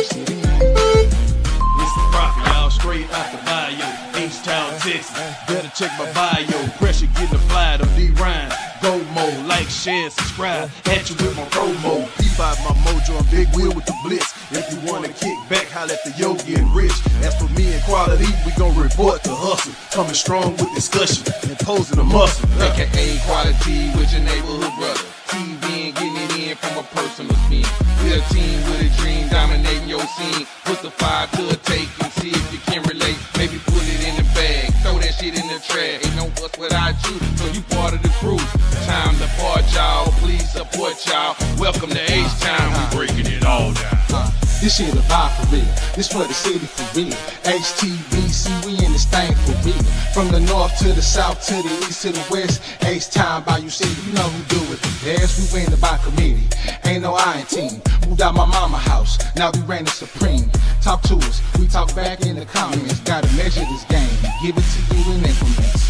City, man. It's the profit, y'all, straight out the bayou. H-Town, Texas. Better check my bio. Pressure getting applied on D-Rhyme. Go mode, like, share, subscribe. At you with my promo. Peep out my mojo, I'm Big Wheel with the blitz. If you wanna kick back, holla at the yo getting rich. As for me and quality, we gon' report the hustle. Coming strong with discussion, imposing a muscle. AKA quality with your neighborhood brother. TV and getting it in from a personal spin. We're a team with a dream, dominating your scene. Put the fire to a take and see if you can relate. Maybe put it in the bag, throw that shit in the trash. Ain't no us without you, so you part of the crew. Time to part, y'all. Please support y'all. Welcome to H-Town. We breaking it all down. This shit about for real. This for the city for real. HTBC, we in this thing for real. From the north to the south to the east to the west. H-Town by you city, you know who do it the best. We win the by committee. Ain't no iron team. Moved out my mama house. Now we reigning supreme. Talk to us. We talk back in the comments. Gotta measure this game. Give it to you in increments.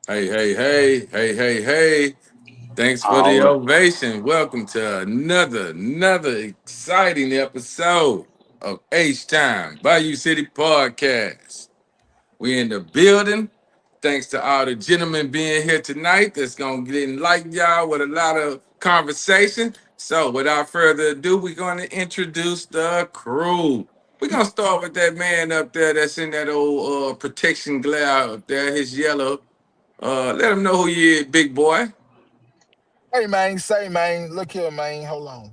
Hey. Thanks for the ovation. Welcome to another exciting episode of H-Time, Bayou City Podcast. We in the building. Thanks to all the gentlemen being here tonight. That's going to enlighten y'all with a lot of conversation. So without further ado, we're going to introduce the crew. We're going to start with that man up there that's in that old protection glare up there, his yellow. Let him know who you is, big boy. Hey, man, say, man, look here, man, hold on.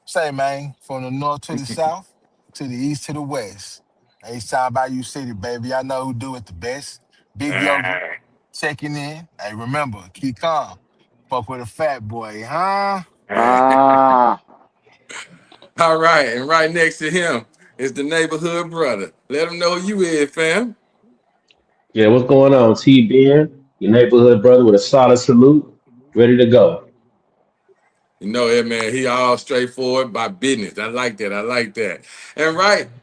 Say, man, from the north to the south, to the east to the west. H-Town Bayou City, baby. I know who do it the best. Big Yogi, checking in. Hey, remember, keep calm. Fuck with a fat boy, huh? All right, and right next to him is the neighborhood brother. Let him know who you is, fam. Yeah, what's going on? T-Ben, your neighborhood brother with a solid salute, ready to go. You know that man, he all straightforward by business. I like that. And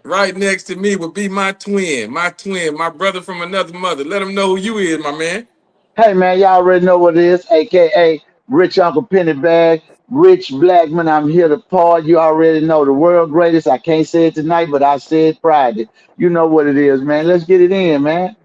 right next to me would be my twin, my brother from another mother. Let him know who you is, my man. Hey man, y'all already know what it is, aka Rich Uncle Pennybag, Rich Blackman. I'm here to part. You already know the world greatest. I can't say it tonight, but I say it Friday. You know what it is, man. Let's get it in, man.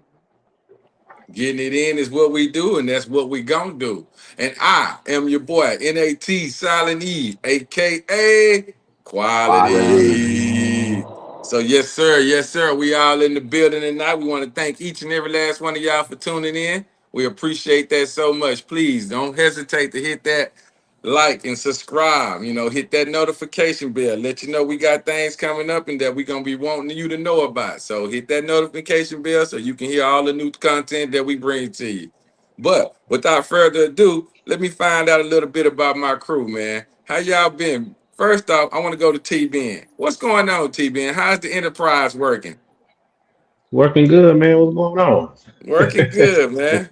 Getting it in is what we do, and that's what we gonna do. And I am your boy, N-A-T, Silent E, a.k.a. Quality. So yes, sir. We all in the building tonight. We want to thank each and every last one of y'all for tuning in. We appreciate that so much. Please don't hesitate to hit that like and subscribe. Hit that notification bell. Let you know we got things coming up and that we're going to be wanting you to know about. So hit that notification bell so you can hear all the new content that we bring to you. But without further ado, let me find out a little bit about my crew, man. How y'all been? First off, I want to go to T-Ben. What's going on, T-Ben? How's the enterprise working? Working good, man. What's going on? Working good, man.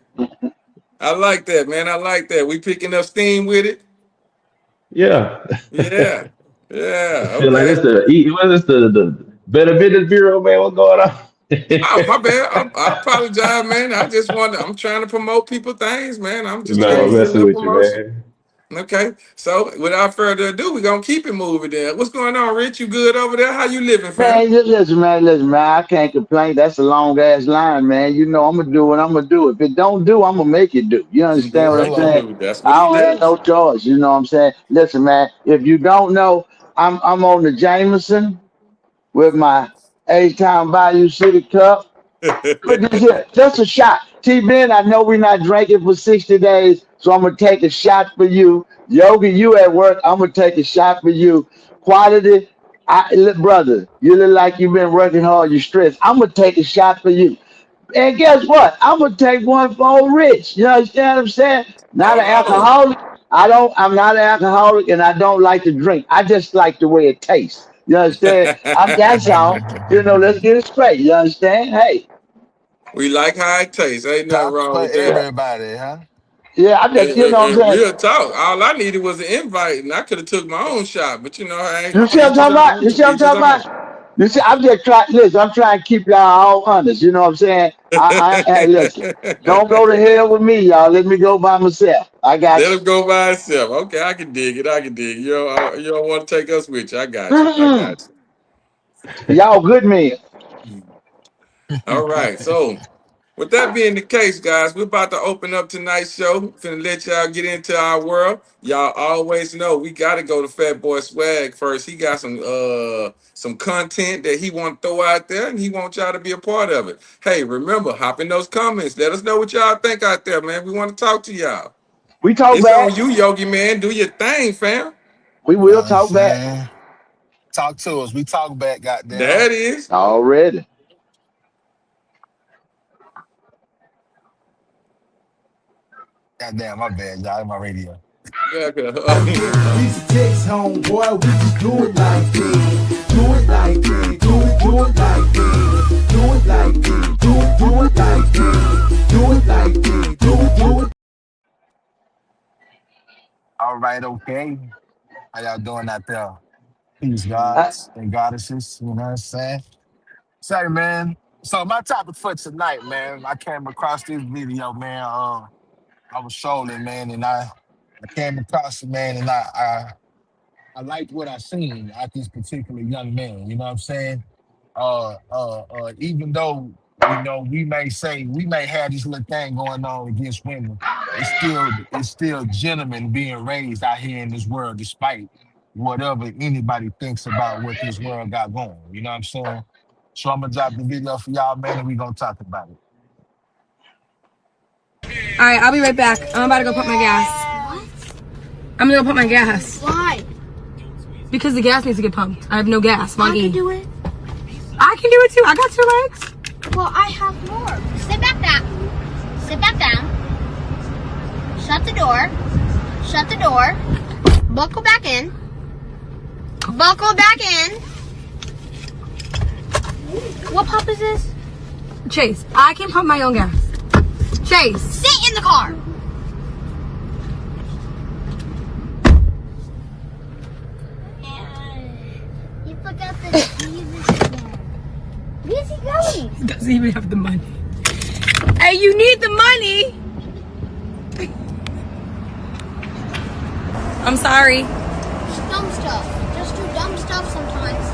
I like that, man. I like that. We picking up steam with it. Yeah. Yeah. I feel like it's the Better Business Bureau, man. What's going on? Oh, my bad. I apologize, man. I'm trying to promote people things, man. I'm just trying No, I'm to get a messing little with you, promotion. man. Okay. So without further ado, we're gonna keep it moving there. What's going on, Rich? You good over there? How you living, fam? Man, listen, man. I can't complain. That's a long ass line, man. You know I'm gonna do what I'm gonna do. If it don't do, I'm gonna make it do. You understand what I'm Hello. saying? That's what I he don't have does. no choice. You know what I'm saying? Listen, man. If you don't know, I'm on the Jameson with my H-Town Bayou City Cup. Look at this here. Just a shot. T-Ben, I know we're not drinking for 60 days, so I'm going to take a shot for you. Yogi, you at work, I'm going to take a shot for you. Quality, look, brother, you look like you've been working hard, you're stressed. I'm going to take a shot for you. And guess what? I'm going to take one for old Rich. You understand what I'm saying? Not an Oh, alcoholic. I'm not an alcoholic, and I don't like to drink. I just like the way it tastes. You understand? That's all. Let's get it straight. You understand? Hey. we like how it tastes. Ain't nothing Top wrong for with that. everybody, huh? Yeah, I just, And, what I'm and saying. real talk, all I needed was an invite, and I could have took my own shot. But I ain't You see what I'm each his talking about? You own, see what I'm each his talking own. about? You see, I'm just trying. Listen, I'm trying to keep y'all all honest. You know what I'm saying? Listen. Don't go to hell with me, y'all. Let me go by myself. I got Let him go by himself. Okay, I can dig it. I can dig it. You don't want to take us with you. I you. got you. I Mm-mm. got Y'all good men. you. All right. So, with that being the case, guys, we're about to open up tonight's show. Finna let y'all get into our world. Y'all always know we gotta go to Fat Boy Swag first. He got some content that he want to throw out there, and he want y'all to be a part of it. Hey, remember, hop in those comments. Let us know what y'all think out there, man. We want to talk to y'all. We talk It's back. on you, Yogi man. Do your thing, fam. We You know will what I'm talk back. saying? Talk to us. We talk back, goddamn. That is. Already. Goddamn, my bad, y'all. In my radio. Yeah, Easy takes home, boy, we just do it like this. Do it like this. Do it like this. Do it like this. Do it like this. Do it like this. Do it. All right, okay. How y'all doing out there? Peace, I, gods and goddesses. You know what I'm saying? Say, man. So my topic for tonight, man, I came across this video, man. I was trolling, man, and I came across it, man, and I liked what I seen at this particular young man. You know what I'm saying? Even though we may say we may have this little thing going on against women, it's still gentlemen being raised out here in this world, despite whatever anybody thinks about what this world got going. You know what I'm saying? So I'm gonna drop the video for y'all, man, and we gonna talk about it. All right, I'll be right back. I'm about to go put my gas. I'm gonna go put my gas Why? because the gas needs to get pumped. I have no gas. I'm I on can E. do it. I can do it too. I got 2 legs. Well, I have more. Sit back down. Sit back down. Shut the door. Shut the door. Buckle back in. Buckle back in. What pump is this? Chase, I can pump my own gas. Chase. Sit in the car. You forgot the keys again. Where's he going? He doesn't even have the money. Hey, you need the money. I'm sorry. Just dumb stuff. Just do dumb stuff sometimes.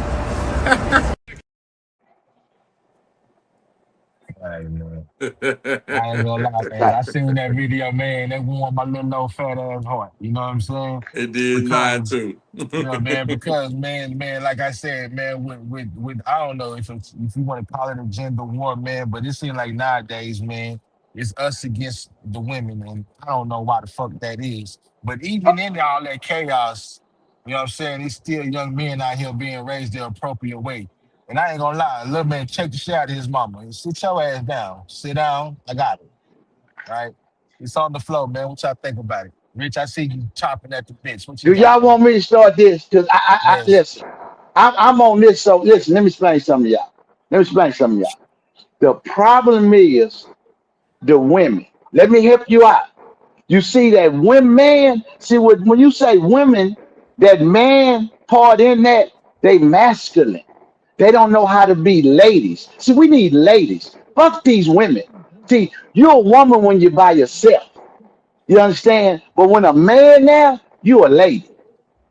All right, man. I ain't gonna lie, man. I got seen that video, man. That warmed my little old fat ass heart. You know what I'm saying? it did mine Because too. man, because man, like I said, man, with I don't know if you want to call it a gender war, man, but it seems like nowadays, man, it's us against the women, and I don't know why the fuck that is. But even in all that chaos, you know what I'm saying, it's still young men out here being raised the appropriate way. And I ain't gonna lie, little man, check the shit out of his mama. Sit your ass down. Sit down. I got it. Right? It's on the floor, man. What y'all think about it? Rich, I see you chopping at the bits. What you Do got, y'all man? want me to start this? Because I Yes. listen. I'm on this. So listen. Let me explain something to y'all. Let me explain something to y'all. The problem is the women. Let me help you out. You see that women. See when you say women, that man part in that they masculine. They don't know how to be ladies. See, we need ladies. Fuck these women. See, you're a woman when you're by yourself. You understand? But when a man now, you a lady.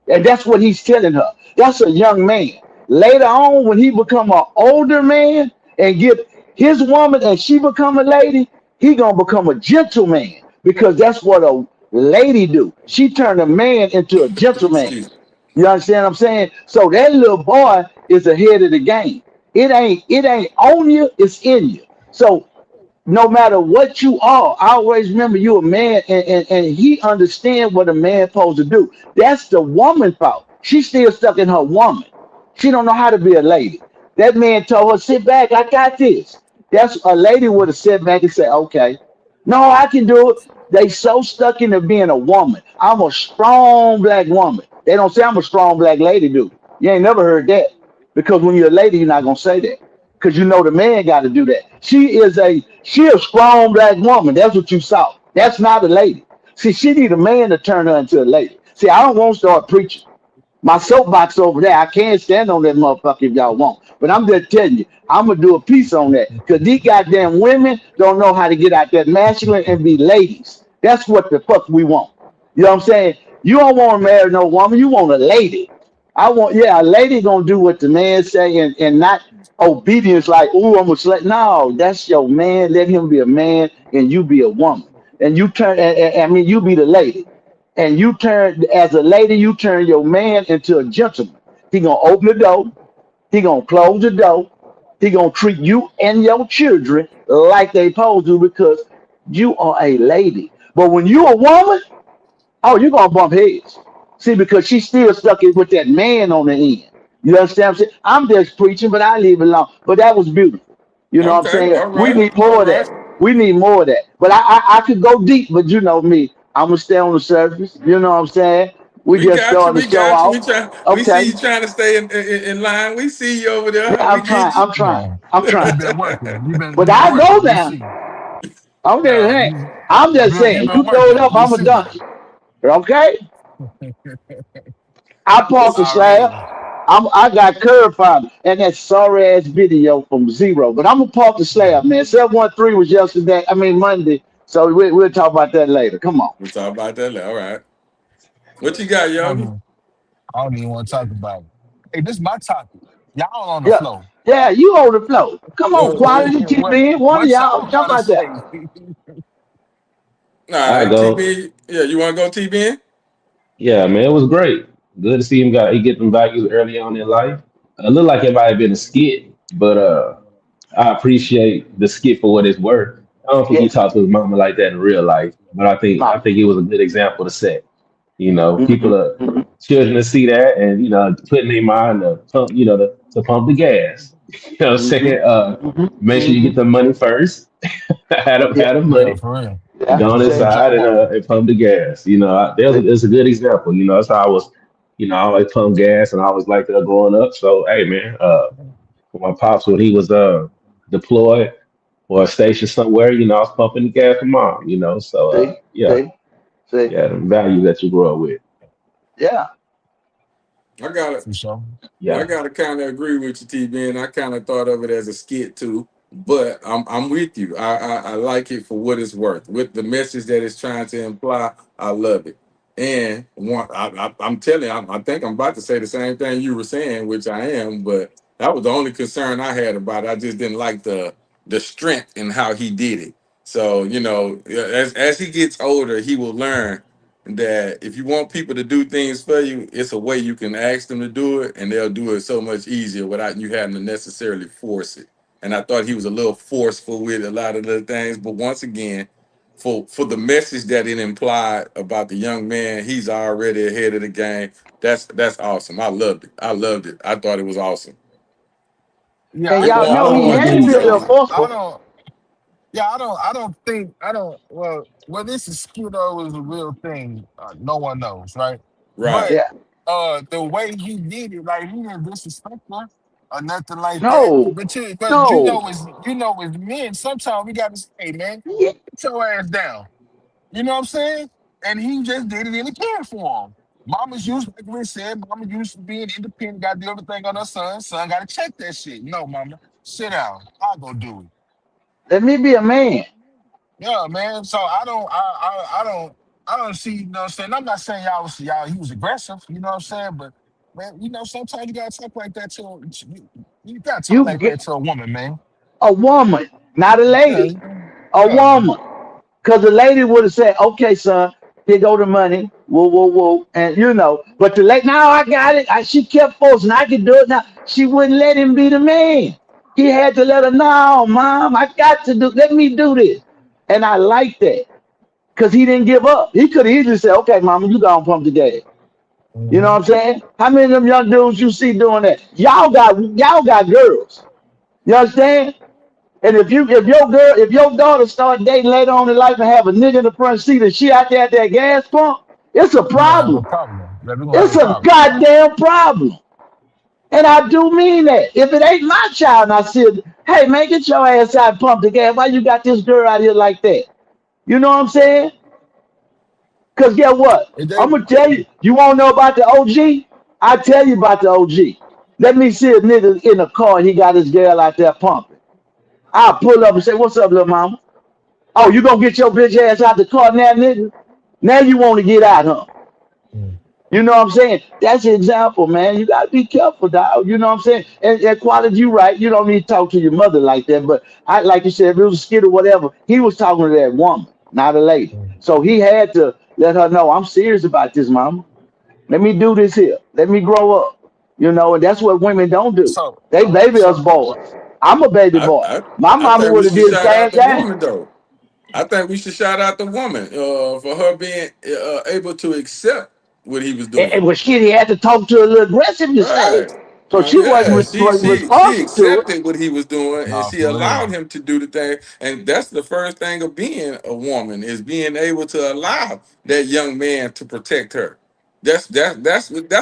And that's what he's telling her. That's a young man. Later on, when he become an older man and get his woman and she become a lady, he gonna become a gentleman because that's what a lady do. She turned a man into a gentleman. Excuse me. You understand what I'm saying? So that little boy is ahead of the game. It ain't on you, it's in you. So no matter what you are, I always remember you a man and he understand what a man supposed to do. That's the woman fault. She's still stuck in her woman. She don't know how to be a lady. That man told her, sit back, I got this. That's a lady would have sat back and said, okay, no, I can do it. They so stuck into being a woman. I'm a strong black woman. They don't say I'm a strong black lady, do you? Ain't never heard that. Because when you're a lady, you're not gonna say that because you know the man got to do that. She a strong black woman. That's what you saw. That's not a lady. See, she need a man to turn her into a lady. See, I don't want to start preaching. My soapbox over there. I can't stand on that motherfucker if y'all want. But I'm just telling you, I'm gonna do a piece on that. Cause these goddamn women don't know how to get out that masculine and be ladies. That's what the fuck we want. You know what I'm saying? You don't want to marry no woman, you want a lady. I want, yeah, a lady gonna do what the man say and not obedience like, oh, I'm a slave. No, that's your man. Let him be a man and you be a woman. And you turn I mean you be the lady. And you turn as a lady, you turn your man into a gentleman. He gonna open the door, he gonna close the door, he gonna treat you and your children like they supposed to because you are a lady. But when you a woman, oh, you're gonna bump heads. See, because she's still stuck in with that man on the end. You understand what I'm saying? I'm just preaching, but I leave it alone. But that was beautiful. You know what I'm Okay, saying? all We right, need all more of right. that. We need more of that. But I could go deep, but you know me. I'm gonna stay on the surface. You know what I'm saying? We We just got you. starting We to show got you. off. We see you Okay. trying to stay in line. We see you over Yeah, there. We I'm trying. get you. I'm trying. Yeah. I'm You've trying. been working. But You've been I working. go We now. see. I'm just Yeah, saying. I'm just you've saying. You been throw it working. up, We I'm a see. dunk. Okay? I parked the slab. Already. I got curb problem and that sorry ass video from Zero. But I'm gonna park the slab, man. 713 was yesterday. I mean Monday. So we'll talk about that later. Come on. We talk about that later. All right. What you got, I Yogi? don't, I don't even want to talk about it. Hey, this is my topic. Y'all on the Yeah. flow. Yeah, you on the floor. Come on, quality what TV. One of what y'all y'all jump gotta out there. say? All I right, go. TB. Yeah, you want to go, TB? Yeah, man, it was great. Good to see him he get them values early on in life. It looked like it might have been a skit, but I appreciate the skit for what it's worth. I don't think Yeah, he talked to his mama like that in real life, but I no. think it was a good example to set. You know, Hmm. people are children to see that and putting their mind to pump, to pump the gas. You know what I'm Hmm. saying? Hmm. Make sure you Hmm. get the money first. Yeah, Had the Yeah, money. for real. yeah. Go on Before See, you inside jump off. and pump the gas. see. It's a good example. That's how I was. I always pump gas and I always liked that growing up. So hey, man, for my pops when he was deployed or stationed somewhere, I was pumping the gas for mom. So See, yeah, see, see. yeah, the value that you grow up with. Yeah. I got it. For sure. I Yeah, gotta kind of agree with you, TB, and I kind of thought of it as a skit too. But I'm with you. I like it for what it's worth. With the message that it's trying to imply, I love it. And I'm telling you, I think I'm about to say the same thing you were saying, which I am. But that was the only concern I had about it. I just didn't like the strength in how he did it. So as he gets older, he will learn that if you want people to do things for you, it's a way you can ask them to do it, and they'll do it so much easier without you having to necessarily force it. And I thought he was a little forceful with a lot of the things, but once again, for the message that it implied about the young man, he's already ahead of the game. That's awesome. I loved it. I loved it. I thought it was awesome. Yeah, And I y'all don't. yeah, I know don't he I want had agree to to be a with little say. that. I forceful. don't. Yeah, I don't. I don't think. I don't. Well, this is Skiddo is a real thing. No one knows, right? Right. But Yeah. the way he did it, like he didn't disrespect her or nothing like that. No. But No. as men, sometimes we got to say, hey, man, Yeah. put your ass down. You know what I'm saying? And he just did it in a can for him. Mama's used, like we said, mama used to being independent, got to do everything on her son. Son got to check that shit. No, mama, sit down. I'll go do it. Let me be a man. Yeah, man. So I don't see, you know what I'm saying? I'm not saying he was aggressive, you know what I'm saying? But man, sometimes you gotta talk like that you gotta talk You like get that to a woman, man. a woman, not a Yeah, lady. A yeah. woman. Because the lady would have said, okay, son, here go the money. Whoa, whoa, whoa. And but the lady, now I got it. She kept forcing. I can do it now. She wouldn't let him be the man. He had to let her, no, mom, I got to let me do this. And I like that because he didn't give up. He could have easily said, okay, mama, you go and pump the gas. You know Hmm. what I'm saying? How many of them young dudes you see doing that? Y'all got girls. You understand? And if your daughter start dating later on in life and have a nigga in the front seat and she out there at that gas pump, it's a We're gonna have a problem. problem. Yeah, we're gonna have It's a a problem. goddamn problem. And I do mean that. If it ain't my child and I see it, hey man, get your ass out and pump the gas. Why you got this girl out here like that? You know what I'm saying? Cause guess what? Is I'm that gonna tell you, you wanna know about the OG? I tell you about the OG. Let me see a nigga in a car and he got his girl out there pumping. I'll pull up and say, "What's up, little mama? Oh, you gonna get your bitch ass out the car now, nigga? Now you want to get out, huh?" Mm. You know what I'm saying? That's the example, man. You gotta be careful, dog. You know what I'm saying? And quality, you right. You don't need to talk to your mother like that. But I, like you said, if it was a skit or whatever, he was talking to that woman, not a lady. Mm. So he had to let her know, "I'm serious about this, mama. Let me do this here. Let me grow up." You know, and that's what women don't do. So, They baby us so boys. I'm a baby I, boy. I My I mama think we would have should did the shout same out the thing. woman though. I think we should shout out the woman for her being able to accept what he was And doing. when shit, he had to talk to her a little aggressive to say. Right. So she wasn't, Yeah. wasn't She responsive to it. accepted what he was doing and no, she for allowed real. him to do the thing. And that's the first thing of being a woman is being able to allow that young man to protect her. That's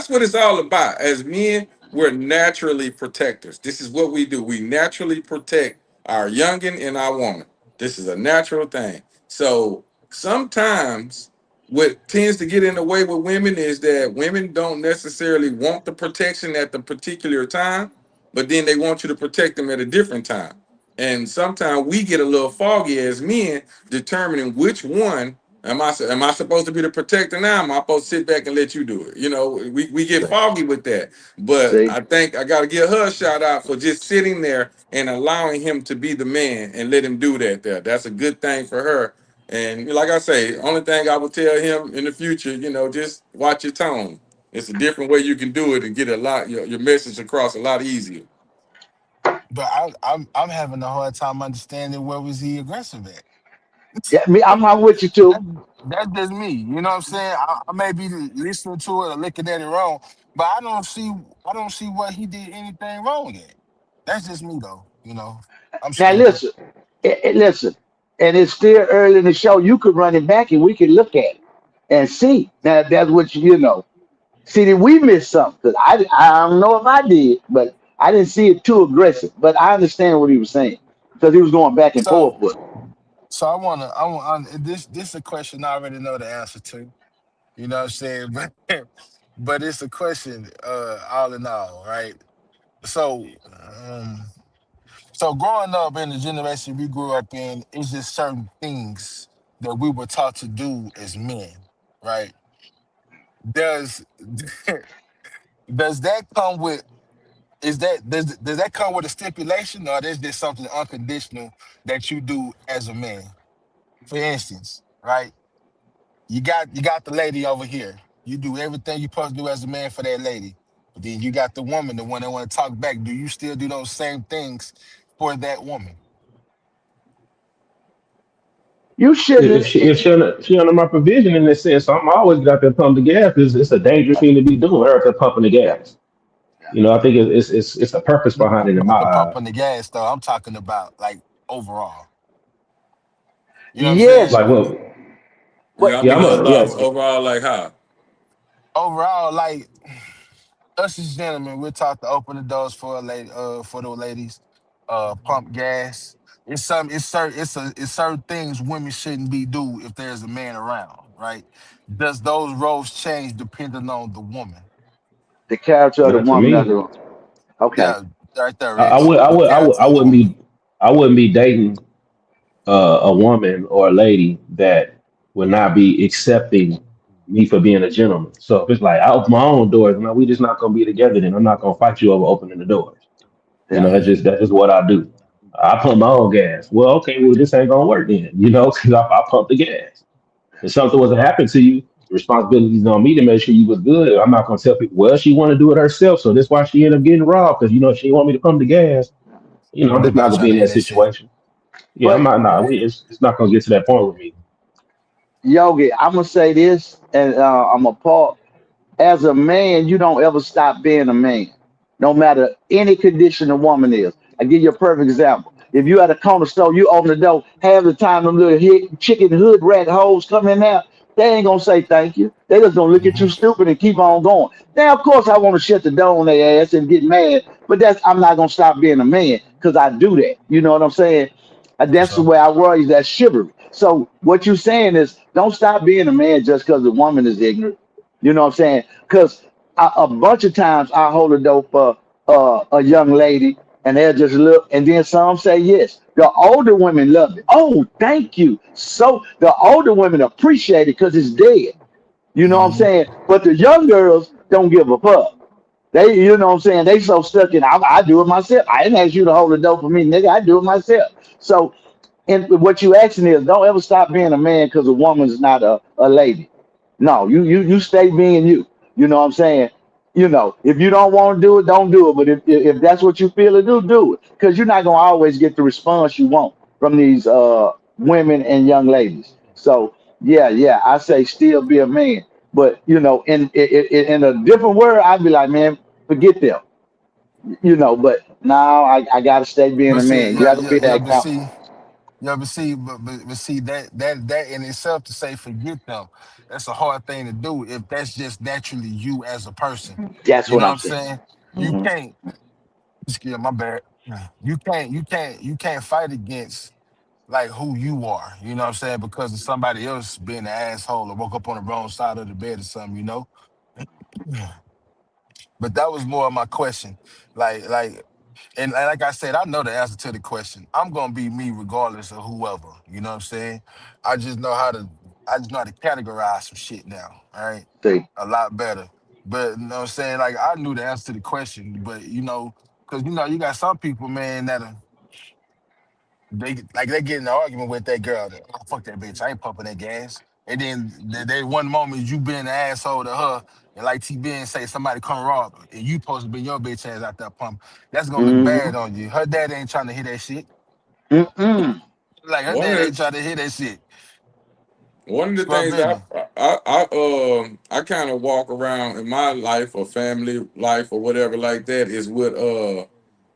what it's all about. As men, we're naturally protectors. This is what we do. We naturally protect our youngin and our woman. This is a natural thing. So sometimes what tends to get in the way with women is that women don't necessarily want the protection at the particular time, but then they want you to protect them at a different time. And sometimes we get a little foggy as men, determining which one am I supposed to be the protector now? Am I supposed to sit back and let you do it? You know, we get foggy with that. But See? I think I got to give her a shout out for just sitting there and allowing him to be the man and let him do that. There, that's a good thing for her. And like I say, only thing I would tell him in the future, just watch your tone. It's a different way you can do it and get a lot your message across a lot easier. But I'm having a hard time understanding where was he aggressive at. Yeah, me, I'm with you too. That, that's just me. You know what I'm saying? I may be listening to it or looking at it wrong, but I don't see what he did anything wrong at. That's just me though. I'm Now speaking. listen, listen, and it's still early in the show. You could run it back and we could look at it and see. Now that's what you know. See, did we miss something? 'Cause I don't know if I did, but I didn't see it too aggressive. But I understand what he was saying because he was going back and forth So with it. so this a question I already know the answer to. You know what I'm saying? But it's a question, all in all, right? So so growing up in the generation we grew up in, it's just certain things that we were taught to do as men, right? Does does that come with does that come with a stipulation, or is this something unconditional that you do as a man? For instance, right? You got the lady over here. You do everything you're supposed to do as a man for that lady. But then you got the woman, the one that want to talk back. Do you still do those same things for that woman? You If shouldn't. she under my provision in this sense, I'm always got to pump the gas because it's a dangerous thing to be doing. Her to pumping the Yeah, gas. I think it's a purpose behind it in my Not the pump eyes. on the gas though. I'm talking about like overall. You know what I'm yes, saying? Like well, Yeah, but I'm yeah, getting I'm a a yeah. loss overall. Like how? Overall, like us as gentlemen, we're taught to open the doors for a lady, for the ladies, pump gas. It's certain things women shouldn't be do if there's a man around, right? Does those roles change depending on the woman? the character of the Not to woman. me. Okay. Yeah, right there, I, I Rich. would I The would I would character I of the wouldn't woman. be I wouldn't be dating a woman or a lady that would not be accepting me for being a gentleman. So if it's like I open my own doors, no, we just not gonna be together. Then I'm not gonna fight you over opening the doors. Yeah. That's just what I do. I pump my own gas. Well, okay, well this ain't gonna work then, because I pump the gas. If something was to happen to you, the responsibility is on me to make sure you was good. I'm not gonna tell people, well, she want to do it herself, so that's why she ended up getting robbed because she didn't want me to pump the gas. I'm just not Nobody gonna trying be to in hear that that shit. situation. Yeah, I'm But not. Nah, it's not gonna get to that point with me. Yogi, I'm gonna say this, and I'm a part. As a man, you don't ever stop being a man, no matter any condition a woman is. I give you a perfect example. If you at a corner store, you open the door, half the time them little chicken hood rat hoes come in there, they ain't gonna say thank you. They just gonna look at you Hmm. stupid and keep on going. Now, of course, I want to shut the door on their ass and get mad, but I'm not gonna stop being a man because I do that. You know what I'm saying? For That's the sure. way I was. That's chivalry. So what you're saying is, don't stop being a man just because the woman is ignorant. You know what I'm saying? Because a bunch of times I hold the door for a young lady, and they'll just look, and then some say yes. The older women love it. Oh, thank you. So the older women appreciate it because it's dead. You know what I'm Mm-hmm. saying? But the young girls don't give a fuck. They, you know what I'm saying? They so stuck in, I do it myself. I didn't ask you to hold the door for me, nigga. I do it myself. So, and what you asking is, don't ever stop being a man because a woman's not a lady. No, you stay being you. You know what I'm saying? You know, if you don't want to do it, don't do it. But if that's what you feel to do, do it. Because you're not gonna always get the response you want from these women and young ladies. So yeah, I say still be a man. But you know, in a different word, I'd be like, man, forget them. You know, but now I gotta stay being But a see, man. You yeah, gotta yeah, be yeah, that but count. see, yeah, but see that in itself to say forget them, that's a hard thing to do if that's just naturally you as a person. That's You what know what I'm I'm saying. saying? You Hmm. can't. Excuse my bad. You can't fight against like who you are. You know what I'm saying? Because of somebody else being an asshole or woke up on the wrong side of the bed or something. You know. But that was more of my question. Like, and like I said, I know the answer to the question. I'm gonna be me regardless of whoever. You know what I'm saying? I just know how to I just know how to categorize some shit now. All right. See. A lot better. But you know what I'm saying? Like I knew the answer to the question, but because you got some people, man, that are they get in an argument with that girl. That, oh, fuck that bitch. I ain't pumping that gas. And then they one moment you being an asshole to her, and like T Ben say somebody come rob her, and you supposed to be your bitch ass out there pump. That's gonna look Mm-hmm. bad on you. Her dad ain't trying to hear that shit. Mm-mm. Like her One dad of ain't the trying to hear that shit. one of the Scrub things I business. I kind of walk around in my life or family life or whatever like that is with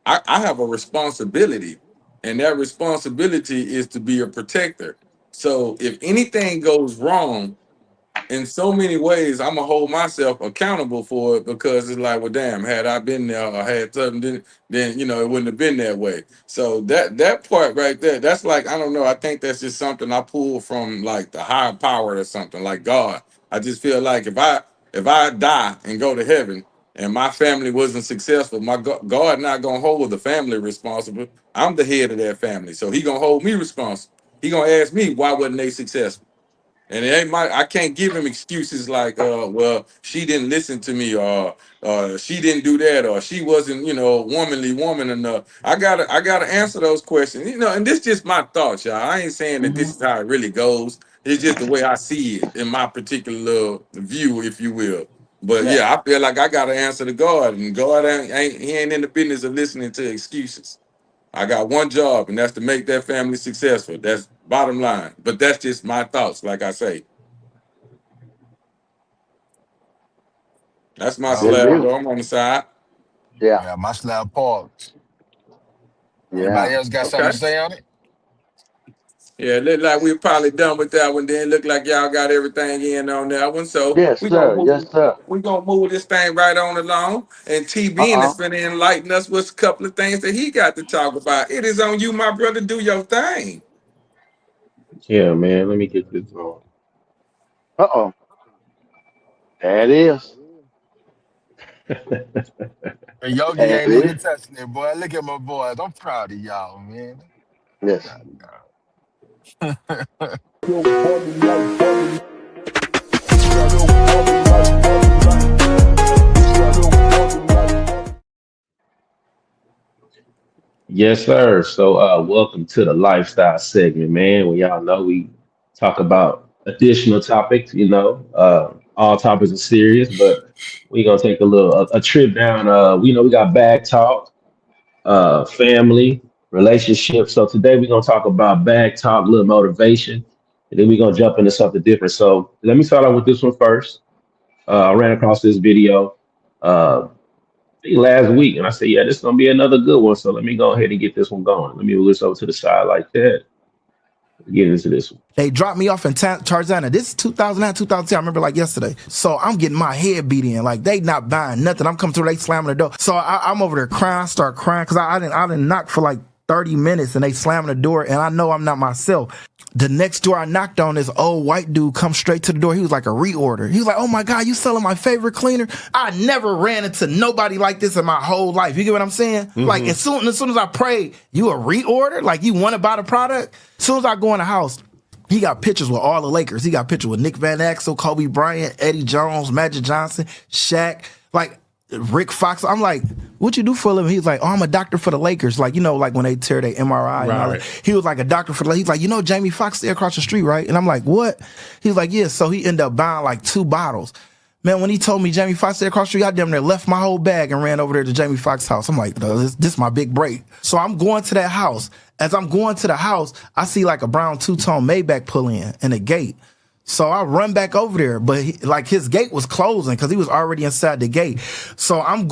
I have a responsibility, and that responsibility is to be a protector. So if anything goes wrong, in so many ways, I'm gonna hold myself accountable for it because it's like, well, damn, had I been there or had something, then it wouldn't have been that way. So that part right there, that's like, I don't know. I think that's just something I pull from like the higher power or something like God. I just feel like if I die and go to heaven and my family wasn't successful, God not gonna hold the family responsible. I'm the head of that family, so He gonna hold me responsible. He gonna ask me why wasn't they successful. And it ain't I can't give him excuses like, well, she didn't listen to me, or she didn't do that, or she wasn't, womanly woman enough. I gotta answer those questions, and this just my thoughts, y'all. I ain't saying that Hmm. this is how it really goes. It's just the way I see it in my particular view, if you will. But Yeah. yeah, I feel like I gotta answer to God, and God he ain't in the business of listening to excuses. I got one job, and that's to make that family successful. That's bottom line. But that's just my thoughts, like I say. That's my Oh That's slab, you. bro. I'm on the side. Yeah. yeah, my slab parked. Anybody Yeah. else got something Okay. to say on it? Yeah, look like we're probably done with that one. Then look like y'all got everything in on that one. So Yes, we gonna sir. move. Yes, sir. We gonna move this thing right on along. And T Ben is Uh-uh. finna enlighten us with a couple of things that he got to talk about. It is on you, my brother. Do your thing. Yeah, man. Let me get this going. Uh-oh. There it is. And Yogi There it ain't is. even touching it, boy. Look at my boys. I'm proud of y'all, man. Yes. God, Yes, sir. So, welcome to the lifestyle segment, man. We all know we talk about additional topics. All topics are serious, but we're gonna take a trip down. We got bag talk, family, relationships. So today we're gonna talk about bag talk, a little motivation, and then we're gonna jump into something different. So let me start out with this one first. I ran across this video. I think last week, and I said, "Yeah, this is gonna be another good one." So let me go ahead and get this one going. Let me move this over to the side like that. Get into this one. They dropped me off in Tarzana. This is 2009, 2010. I remember like yesterday. So I'm getting my head beat in. Like they not buying nothing. I'm coming through, they slamming the door. So I'm over there crying, start crying because I didn't knock for like 30 minutes and they slamming the door and I know I'm not myself. The next door I knocked on, this old white dude come straight to the door. He was like a reorder. He was like, oh my God, you selling my favorite cleaner? I never ran into nobody like this in my whole life. You get what I'm saying? Like as soon as I prayed, you a reorder? Like you want to buy the product? As soon as I go in the house, he got pictures with all the Lakers. He got pictures with Nick Van Exel, Kobe Bryant, Eddie Jones, Magic Johnson, Shaq, like Rick Foxx. I'm like, what you do for a living? He's like, oh, I'm a doctor for the Lakers. Like, you know, like when they tear their MRI and all that. He was like a doctor for the Lakers. He's like, you know, Jamie Foxx stay across the street, right? And I'm like, what? He's like, yeah. So he ended up buying like 2 bottles. Man, when he told me Jamie Foxx stay across the street, I damn near left my whole bag and ran over there to Jamie Foxx's house. I'm like, this is my big break. So I'm going to that house. As I'm going to the house, I see like a brown 2-tone Maybach pull in a gate. So I run back over there, but his gate was closing because he was already inside the gate. So I'm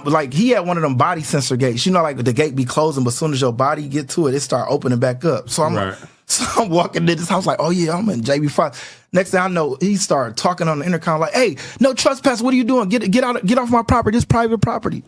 like, he had one of them body sensor gates. You know, like the gate be closing, but as soon as your body get to it, it start opening back up. So I'm walking into this house like, oh yeah, I'm in Jamie Foxx. Next thing I know, he started talking on the intercom like, hey, no trespass. What are you doing? Get off my property. This private property.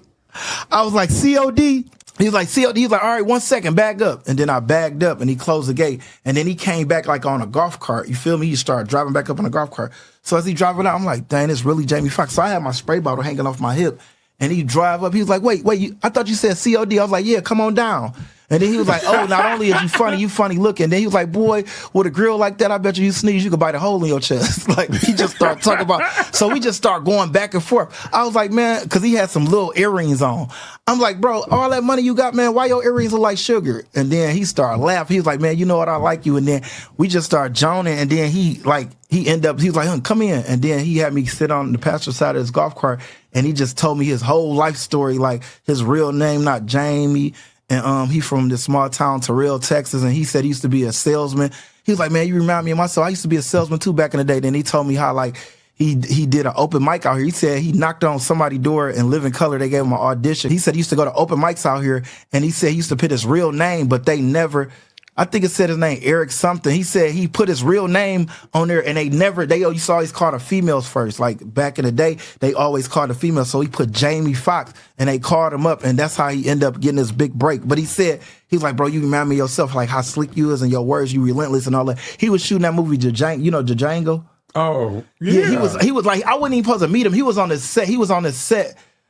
I was like, COD. He's like, COD. He's like, all right, 1 second, bag up. And then I bagged up and he closed the gate. And then he came back like on a golf cart. You feel me? He started driving back up on a golf cart. So as he driving out, I'm like, dang, it's really Jamie Foxx. So I had my spray bottle hanging off my hip. And he drive up. He was like, wait, I thought you said COD. I was like, yeah, come on down. And then he was like, oh, not only is you funny looking. Then he was like, boy, with a grill like that, I bet you sneeze, you could bite a hole in your chest. Like, he just started talking about, so we just start going back and forth. I was like, man, because he had some little earrings on. I'm like, bro, all that money you got, man, why your earrings look like sugar? And then he started laughing. He was like, man, you know what, I like you. And then we just started joning. And then he was like, come in. And then he had me sit on the passenger side of his golf cart. And he just told me his whole life story, like his real name, not Jamie. And he from this small town, Terrell, Texas, and he said he used to be a salesman. He was like, man, you remind me of myself. I used to be a salesman too back in the day. Then he told me how like he did an open mic out here. He said he knocked on somebody's door in Living Color. They gave him an audition. He said he used to go to open mics out here, and he said he used to put his real name, but they never. I think it said his name, Eric something. He said he put his real name on there and they used to always call the females first. Like back in the day, they always called the females. So he put Jamie Foxx and they called him up and that's how he ended up getting his big break. But he said, he's like, bro, you remind me of yourself, like how slick you is and your words, you relentless and all that. He was shooting that movie, Django. Oh, yeah. He was like, I wasn't even supposed to meet him. He was on this set.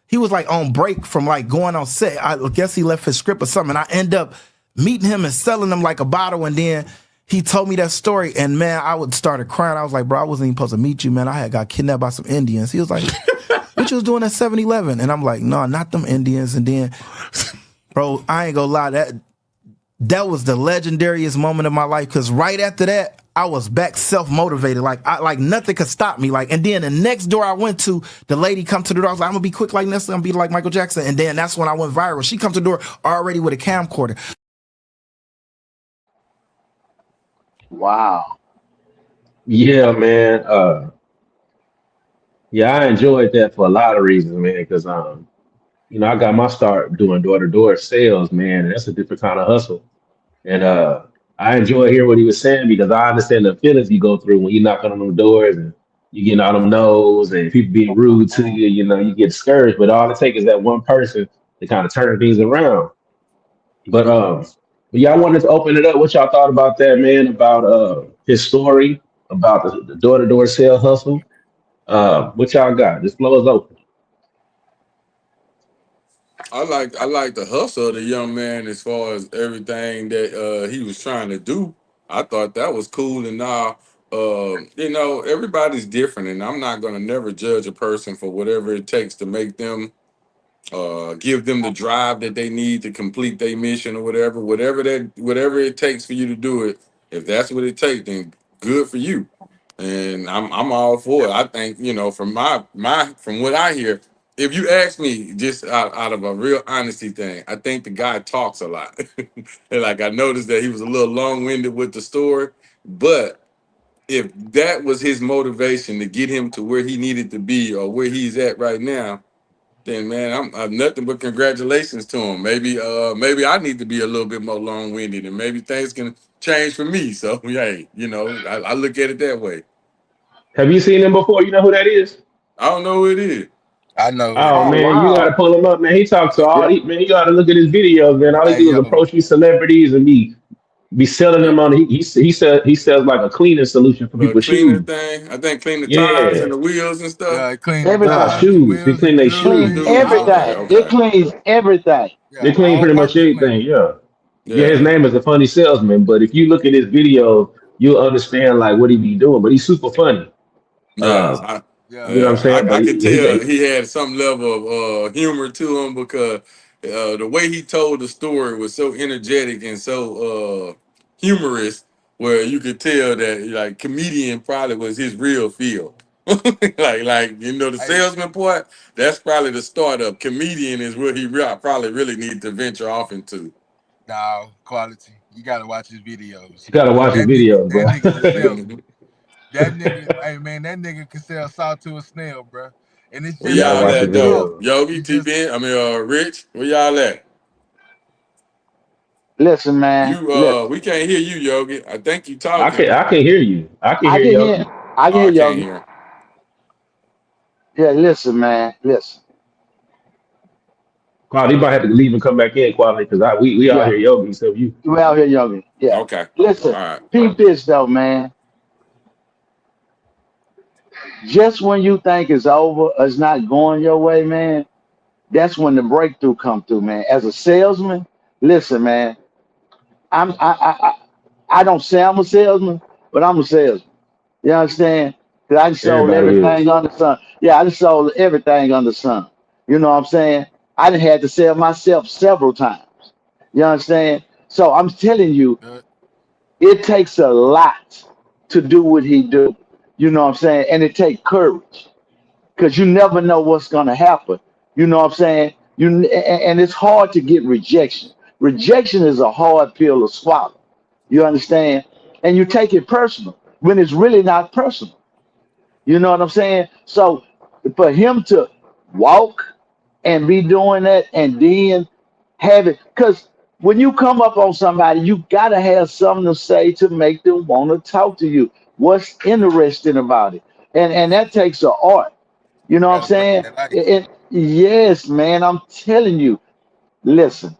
He was like on break from like going on set. I guess he left his script or something. And I end up meeting him and selling him like a bottle, and then he told me that story, and man, I started crying. I was like, bro, I wasn't even supposed to meet you, man. I had got kidnapped by some Indians. He was like, what you was doing at 7-Eleven? And I'm like, no, not them Indians. And then, bro, I ain't gonna lie, that was the legendariest moment of my life, because right after that, I was back self-motivated. Like nothing could stop me. Like, and then the next door I went to, the lady come to the door. I was like, I'm gonna be quick like Nestle. I'm gonna be like Michael Jackson. And then that's when I went viral. She come to the door already with a camcorder. Wow. Yeah, man. Yeah, I enjoyed that for a lot of reasons, man. Because I got my start doing door-to-door sales, man, and that's a different kind of hustle. And I enjoy hearing what he was saying because I understand the feelings you go through when you knock on them doors and you getting all them no's and people being rude to you. You get discouraged, but all it takes is that one person to kind of turn things around. But yeah, I wanted to open it up. What y'all thought about that, man? About his story, about the door-to-door sale hustle. What y'all got? This floor is open. I like the hustle of the young man as far as everything that he was trying to do. I thought that was cool. And now, everybody's different, and I'm not gonna never judge a person for whatever it takes to make them give them the drive that they need to complete their mission or whatever it takes for you to do it. If that's what it takes, then good for you. And I'm all for it. I think, from from what I hear, if you ask me just out of a real honesty thing, I think the guy talks a lot. And like I noticed that he was a little long-winded with the story, but if that was his motivation to get him to where he needed to be or where he's at right now, then man, I'm nothing but congratulations to him. Maybe I need to be a little bit more long-winded, and maybe things can change for me. So hey, I look at it that way. Have you seen him before? You know who that is? I don't know who it is. I know it. Oh Oh man, you gotta wow. pull him up, man. He talks to Yeah. man. You gotta look at his videos, man. All he Hey, do is yo. approach these celebrities and be Be selling Yeah. them on. He sells like a cleaning solution for The people's cleaning shoes. thing. I think clean the tires Yeah, and the wheels and stuff. Yeah, clean the nah, Everything. tires, the shoes. He wheels, the clean their Cleans shoes. jewelry, Shoes. all Okay. that. everything. It Okay. cleans everything. They Yeah, clean all pretty much types of cleaning. everything. Yeah, yeah. His Yeah. name is a funny salesman, but if you look at his video, you'll understand like what he be doing. But he's super funny. Yeah. Uh, Yeah. you know what I'm Yeah, saying? But I could he tell got he had some level of humor to him because the way he told the story was so energetic and so humorous, where you could tell that like comedian probably was his real field. The Hey, salesman part, that's probably the startup. Comedian is what he probably really needs to venture off into. now quality. You gotta watch his videos. you gotta watch his videos, That nigga's a bro. salesman. Mhm. That nigga, hey man, that nigga can sell salt to a snail, bro. And it's Where You just gotta the y'all watch way his at he though? talk. videos. Yogi, It's T just Ben, Rich, where y'all at? Listen, man. You Listen. we can't hear you, Yogi. I think you I talking. can I can hear you. I can I hear can you. hear. I can Oh, hear I can't Yogi. hear. Yeah. Listen, man. Listen. Quality, you might have to leave and come back in, quality, because we out Yeah. here yogi. So you You out here, Yogi. Yeah. Okay. Listen. All right. Peep this though, man. Just when you think it's over, or it's not going your way, man. That's when the breakthrough come through, man. As a salesman, listen, man. I don't say I'm a salesman, but I'm a salesman. You understand? Because I just sold everybody everything is. under the sun. Yeah, I just sold everything under the sun. You know what I'm saying? I done had to sell myself several times. You understand? So I'm telling you, uh, it takes a lot to do what he do. You know what I'm saying? And it takes courage because you never know what's gonna happen. You know what I'm saying? And it's hard to get rejection. Rejection is a hard pill to swallow. You understand? And you take it personal when it's really not personal. You know what I'm saying? So for him to walk and be doing that and then have it, because when you come up on somebody, you gotta have something to say to make them want to talk to you. What's interesting about it? And that takes an art. You know what I'm gotta bring saying? that light. Yes, man, I'm telling you. Listen,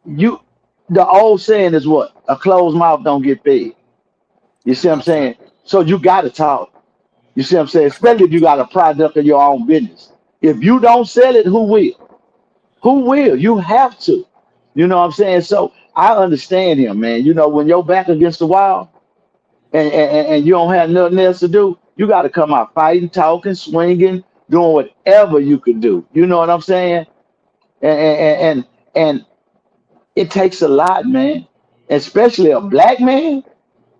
you the old saying is what? A closed mouth don't get fed. You see what I'm No sir. saying? So you gotta talk. You see what I'm saying? Especially if you got a product of your own business. If you don't sell it, who will? Who will? You have to. You know what I'm saying? So I understand him, man. You know, when your back against the wall and you don't have nothing else to do, you got to come out fighting, talking, swinging, doing whatever you can do. You know what I'm saying? And it takes a lot, man. Especially a black man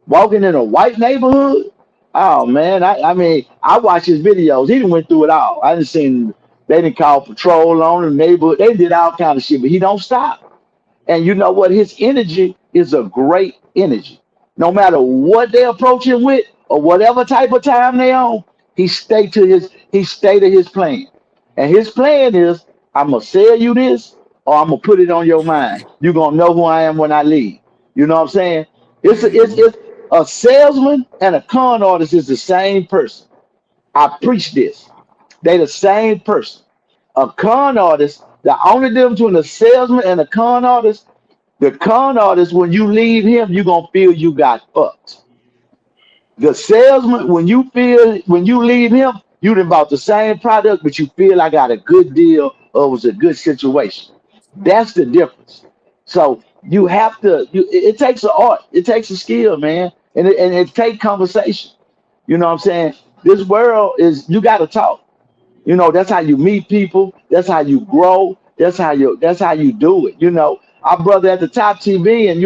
walking in a white neighborhood. Oh man, I mean, I watch his videos. He done went through it all. I done seen they didn't call patrol on the neighborhood. They did all kind of shit, but he don't stop. And you know what? His energy is a great energy. No matter what they approach him with or whatever type of time they on, he stay to his plan. And his plan is I'm gonna sell you this or I'm gonna put it on your mind. You're gonna know who I am when I leave. You know what I'm saying? It's a salesman and a con artist is the same person. I preach this. They the same person. A con artist, the only difference between a salesman and a con artist, the con artist, when you leave him, you're gonna feel you got fucked. The salesman, when you leave him, you done bought the same product, but you feel I got a good deal or it was a good situation. That's the difference. So you have to. It takes an art. It takes a skill, man, and it takes conversation. You know what I'm saying? This world is you got to talk. You know, that's how you meet people. That's how you grow. That's how you do it. You know, our brother at the top TV, and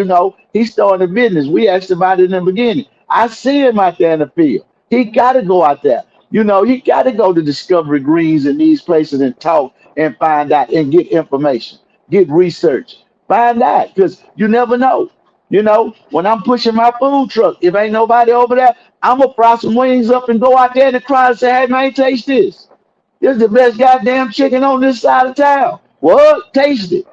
he started a business. We asked about it in the beginning. I see him out there in the field. He got to go out there. He got to go to Discovery Greens and these places and talk and find out and get information, get research, find out because you never know. When I'm pushing my food truck, if ain't nobody over there, I'm gonna fry some wings up and go out there in the crowd and say, "Hey man, taste this. This is the best goddamn chicken on this side of town." What? Taste it.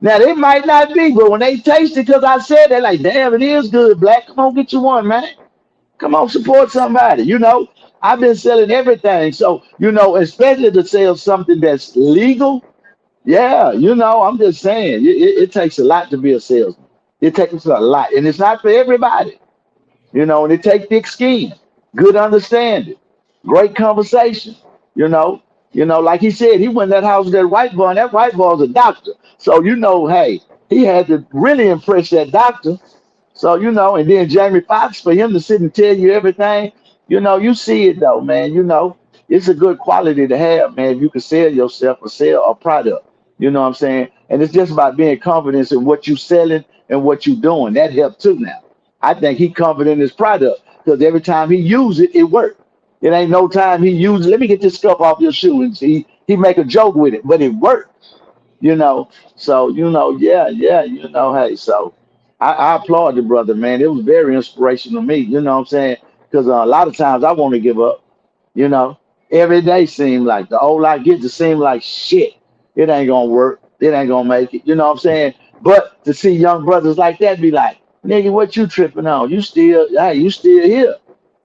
Now they might not be, but when they taste it, because I said they're like, damn, it is good, Black. Come on, get you one, man. Come on, support somebody. I've been selling everything. So, especially to sell something that's legal. Yeah, I'm just saying, it takes a lot to be a salesman. It takes a lot, and it's not for everybody. And it take thick skin, good understanding, great conversation. You know, like he said, he went in that house with that white boy, and that white boy was a doctor. So hey, he had to really impress that doctor. So and then Jamie Foxx, for him to sit and tell you everything, you see it though, man. It's a good quality to have, man. If you can sell yourself or sell a product, you know what I'm saying? And it's just about being confident in what you selling and what you doing. That helps too now. I think he confident in his product because every time he use it, it worked. It ain't no time he uses. Let me get this scuff off your shoe, and he make a joke with it, but it worked. You know. So yeah, yeah. Hey, so I applaud the brother, man. It was very inspirational to me. You know what I'm saying? Because a lot of times I want to give up. You know, every day seem like the old I get to seem like shit. It ain't gonna work. It ain't gonna make it. You know what I'm saying? But to see young brothers like that be like, nigga, what you tripping on? You still here.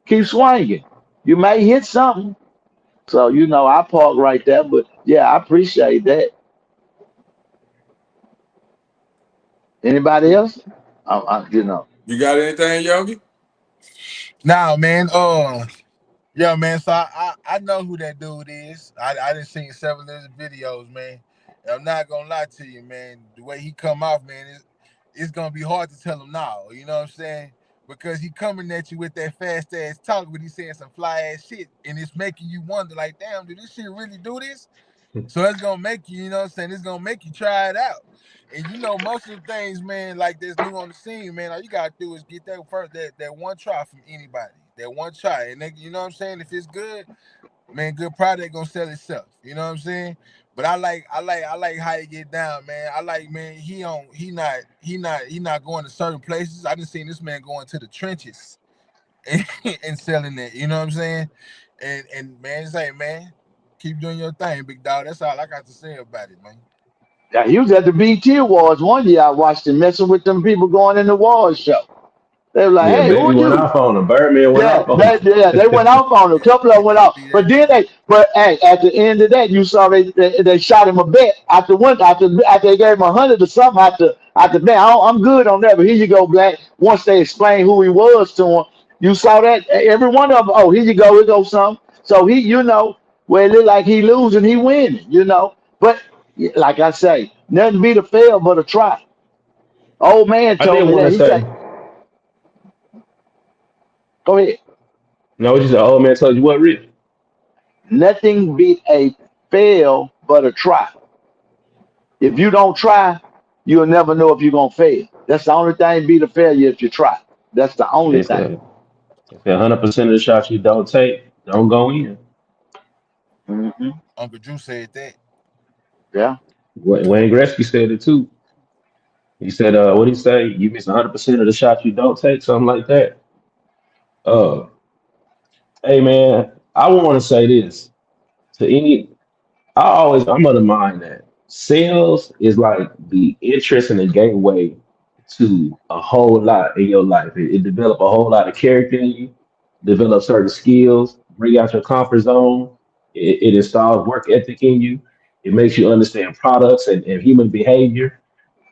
Keep swinging. You may hit something. So I park right there. But yeah, I appreciate that. Anybody else? You got anything, Yogi? Now, man. Yeah, man. So I know who that dude is. I done seen several of his videos, man. And I'm not gonna lie to you, man. The way he come off, man, it's gonna be hard to tell him now. You know what I'm saying? Because he coming at you with that fast ass talk, but he saying some fly ass shit, and it's making you wonder, like, damn, did this shit really do this? So it's gonna make you, you know what I'm saying? It's gonna make you try it out. And most of the things, man, like this new on the scene, man, all you gotta do is get that first that one try from anybody. That one try. And you know what I'm saying? If it's good, man, good product gonna sell itself. You know what I'm saying? But I like how he get down, man. I like, man, he not going to certain places. I done seen this man going to the trenches and selling it. You know what I'm saying? And man, say, man, keep doing your thing, big dog. That's all I got to say about it, man. Yeah, he was at the BT Awards one year. I watched him messing with them people going in the awards show. They were like, Yeah, "Hey, who baby are went you?" off on him. Birdman went Yeah, off on him. they went off on him. A couple of them went off, See but that? then but hey, at the end of that, you saw they shot him a bet after they gave him 100 or something after bet. I'm good on that, but here you go, Black. Once they explained who he was to him, you saw that every one of them. Oh, here goes some. So where it looked like he losing, he winning. But like I say, nothing beat a fail but a try. Old man I did told me want that. to He said, say, "Go ahead." no, just an old man told you what, Rick? Nothing beat a fail but a try. If you don't try, you'll never know if you're gonna fail. That's the only thing beat a failure if you try. That's the only They thing. said, 100% of the shots you don't take don't go in. Hmm. Uncle Drew said that. Yeah. Wayne Gretzky said it too. He said, what did he say? You miss 100% of the shots you don't take, something like that. Uh, hey, man, I want to say this to any. I'm of the mind that sales is like the interest and the gateway to a whole lot in your life. It develop a whole lot of character in you, develop certain skills, bring out your comfort zone. It installs work ethic in you. It makes you understand products and human behavior.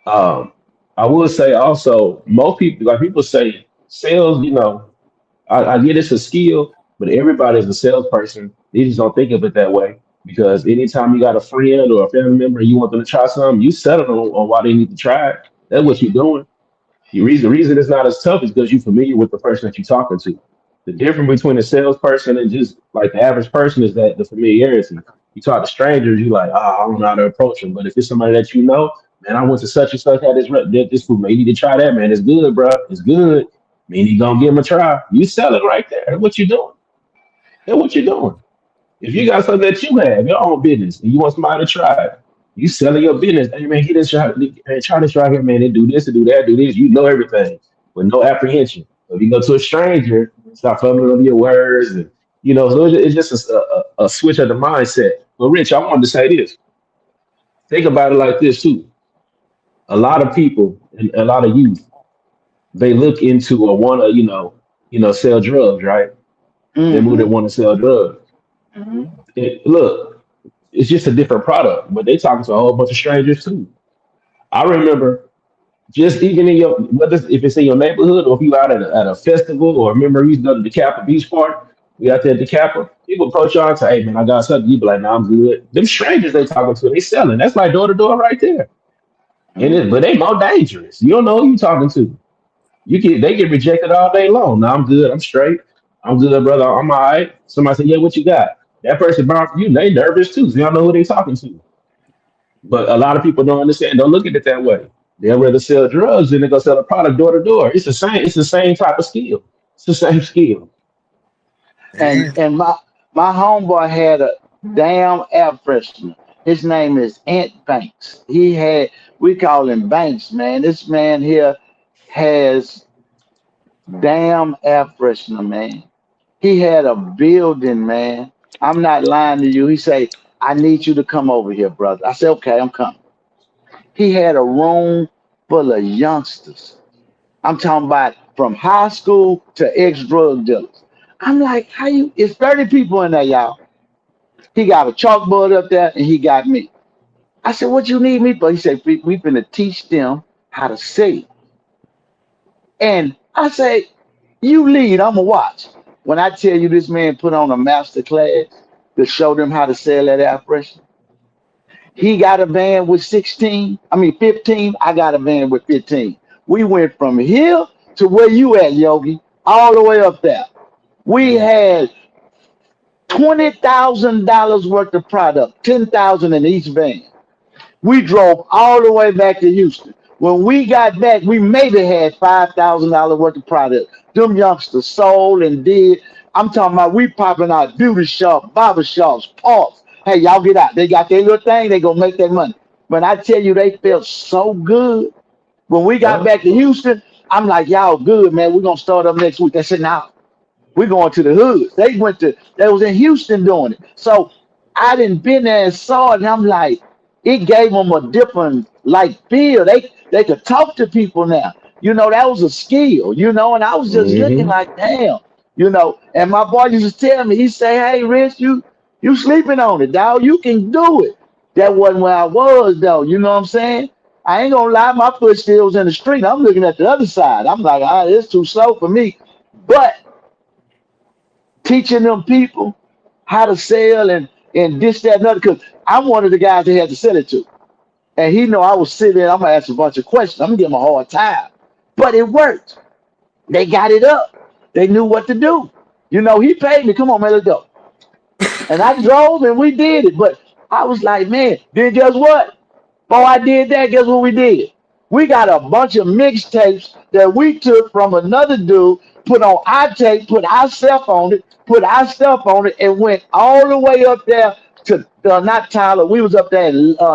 Um, I will say also, most people, like people say, sales, I get it's a skill, but everybody's a salesperson. They just don't think of it that way because anytime you got a friend or a family member and you want them to try something, you settle on why they need to try it. That's what you're doing. The reason it's not as tough is because you're familiar with the person that you're talking to. The difference between a salesperson and just like the average person is that the familiarity. You talk to strangers, you like, I don't know how to approach them. But if it's somebody that you know, man, I went to such and such, had this food, man, you need to try that, man. It's good, bro. It's good. Man, you gonna give them a try. You sell it right there. That's what you're doing. That's what you're doing. If you got something that you have, your own business, and you want somebody to try it, you selling your business. Hey man, get this try, hey, try this right here, man. They do this, they do that, do this. You know everything with no apprehension. If you go to a stranger, start fumbling over your words, and so it's just a switch of the mindset. But Rich, I wanted to say this. Think about it like this too. A lot of people and a lot of youth, they look into or want to, sell drugs, right? They move, they Hmm. want to sell drugs. Look, it's just a different product, but they talking to a whole bunch of strangers too. I remember just even in your whether if it's in your neighborhood or if you out at a festival or remember we done the Kappa Beach Park, we out there at the Kappa, people approach y'all and say, hey man, I got something. You be like, nah, I'm good. Them strangers they talking to, they selling. That's like door to door right there. But Mhm. they more dangerous. You don't know who you talking to. They get rejected all day long. No, I'm good, I'm straight. I'm good, brother. I'm all right. Somebody say, yeah, what you got? That person bounced you, they nervous too. So you don't know who they talking to. But a lot of people don't understand, don't look at it that way. They'll rather sell drugs than they go sell a product door to door. It's the same type of skill. It's the same skill. It And my homeboy had a damn air freshener. His name is Ant Banks. We call him Banks, man. This man here has damn air freshener, man. He had a building, man. I'm not lying to you. He say, I need you to come over here, brother. I said, okay, I'm coming. He had a room full of youngsters. I'm talking about from high school to ex-drug dealers. I'm like, how you? It's 30 people in there, y'all. He got a chalkboard up there, and he got me. I said, what you need me for? He said, we finna teach them how to sell. And I say, you lead, I'ma watch. When I tell you this man put on a master class to show them how to sell that air freshener, he got a van with 15. I got a van with 15. We went from here to where you at, Yogi, all the way up there. We had $20,000 worth of product, 10,000 in each van. We drove all the way back to Houston. When we got back, we maybe had $5,000 worth of product. Them youngsters sold and did. I'm talking about we popping out beauty shop, barber shops, parks. Hey, y'all get out. They got their little thing. They gonna make that money. When I tell you, they felt so good. When we got Yeah. back to Houston, I'm like, y'all good, man. We're gonna start up next week. They said, now we're going to the hood. They was in Houston doing it. So I didn't been there and saw it, and I'm like, it gave them a different like feel. They could talk to people now. That was a skill, and I was just looking hmm like, damn, and my boy used to tell me, he say, hey, Rich, you sleeping on it, dog. You can do it. That wasn't where I was though, you know what I'm saying? I ain't gonna lie, my foot still was in the street. I'm looking at the other side. I'm like, it's too slow for me. But teaching them people how to sell and this, that, and other. Because I'm one of the guys they had to sell it to. And he know I was sitting there, I'm gonna ask a bunch of questions. I'm gonna give him a hard time. But it worked. They got it up. They knew what to do. He paid me. Come on, man, let's go. And I drove and we did it. But I was like, man, then guess what? Before I did that, guess what we did? We got a bunch of mixtapes that we took from another dude, put on our tape, put our stuff on it, and went all the way up there to not Tyler. We was up there in yeah.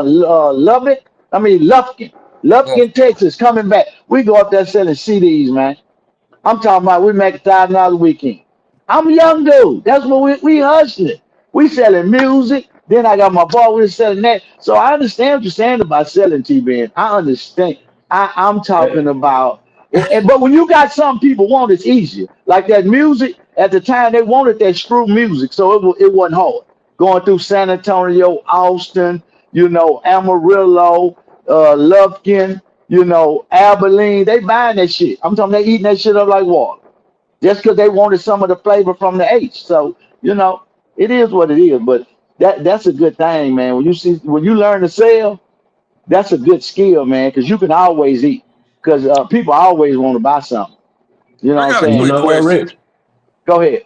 Lufkin, Texas. Coming back, we go up there selling CDs, man. I'm talking about we make $1,000 a weekend. I'm a young dude. That's what we hustling. We selling music. Then I got my boy. We selling that. So I understand what you're saying about selling TBN. I understand. I'm talking about. But when you got some people want, it's easier. Like that music at the time they wanted that screw music, so it wasn't hard. Going through San Antonio, Austin, Amarillo, Lufkin, Abilene, they buying that shit. I'm talking they eating that shit up like water. Just because they wanted some of the flavor from the H. So, it is what it is. But that's a good thing, man. When you learn to sell, that's a good skill, man, because you can always eat. Because people always want to buy something. You know I what I'm got a And you saying? quick know what, question. Rich? Go ahead.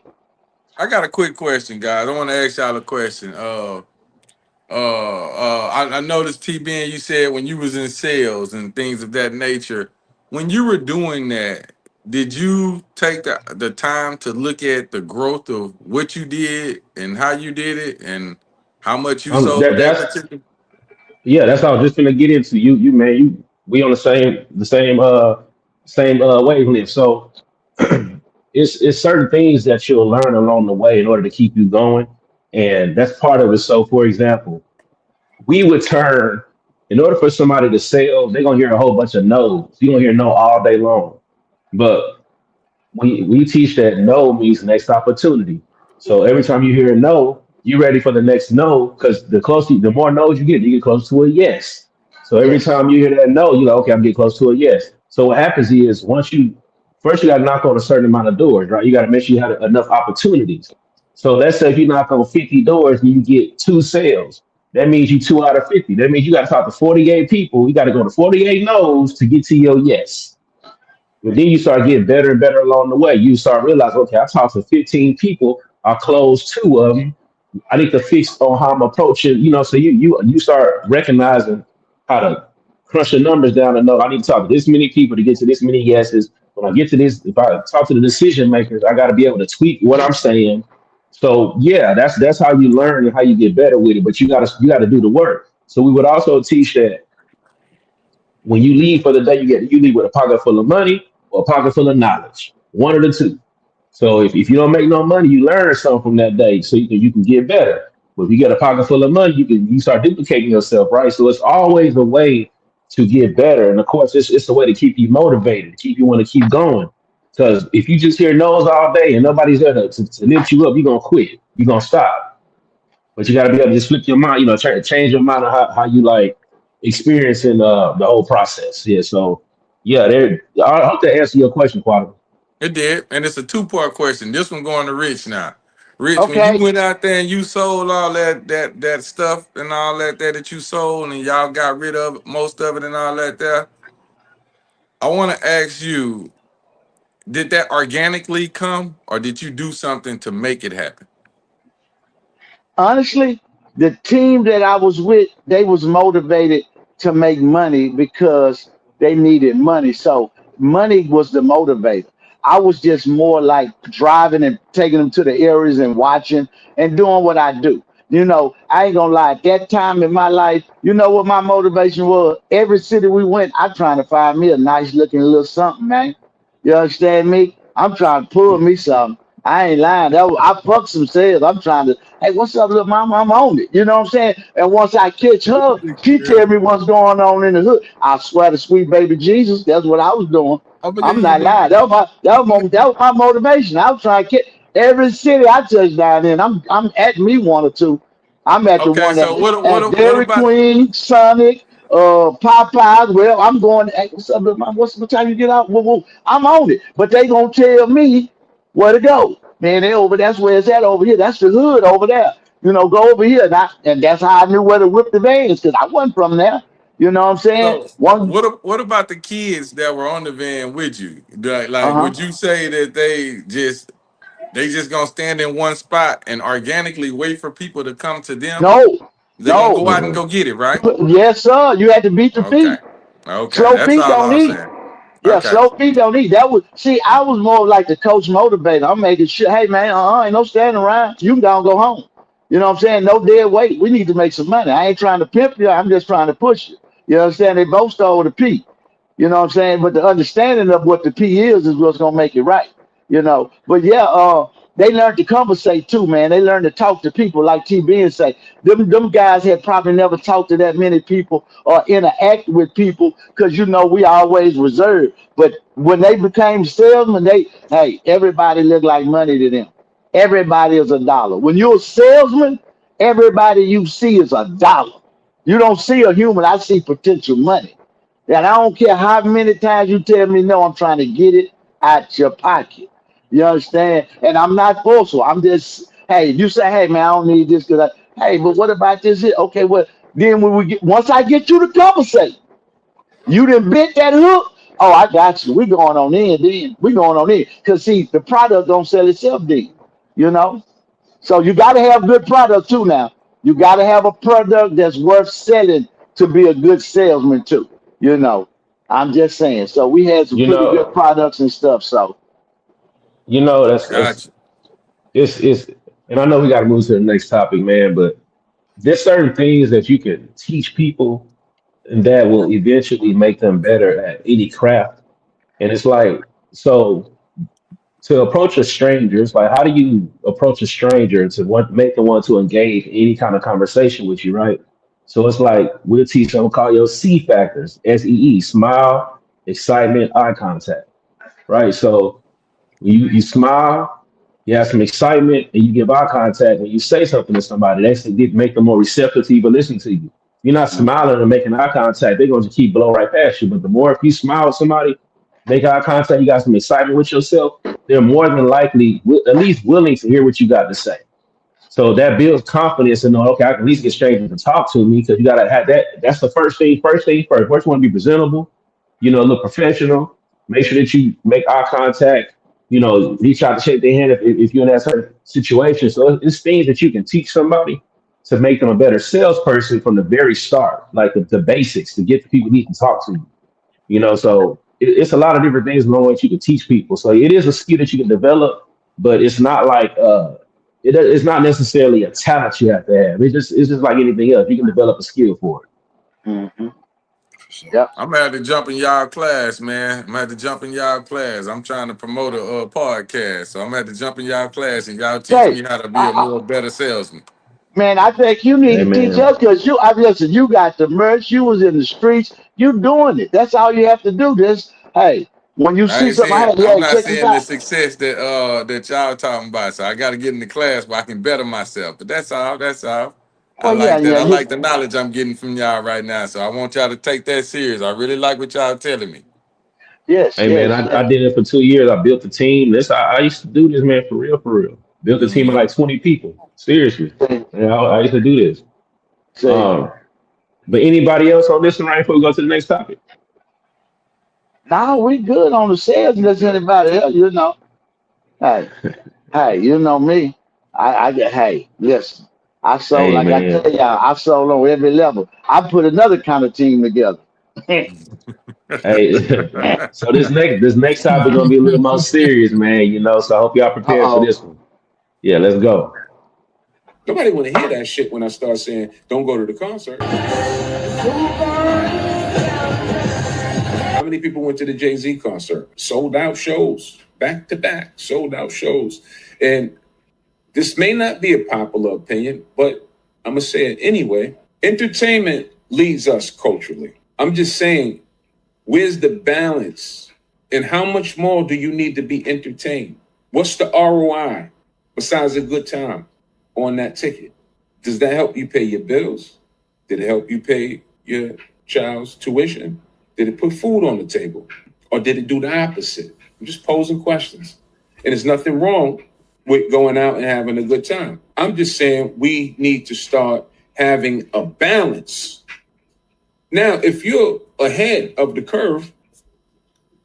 I got a quick question, guys. I want to ask y'all a question. I noticed TB and you said when you was in sales and things of that nature, when you were doing that, did you take the time to look at the growth of what you did and how you did it and how much you sold that That's particular? yeah. That's all I was just gonna get into. We on the same wavelength. So it's certain things that you'll learn along the way in order to keep you going, and that's part of it. So, for example, we would turn in order for somebody to sell, they're gonna hear a whole bunch of no's. You're gonna hear no all day long. But we teach that no means next opportunity. So every time you hear a no, you're ready for the next no, because the more no's you get closer to a yes. So every Yes. time you hear that no, you're like, okay, I'm getting close to a yes. So what happens is once you first you got to knock on a certain amount of doors, right? You got to make sure you have enough opportunities. So let's say if you knock on 50 doors and you get two sales, that means you 2 out of 50. That means you got to talk to 48 people. You got to go to 48 no's to get to your yes. But then you start getting better and better along the way. You start realizing, okay, I talked to 15 people. I closed two of them. I need to fix on how I'm approaching. So you start recognizing how to crunch the numbers down and know I need to talk to this many people to get to this many yeses. When I get to this, if I talk to the decision makers, I got to be able to tweak what I'm saying. So yeah, that's how you learn and how you get better with it. But you gotta do the work. So we would also teach that when you leave for the day, you leave with a pocket full of money or a pocket full of knowledge. One of the two. So if you don't make no money, you learn something from that day, so you can get better. But if you get a pocket full of money, you start duplicating yourself, right? So it's always a way to get better, and of course, it's a way to keep you motivated, to keep you want to keep going. Because if you just hear no's all day and nobody's there to lift you up, you're gonna quit. You're gonna stop. But you got to be able to just flip your mind, try to change your mind on how you like experiencing the whole process. Yeah. So yeah, I hope that answer your question, Quad. It did, and it's a two-part question. This one going to Rich now. Rich, when you Okay. went out there and you sold all that stuff and all that you sold, and y'all got rid of most of it and all that there, I want to ask you, did that organically come, or did you do something to make it happen? Honestly, the team that I was with, they was motivated to make money because they needed money. So money was the motivator. I was just more like driving and taking them to the areas and watching and doing what I do. I ain't gonna lie. At that time in my life, you know what my motivation was? Every city we went, I trying to find me a nice looking little something, man. You understand me? I'm trying to pull me something. I ain't lying. I fucked some sales. I'm trying to, hey, what's up, little mama? I'm on it. You know what I'm saying? And once I catch her, she tell me what's going on in the hood. I swear to sweet baby Jesus, that's what I was doing. I I'm believe you, not bro. lying. That was my motivation. I was trying to get every city I touched down in. I'm at me one or two. I'm at the Okay, one so that at what Dairy about Queen, Sonic, Popeyes. Well, I'm going. Hey, what's up, little mama? What time you get out? Woo, woo. I'm on it, but they gonna tell me where to go. Man, they over that's where it's at over here. That's the hood over there. Go over here. And that's how I knew where to whip the vans because I wasn't from there. You know what I'm saying? so One, what about the kids that were on the van with you? Like, uh would huh. you say that they just gonna stand in one spot and organically wait for people to come to them? No, They're gonna no. go out and go get it, right? Yes, sir. You had to beat the Okay. feet. Okay. Slow That's feet all don't I'm eat. saying. Yeah, Okay. slow feet don't eat. That was see. I was more like the coach motivator. I'm making sure. Hey man, ain't no standing around. You can go home. You know what I'm saying? No dead weight. We need to make some money. I ain't trying to pimp you. I'm just trying to push you. You know what I'm saying? They both stole the P. You know what I'm saying? But the understanding of what the P is what's gonna make it right. But yeah, they learned to conversate too, man. They learned to talk to people, like TB and say. Them guys had probably never talked to that many people or interact with people because we always reserved. But when they became salesmen, hey, everybody looked like money to them. Everybody is a dollar. When you're a salesman, everybody you see is a dollar. You don't see a human. I see potential money. And I don't care how many times you tell me no, I'm trying to get it out your pocket. You understand? And I'm not forceful. I'm just, hey, you say, hey man, I don't need this because hey, but what about this here? Okay, well, then when once I get you to conversate, you done bit that hook. Oh, I got you. We going on in then. We going on in. Cause see, the product don't sell itself then. You know? So you gotta have good product too now. You gotta have a product that's worth selling to be a good salesman too. You know. I'm just saying. So we had some You pretty good know, products and stuff. So that's Gotcha. it's and I know we got to move to the next topic, man. But there's certain things that you can teach people, and that will eventually make them better at any craft. And it's like so. To approach a stranger, it's like how do you approach a stranger to want make them want to engage in any kind of conversation with you, right? So it's like we'll teach them call your C factors, SEE, smile, excitement, eye contact, right? So when you smile, you have some excitement, and you give eye contact when you say something to somebody. That's to make them more receptive to even listen to you. you're not smiling and making eye contact, they're going to keep blowing right past you. But the more if you smile with somebody, make eye contact, you got some excitement with yourself, they're more than likely at least willing to hear what you got to say. So that builds confidence and know, okay, I can at least get strangers to talk to me because you gotta have that. That's the first thing. First thing first. First, you want to be presentable. Look professional. Make sure that you make eye contact. Reach out to shake their hand if you're in that certain situation. So it's things that you can teach somebody to make them a better salesperson from the very start, like the basics to get the people who need to talk to you. So it's a lot of different things along which you can teach people. So it is a skill that you can develop, but it's not like it's not necessarily a talent you have to have. It's just like anything else. You can develop a skill for it. Hmm. So, Yep. I'm gonna have to jump in y'all class, man. I'm gonna have to jump in y'all class. I'm trying to promote a podcast, so I'm gonna have to jump in y'all class and y'all teach Hey, me how to be a I, more better salesman. man, I think you need Hey to teach man. us because I listen. You got the merch. You was in the streets. You doing it. That's all you have to do. This, hey, when you I see ain't something, saying hey, I'm hey, not check this saying the out. success that y'all talking about. So I got to get in the class where I can better myself. But that's all. That's all. I Well, yeah, like that. yeah, I like the knowledge I'm getting from y'all right now. So I want y'all to take that serious. I really like what y'all telling me. yes, Hey man, yes. I did it for 2 years. I built a team. I used to do this, man, for real, for real. Built a team of Hmm. like 20 people. Seriously. See, I used to do this. see. Um, but anybody else on this one right before we go to the next topic? Now we good on the sales. Unless anybody else, hey, hey, you know me. I get. Hey, listen. I sold Hey like I tell man. y'all. I sold on every level. I put another kind of team together. Uh Hey, so this next topic gonna be a little more serious, man. So I hope y'all prepared for oh. this one. Yeah, let's go. Nobody want to hear that shit when I start saying, don't go to the concert. How many people went to the Jay-Z concert? Sold out shows, back to back, sold out shows. And this may not be a popular opinion, but I'm going to say it anyway. Entertainment leads us culturally. I'm just saying, where's the balance? And how much more do you need to be entertained? What's the ROI besides a good time on that ticket? Does that help you pay your bills? Did it help you pay your child's tuition? Did it put food on the table? Or did it do the opposite? I'm just posing questions. And there's nothing wrong with going out and having a good time. I'm just saying we need to start having a balance. Now, if you're ahead of the curve,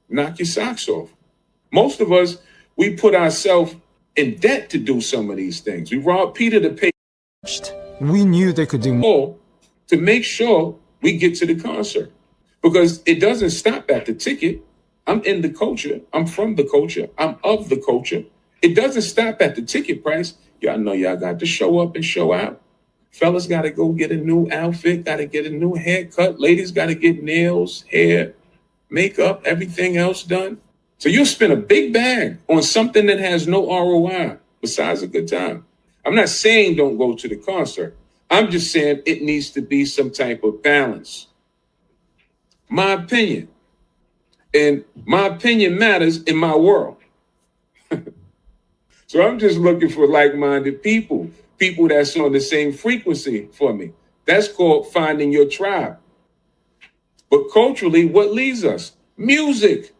knock your socks off. Most of us, we put ourselves in debt to do some of these things. We rob Peter to pay We knew they could do more. Paul to make sure we get to the concert. Because it doesn't stop at the ticket. I'm in the culture. I'm from the culture. I'm of the culture. It doesn't stop at the ticket price. Y'all know y'all got to show up and show out. Fellas got to go get a new outfit, got to get a new haircut. Ladies got to get nails, hair, makeup, everything else done. So you'll spend a big bag on something that has no ROI besides a good time. I'm not saying don't go to the concert. I'm just saying it needs to be some type of balance. My opinion. And my opinion matters in my world. So I'm just looking for like-minded people, people that's on the same frequency for me. That's called finding your tribe. But culturally, what leads us? Music.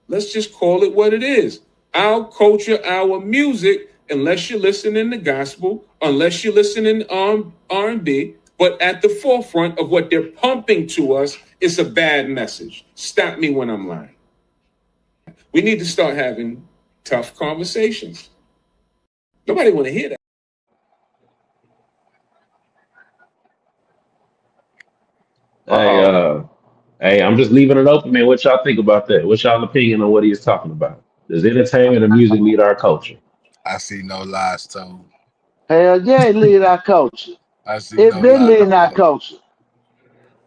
Let's just call it what it is. Our culture, our music, unless you're listening to gospel, unless you're listening to R&B, but at the forefront of what they're pumping to us, it's a bad message. Stop me when I'm lying. We need to start having tough conversations. Nobody want to hear that. Hey, Uh hey, I'm just leaving it open, man. What y'all think about that? What's y'all opinion on what he's talking about? Does entertainment and music lead our culture? I see no lies told. Hell yeah, it lead our culture. I see It no been lies leading our told. culture.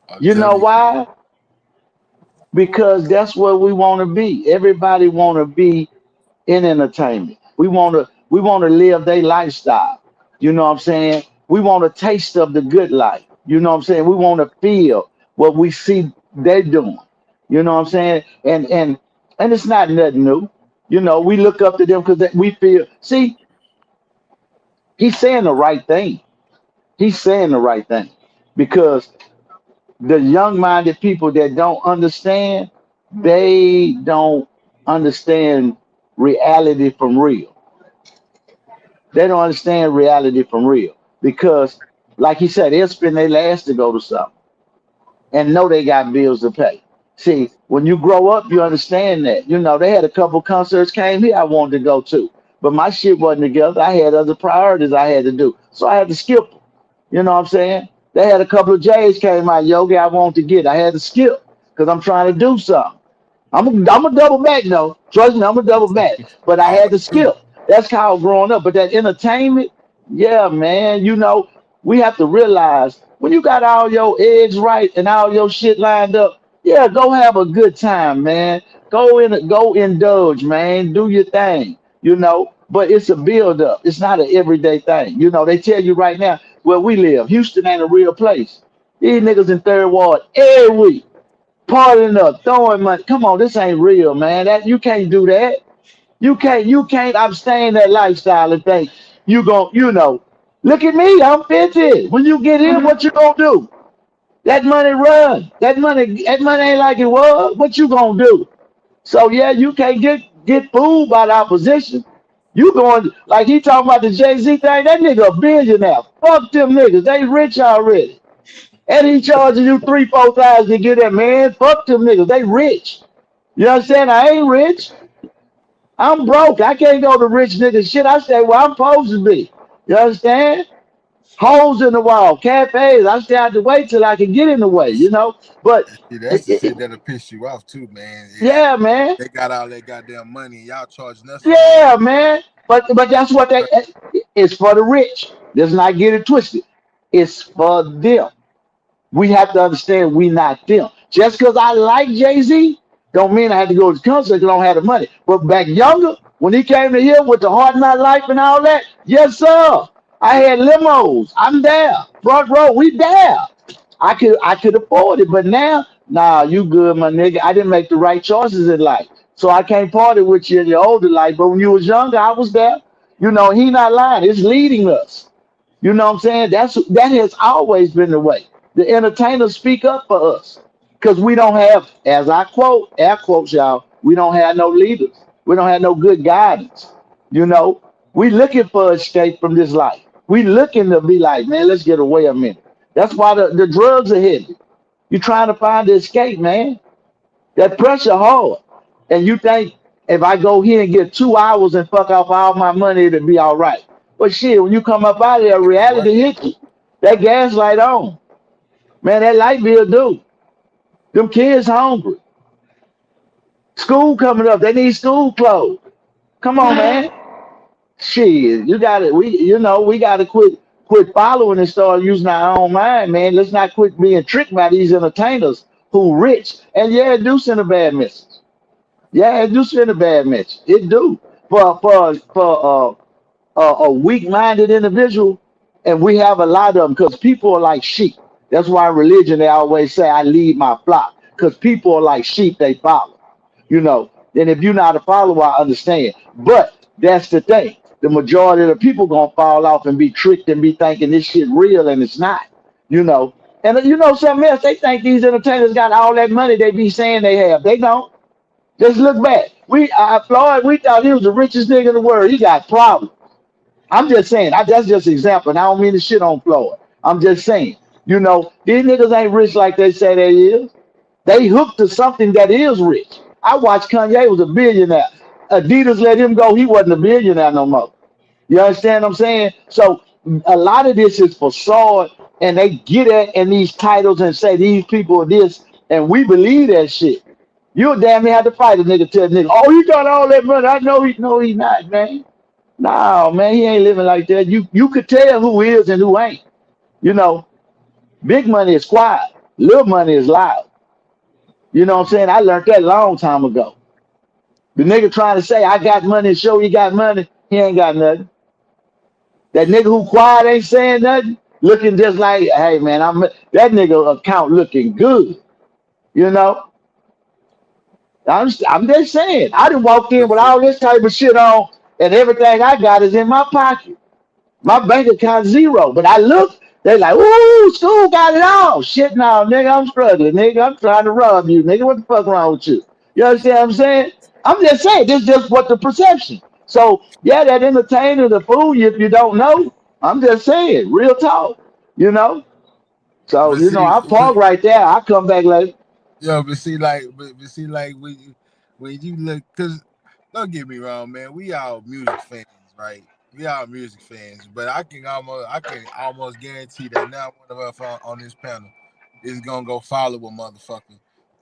I'm You know telling you. why? Because that's what we want to be. Everybody want to be in entertainment. We want to live their lifestyle. You know what I'm saying? We want a taste of the good life. You know what I'm saying? We want to feel what we see they doing. You know what I'm saying? And it's not nothing new. We look up to them because we feel. See, he's saying the right thing. He's saying the right thing. because the young-minded people that don't understand, they don't understand reality from real. They don't understand reality from real because, like he said, they'll spend their last to go to something and know they got bills to pay. See, when you grow up, you understand that. You know, they had a couple concerts came here I wanted to go to, but my shit wasn't together. I had other priorities I had to do, so I had to skip them. You know what I'm saying? They had a couple of J's came out, Yogi, I wanted to get. I had to skip because I'm trying to do something. I'm a double back though. Trust me, I'm a double back. But I had Always to do. skip. That's how growing up. But that entertainment, yeah, man. You know, we have to realize when you got all your eggs right and all your shit lined up, yeah, go have a good time, man. Go indulge, man. Do your thing, you know. But it's a build up. It's not an everyday thing. You know, they tell you right now where we live, Houston ain't a real place. These niggas in third ward every week partying up, throwing money. Come on, this ain't real, man. That you can't do that. You can't abstain that lifestyle and think you gon' you know. Look at me, I'm 50. When you get in, what you gonna do? That money run. That money ain't like it was. What you gonna do? So yeah, you can't get fooled by the opposition. You going like he talking about the Jay-Z thing, that nigga a billionaire. Fuck them niggas. They rich already. And he charging you 3, 4 thousand to get that man. Fuck them niggas. They rich. You understand? I ain't rich. I'm broke. I can't go to rich niggas shit. I stay where I'm supposed to be. You understand? Holes in the wall, cafes. I stay out the way till I can get in the way, you know? But And see, that's it, the it, shit it- that'll piss you off too, man. Is yeah, man. they got all that goddamn money and y'all charging us for gas. Yeah, man. But that's what they it's for the rich. Let's not get it twisted. It's for them. We have to understand we not them. Just because I like Jay-Z, don't mean I had to go to the concert because I don't have the money. But back younger, when he came to here with the Heart Not Life and all that, yes, sir. I had limos. I'm there. Front row, we there. I could afford it. But now, nah, you good, my nigga. I didn't make the right choices in life. So I can't party with you in your older life. But when you was younger, I was there. You know, he not lying. It's leading us. You know what I'm saying? That has always been the way. The entertainers speak up for us because we don't have, as I quote, air quotes, y'all, we don't have no leaders. We don't have no good guidance. You know, we looking for escape from this life. We looking to be like, man, let's get away a minute. That's why the drugs are hitting. You're trying to find the escape, man. That pressure hard. And you think if I go here and get 2 hours and fuck off all my money, it'll be all right. But shit, when you come up out of there, What? reality hits you. That gas light on. Man, that light bill due. Them kids hungry. School coming up. They need school clothes. Come on, man. Shit, you got it. We got to quit following and start using our own mind, man. Let's not quit being tricked by these entertainers who rich. And yeah, it do send a bad message. Yeah, it do send a bad message. It do for a weak-minded individual, and we have a lot of them because people are like sheep. That's why in religion they always say, "I lead my flock," because people are like sheep; they follow. You know, and if you're not a follower, I understand. But that's the thing: the majority of the people gonna fall off and be tricked and be thinking this shit real, and it's not. You know, and you know something else? They think these entertainers got all that money they be saying they have. They don't. Just look back. Floyd, we thought he was the richest nigga in the world. He got problems. I'm just saying, that's just an example. And I don't mean to shit on Floyd. I'm just saying, you know, these niggas ain't rich like they say they is. They hooked to something that is rich. I watched Kanye was a billionaire. Adidas let him go. He wasn't a billionaire no more. You understand what I'm saying? So a lot of this is facade, and they get at in these titles and say these people are this, and we believe that shit. You'll damn near have to fight a nigga, tell a nigga, oh, he got all that money. I know he no, he not, man. No, man, he ain't living like that. You could tell who is and who ain't. You know, big money is quiet. Little money is loud. You know what I'm saying? I learned that a long time ago. The nigga trying to say I got money and show he got money, he ain't got nothing. That nigga who quiet ain't saying nothing, looking just like, hey man, that nigga account looking good. You know, I'm just saying. I didn't walk in But with see, all this type of shit on, and everything I got is in my pocket. My bank account zero, but I look They like, ooh, school got it all. Shit, now, nigga, I'm struggling, nigga. I'm trying to rob you, nigga. What the fuck wrong with you? You understand what I'm saying? I'm just saying, this is just what the perception. So, yeah, that entertainer, the fool you if you don't know. I'm just saying, real talk, you know? So, But see, I but park right there. I come back like, yo, but see, like when you look, cause don't get me wrong, man, we all music fans, right? We all music fans, but I can almost guarantee that not one of us on this panel is gonna go follow a motherfucker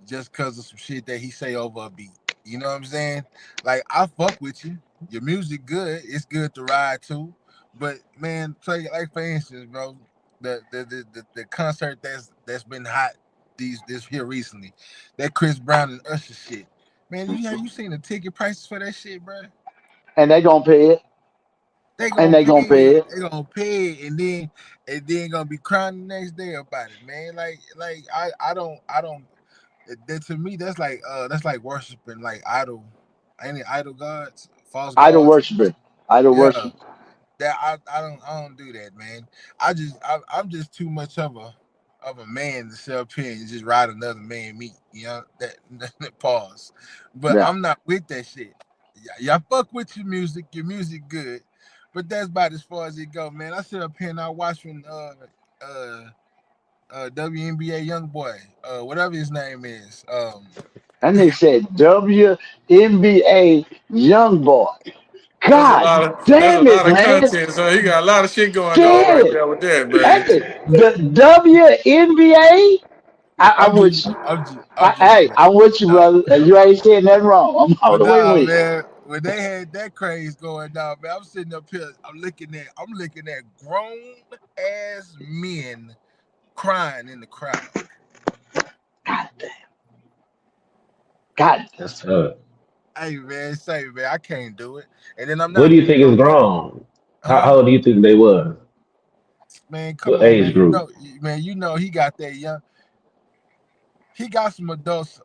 just cause of some shit that he say over a beat. You know what I'm saying? Like I fuck with you. Your music good. It's good to ride to. But man, play like for instance, bro, the concert that's been hot this here recently. That Chris Brown and Usher shit. Man, you seen the ticket prices for that shit, bro? and they gonna pay it, They and gonna they pay gonna pay it. it. They gonna pay it, and then gonna be crying the next day about it, man. Like I don't. That to me that's like worshiping like any idol gods, false Idol gods. worshiper, idol Yeah, worship. that I don't do that, man. I'm just too much of a man to sit up here and just ride another man meat. You know that pause. But Yeah, I'm not with that shit. Y'all fuck with your music good, but that's about as far as it go, man. I sit up here and I watch when uh WNBA young boy, whatever his name is, and they said WNBA young boy. God That's a damn it, lot of man. content. So he got a lot of shit going on right Shit. there with that, man. Hey, the WNBA. I'm with you. I'm just Hey, playing. I'm with you, Nah, brother. And you ain't saying nothing wrong. I'm all but the way nah, with you. man, when they had that craze going down, man, I'm sitting up here, I'm looking at grown ass men crying in the crowd. God damn. God damn. That's tough. Hey man, say man, I can't do it. And then I'm What not do you finna think is go get, wrong? How huh? old do you think they was? Man, come What on, age man. group? You know he got that young. He got some adults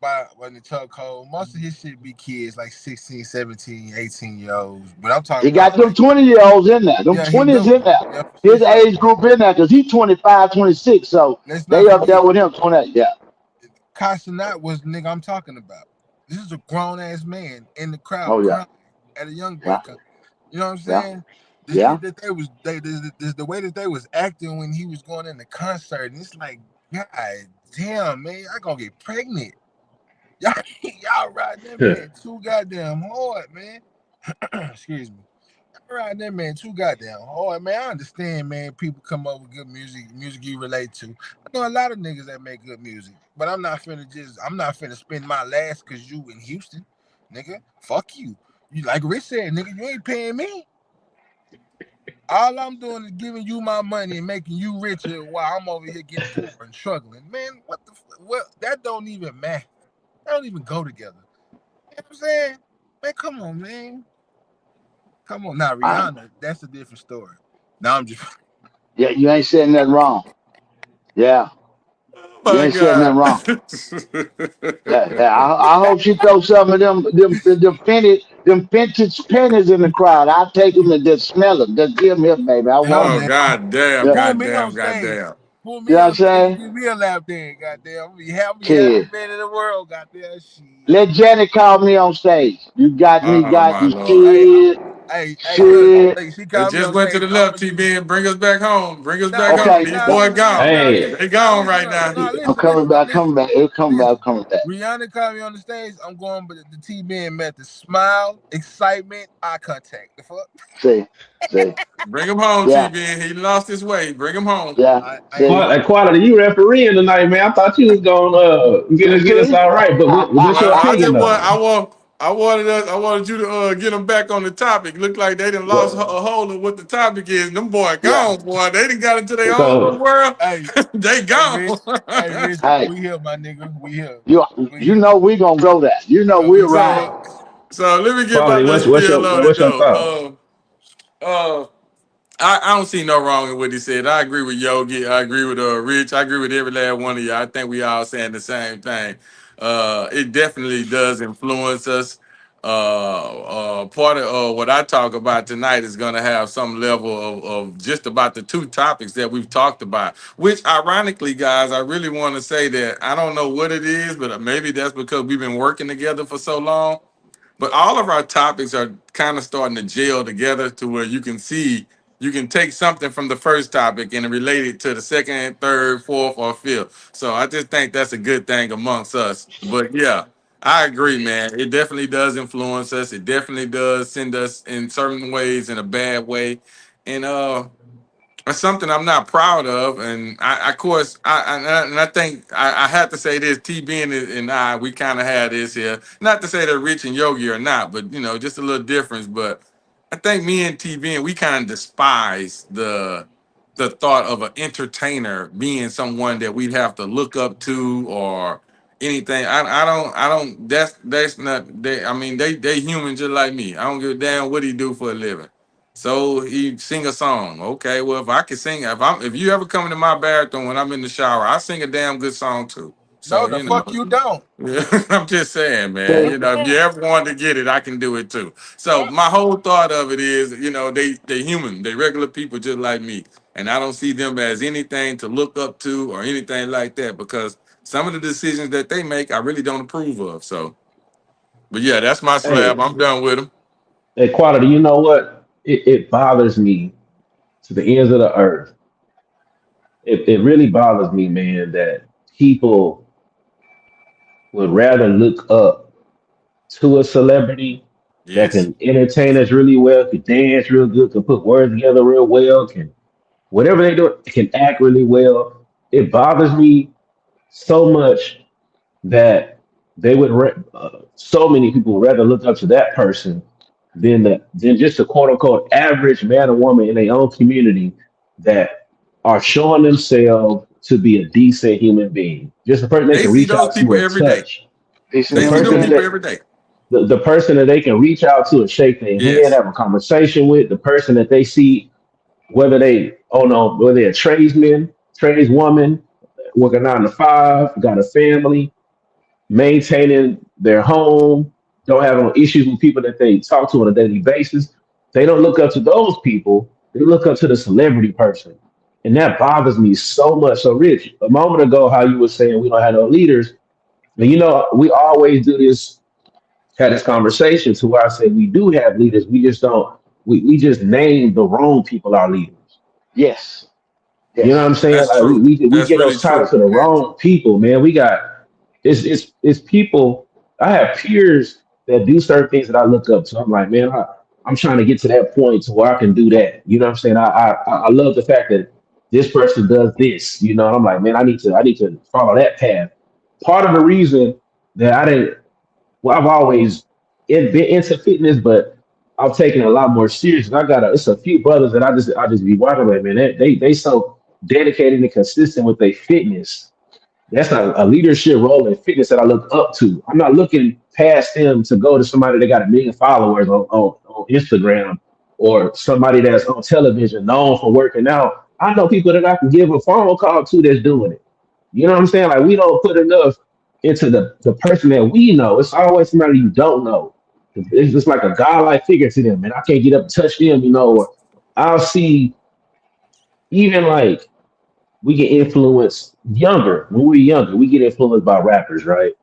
by when the chokehold. Most of his shit be kids like 16, 17, 18 year olds. But I'm talking He got about them like, 20-year-olds in there. Them yeah, he 20s do. in there. Yeah, for His sure. age group in there because he's 25, 26. So Let's not they up there forget, with him 20. Yeah. Casanat was the nigga I'm talking about. This is a grown ass man in the crowd Oh, yeah. crying at a young boy Yeah. concert. You know what I'm Yeah. saying? The Yeah. shit that they was the way that they was acting when he was going in the concert, and it's like, God damn, man, I gonna get pregnant. Y'all, y'all riding that man too goddamn hard, man. Excuse me. Y'all riding that man too goddamn hard, man. I understand, man. People come up with good music you relate to. I know a lot of niggas that make good music, but I'm not finna spend my last cause you in Houston, nigga. Fuck you. You like Rich said, nigga, you ain't paying me. All I'm doing is giving you my money and making you richer while I'm over here getting poor and struggling. Man, what that don't even matter. That don't even go together. You know what I'm saying? Man, come on, man. Come on. Now, I, Rihanna, that's a different story. Now I'm just yeah. You ain't saying nothing wrong. Yeah. Oh You my ain't saying God. nothing wrong. Yeah. Yeah. I hope she throw some of them vintage pennies in the crowd. I'll take them and just smell them. Just give them here, baby. I yeah, want Oh them. man. God damn, Yeah. Pull me on goddamn, stage. goddamn. Pull You me know what I'm on stage. saying? Give me a lap dance, goddamn. I'm be happy Shit. man in the world, goddamn. Shit. Let Janet call me on stage. You got me, Oh got my you. Lord. Hey, Shit. look, Shit. she They called me just on went to stage. the I'm left, gonna T do. Ben. Bring us back home. Bring us Nah, back listen, home. Okay. These nah, boys listen up. gone. Nah, Hey, listen. They Nah, gone listen right up. now. Nah, I'm listen, coming listen, back, coming listen, back. It'll come back, listen. coming back. Rihanna called me on the stage. I'm going with the T Ben method. Smile, excitement, eye contact. The fuck? See, see. Bring him home, T Yeah, Ben. He lost his way. Bring him home. yeah. Hey, See, quality, you refereeing tonight, man. I thought you was gonna get us see. all right, but what's Well, your opinion though? I wanted you to get them back on the topic. Look like they done lost a What? hold of what the topic is. And them boy Yeah. gone, boy. They done got into their own little So world. hey, They hey, gone. Rich. Hey, Rich. Hey, We here, my nigga. We here. you We you here. know we gonna go there. You know We we're gonna right. go. So let me get my quality, little spiel on it what's your thought? though. I don't see no wrong in what he said. I agree with Yogi. I agree with Rich. I agree with every last one of you. I think we all saying the same thing. It definitely does influence us. part of what I talk about tonight is going to have some level of just about the two topics that we've talked about. Which, ironically, guys, I really want to say that I don't know what it is, but maybe that's because we've been working together for so long. But all of our topics are kind of starting to gel together to where you can see you can take something from the first topic and relate it to the second, third, fourth, or fifth. So I just think that's a good thing amongst us. But yeah, I agree, man. It definitely does influence us. It definitely does send us in certain ways in a bad way. And it's something I'm not proud of, and I of course, I think I have to say this. TB and I, we kind of had this here. Not to say that Rich and Yogi are not, but just a little difference. But I think me and TB and we kind of despise the thought of an entertainer being someone that we'd have to look up to or anything. I don't. That's not. I mean, they human just like me. I don't give a damn what he do for a living. So he sing a song. Okay, well if I can sing, if you ever come into my bathroom when I'm in the shower, I sing a damn good song too. No, So the fuck you don't. yeah, I'm just saying, man. Say, If you ever wanted to get it, I can do it too. So my whole thought of it is, they human, they regular people just like me, and I don't see them as anything to look up to or anything like that because some of the decisions that they make, I really don't approve of. So, but yeah, that's my slab. Hey, I'm done with them. hey, quality. You know what? It bothers me to the ends of the earth. It really bothers me, man, that people would rather look up to a celebrity that Yes. can entertain us really well, can dance real good, can put words together real well, can whatever they do, can act really well. It bothers me so much that so many people would rather look up to that person than just a quote unquote average man or woman in their own community that are showing themselves to be a decent human being. Just the person they They can see reach those out to people and every day. touch. decent The They see human those person being. people that every day. the person that they can reach out to and shake their hand, Yes. have a conversation with, the person that they see, whether they, oh no, whether they're a tradesman, tradeswoman, working 9 to 5, got a family, maintaining their home, don't have no issues with people that they talk to on a daily basis. They don't look up to those people. They look up to the celebrity person. And that bothers me so much. So, Rich, a moment ago, how you were saying we don't have no leaders. And we always do this, had this conversation to where I said we do have leaders. We just don't, we just name the wrong people our leaders. Yes, You know what yes. I'm saying? That's Like we true. we That's get really those titles true. to the wrong people, man. We got it's people. I have peers that do certain things that I look up to. I'm like, man, I'm trying to get to that point to where I can do that. You know what I'm saying? I love the fact that this person does this. And I'm like, man, I need to follow that path. Part of the reason that I didn't, well, I've always been into fitness, but I've taken it a lot more serious. And it's a few brothers that I just be watching, like, man, they so dedicated and consistent with their fitness. That's not a leadership role in fitness that I look up to. I'm not looking past them to go to somebody that got 1 million followers on Instagram or somebody that's on television known for working out. I know people that I can give a phone call to that's doing it. You know what I'm saying? Like we don't put enough into the person that we know. It's always somebody you don't know. It's just like a godlike figure to them, and I can't get up and touch them, or I'll see even like we get influenced younger. When we're younger, we get influenced by rappers, right?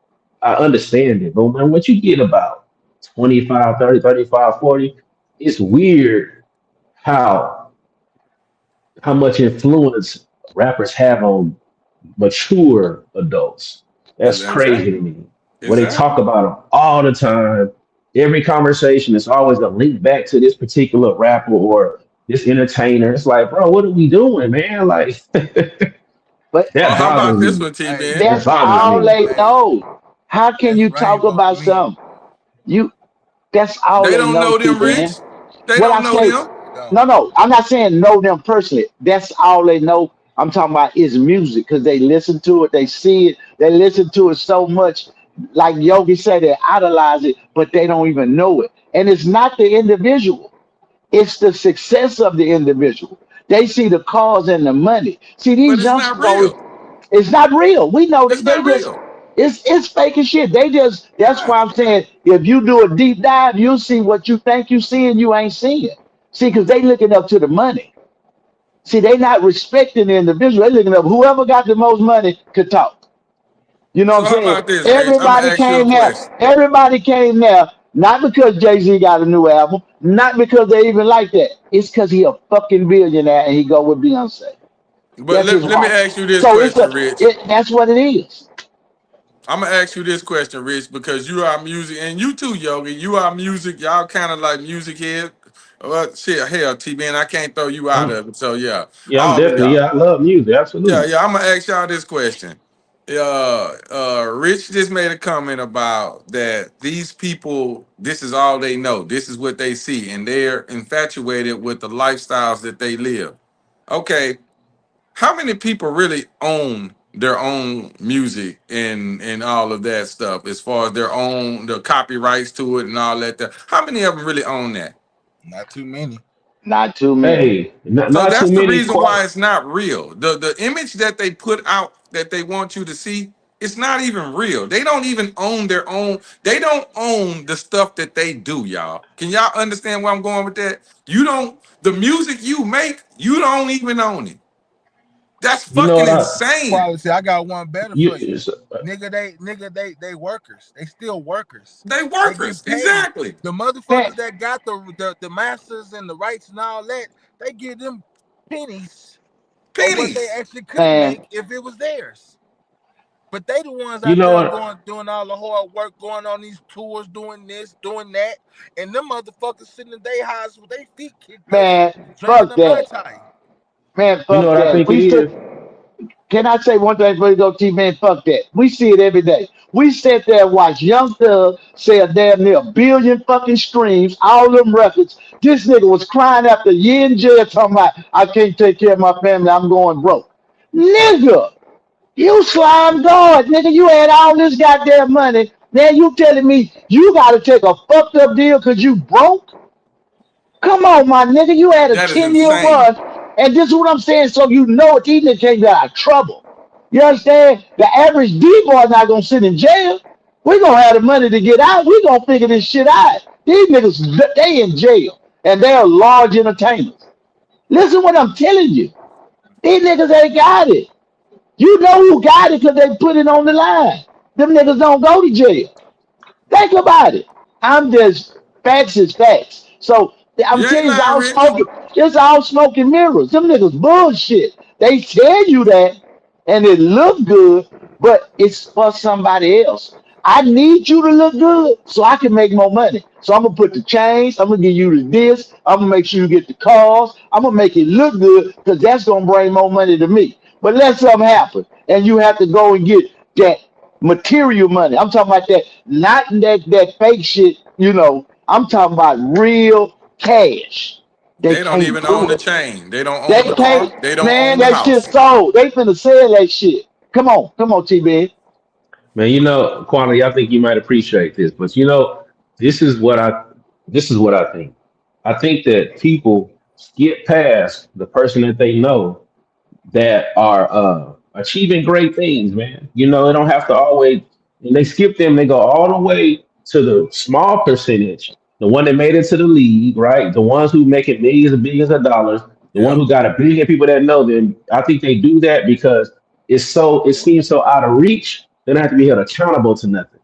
I understand it. But when once you get about 25, 30, 35, 40, it's weird how how much influence rappers have on mature adults. That's crazy to Exactly. me. Where they talk Exactly. about them all the time. Every conversation is always a link back to this particular rapper or this entertainer. It's like, bro, what are we doing, man? Like But Oh, that how bothers about this me. one, T Hey, man? That that's bothers all me. they hey, know. How can that's you talk Rainbow about Mean. something? You that's all They they don't know, know T them, man. Rich. They What don't I know say, them. They don't. no, no, I'm not saying know them personally. That's all they know. I'm talking about is music because they listen to it, they see it, they listen to it so much. Like Yogi said, they idolize it, but they don't even know it. And it's not the individual, it's the success of the individual. They see the cause and the money. See, But these it's not youngsters always, real. it's not real. We know It's that they not just real. It's fake as shit. They just that's Yeah. why I'm saying if you do a deep dive, you'll see what you think you see and you ain't seeing. See, because they looking up to the money. See, they not respecting the individual. They looking up whoever got the most money could talk. You know what I'm So how saying? about this, Rich? I'm gonna Everybody ask you a came there. question. Everybody came there not because Jay-Z got a new album, not because they even like that. It's because he a fucking billionaire and he go with Beyonce. But That's his let me wife. ask you this So it's question, a Rich. that's what it is. I'm gonna ask you this question, Rich, because you are music, and you too, Yogi. You are music. Y'all kind of like music head. Well, shit, hell, T-Man, I can't throw you out I'm, of it. So yeah, yeah, I'm all of definitely, y'all. yeah, I love music, Yeah, absolutely. yeah. I'm gonna ask y'all this question. Rich just made a comment about that these people, this is all they know, this is what they see, and they're infatuated with the lifestyles that they live. Okay, how many people really own their own music and all of that stuff as far as their own the copyrights to it and all that? How many of them really own that? Not too many. Not too many. Hey, not, So not too that's the many reason why qual. it's not real. The image that they put out that they want you to see, it's not even real. They don't even own their own. They don't own the stuff that they do, y'all. Can y'all understand where I'm going with that? You don't. The music you make, you don't even own it. That's You know fucking what I? insane. Quality, I got one better You for you. it's, They workers. They still workers. They They get workers, paid. exactly. The Man, motherfuckers that got the masters and the rights and all that, they give them pennies of what they Pennies. actually could man, make if it was theirs. But they the ones you out know there what? going doing all the hard work, going on these tours, doing this, doing that, and them motherfuckers sitting in their house with their feet kicked up, man, drinking fuck a mai that. tai. Man, You know fuck what I that. think it We still is. can I say one thing before you go, T man? Fuck that. We see it every day. We sit there and watch Young Thug say a damn near billion fucking streams, all them records. This nigga was crying after a year in jail talking about I can't take care of my family, I'm going broke. Nigga, you slime god, nigga. You had all this goddamn money. Now you telling me you gotta take a fucked up deal because you broke? Come on, my nigga. You had a That is 10-year insane. run. And this is what I'm saying. So you know these niggas can't get out of trouble. You understand? The average D-boy not gonna sit in jail. We gonna have the money to get out. We gonna figure this shit out. These niggas, they in jail. And they are large entertainers. Listen what I'm telling you. These niggas ain't got it. You know who got it because they put it on the line. Them niggas don't go to jail. Think about it. I'm just facts is facts. So I'm You ain't telling you, lying, Rich. it's all smoke and mirrors. Them niggas bullshit. They tell you that, and it look good, but it's for somebody else. I need you to look good so I can make more money. So I'm gonna put the chains. I'm gonna give you the this. I'm gonna make sure you get the cars. I'm gonna make it look good because that's gonna bring more money to me. But let something happen, and you have to go and get that material money. I'm talking about that, not that fake shit. I'm talking about real cash. They They don't can't even own do the it. chain. They don't They own the car. can't, They don't man. own the That shit house. sold. They finna sell that shit. Come on, T-Ben. Man, you know, quality, I think you might appreciate this, but you know, this is what I this is what I think. I think that people skip past the person that they know that are achieving great things, man. You know, they don't have to always, and they skip them, they go all the way to the small percentage, the one that made it to the league, right? The ones who making millions and billions of dollars, the one Yep. who got a billion people that know them. I think they do that because it seems so out of reach, they don't have to be held accountable to nothing.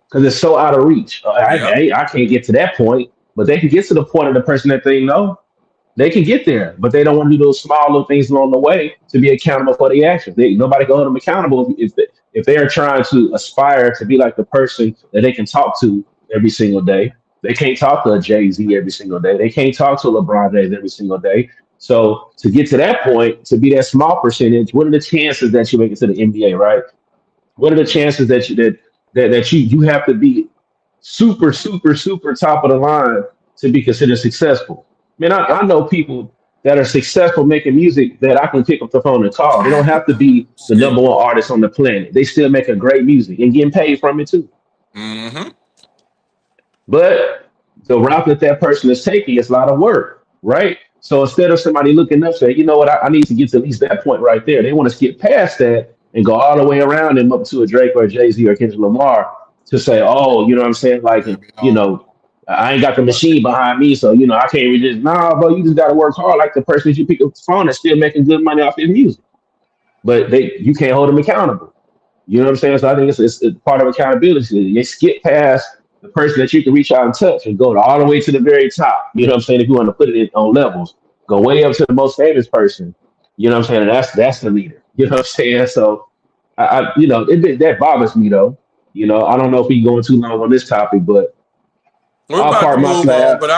Because it's so out of reach. Yep. I can't get to that point, but they can get to the point of the person that they know they can get there, but they don't want to do those small little things along the way to be accountable for the actions. Nobody can hold them accountable if they are trying to aspire to be like the person that they can talk to every single day. They can't talk to a Jay-Z every single day. They can't talk to a LeBron James every single day. So to get to that point, to be that small percentage, what are the chances that you make it to the NBA, right? What are the chances that you have to be super, super, super top of the line to be considered successful? Man, I know people that are successful making music that I can pick up the phone and call. They don't have to be the Excuse number me. one artist on the planet. They still making great music and getting paid from it too. Mm-hmm. But the route that that person is taking is a lot of work, right? So instead of somebody looking up saying, you know what, I need to get to at least that point right there, they want to skip past that and go all the way around him up to a Drake or a Jay-Z or Kendrick Lamar to say, oh, you know what I'm saying? Like, Baby, you know, I ain't got the machine behind me, so you know I can't really just nah, bro. You just got to work hard, like the person that you pick up the phone that's still making good money off his music, but you can't hold them accountable. You know what I'm saying? So I think it's part of accountability. They skip past the person that you can reach out and touch and go all the way to the very top. You know what I'm saying? If you want to put it on levels, go way up to the most famous person. You know what I'm saying? And that's the leader. You know what I'm saying? So you know, that bothers me though. You know, I don't know if we going too long on this topic, but We're I'll about to part my move on, slab. but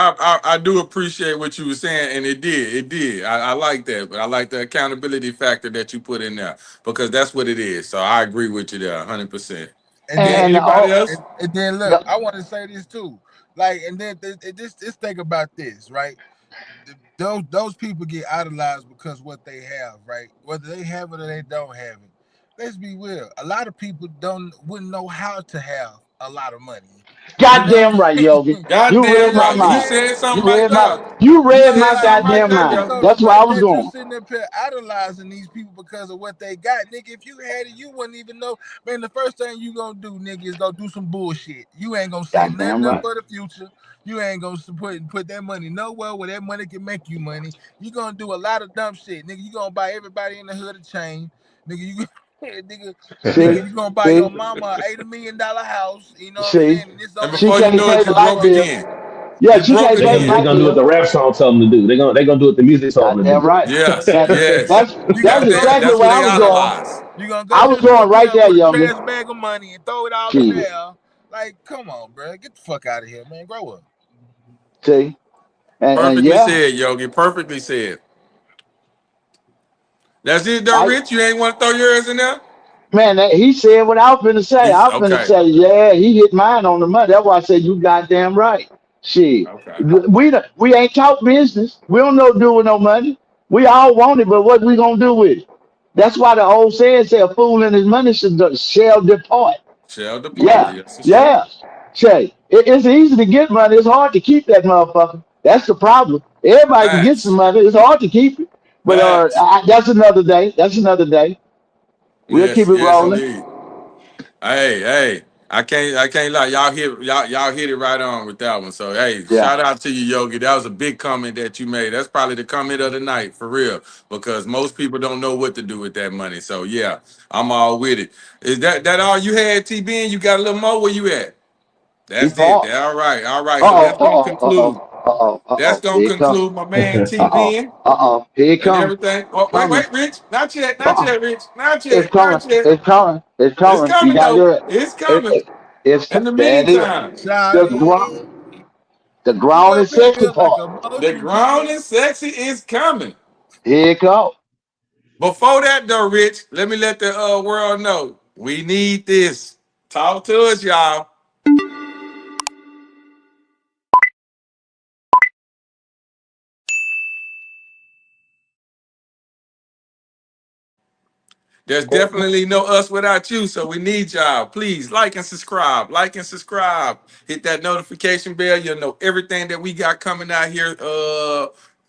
I do appreciate what you were saying, and it did. I like that, but I like the accountability factor that you put in there because that's what it is. So I agree with you there, 100%. and Yeah, then And anybody all else? and then look, the I want to say this too. Like, and then just think about this, right? Those people get idolized because what they have, right? Whether they have it or they don't have it. Let's be real. A lot of people wouldn't know how to have a lot of money. You know what goddamn right, I'm Yogi. saying? You You read Goddamn know my what right. I'm You mind. said saying? something You right read my there. you You read So my said like, something right goddamn there, and mind. yo. so the That's where I fact was that you going. sitting up here idolizing these people because of what they got, nigga, if you had it, you wouldn't even know. Man, the first thing you gonna do, nigga, is go do some bullshit. You ain't gonna save Goddamn nothing up right. for the future. You ain't gonna put that money nowhere where that money can make you money. You gonna do a lot of dumb shit, nigga. You gonna buy everybody in the hood a chain, nigga. You nigga, See, you gonna buy your see, mama a $80 million house. You know what I'm see. saying? And it's And only She before gonna you can't make know your pay it, you the light broke motherfucker. bill. again. Yeah, You she broke can't They're pay the gonna they're light again. gonna do what bill. the rap song tell them to do. They're gonna do what the music told them to Goddamn do. right. Yes, That, yes. that's You that's gonna go to exactly That's where what I they was going. idolize. You gonna go I to was the strip going right club there, with a Yogi. trash bag of money and throw it all in Shit. there. Like, come on, bro. Get the fuck out of here, man. Grow up. See, and Perfectly yeah, said, Yogi. Perfectly said. That's it, though, I Rich. You ain't want to throw yours in there? man, he said what I was finna say. He's I was finna okay. say, yeah, he hit mine on the money. That's why I said you goddamn right. Shit, Okay. we ain't talk business. We don't know do with no money. We all want it, but what we gonna do with it? That's why the old saying say a fool and his money shall depart. Shall depart. Yeah, Yes, it shall. yeah. Say it's easy to get money. It's hard to keep that motherfucker. That's the problem. Everybody can get some Facts. money. It's hard to keep it. But Facts. that's another day. That's another day. We'll keep Yes, it yes, rolling. indeed. Hey, I can't lie. Y'all hit it right on with that one. So hey, Yeah. shout out to you, Yogi. That was a big comment that you made. That's probably the comment of the night for real. Because most people don't know what to do with that money. So yeah, I'm all with it. Is that all you had, TB? And you got a little more? Where you at? He That's it. fought. All right, all right. Uh So oh. that's Uh gonna oh. Uh conclude. oh. Uh oh. Uh That's oh. gonna Here it come. conclude my man Uh oh. TB Here it and come. everything. Oh, Coming. wait, Rich. Not yet, Uh not oh. yet, Rich. Not It's yet, coming. not yet. It's coming. It's It's coming. You coming gotta do though. it. It's it, coming. it it's In the there. It is. meantime, The Shawty, ground. The you ground up is in sexy here like part. a the ground motherfucker. is sexy is coming. Here it come. Before that though, Rich, let me let the world know we need this. Talk to us, y'all. There's definitely no us without you, so we need y'all. Please like and subscribe. Like and subscribe. Hit that notification bell. You'll know everything that we got coming out here.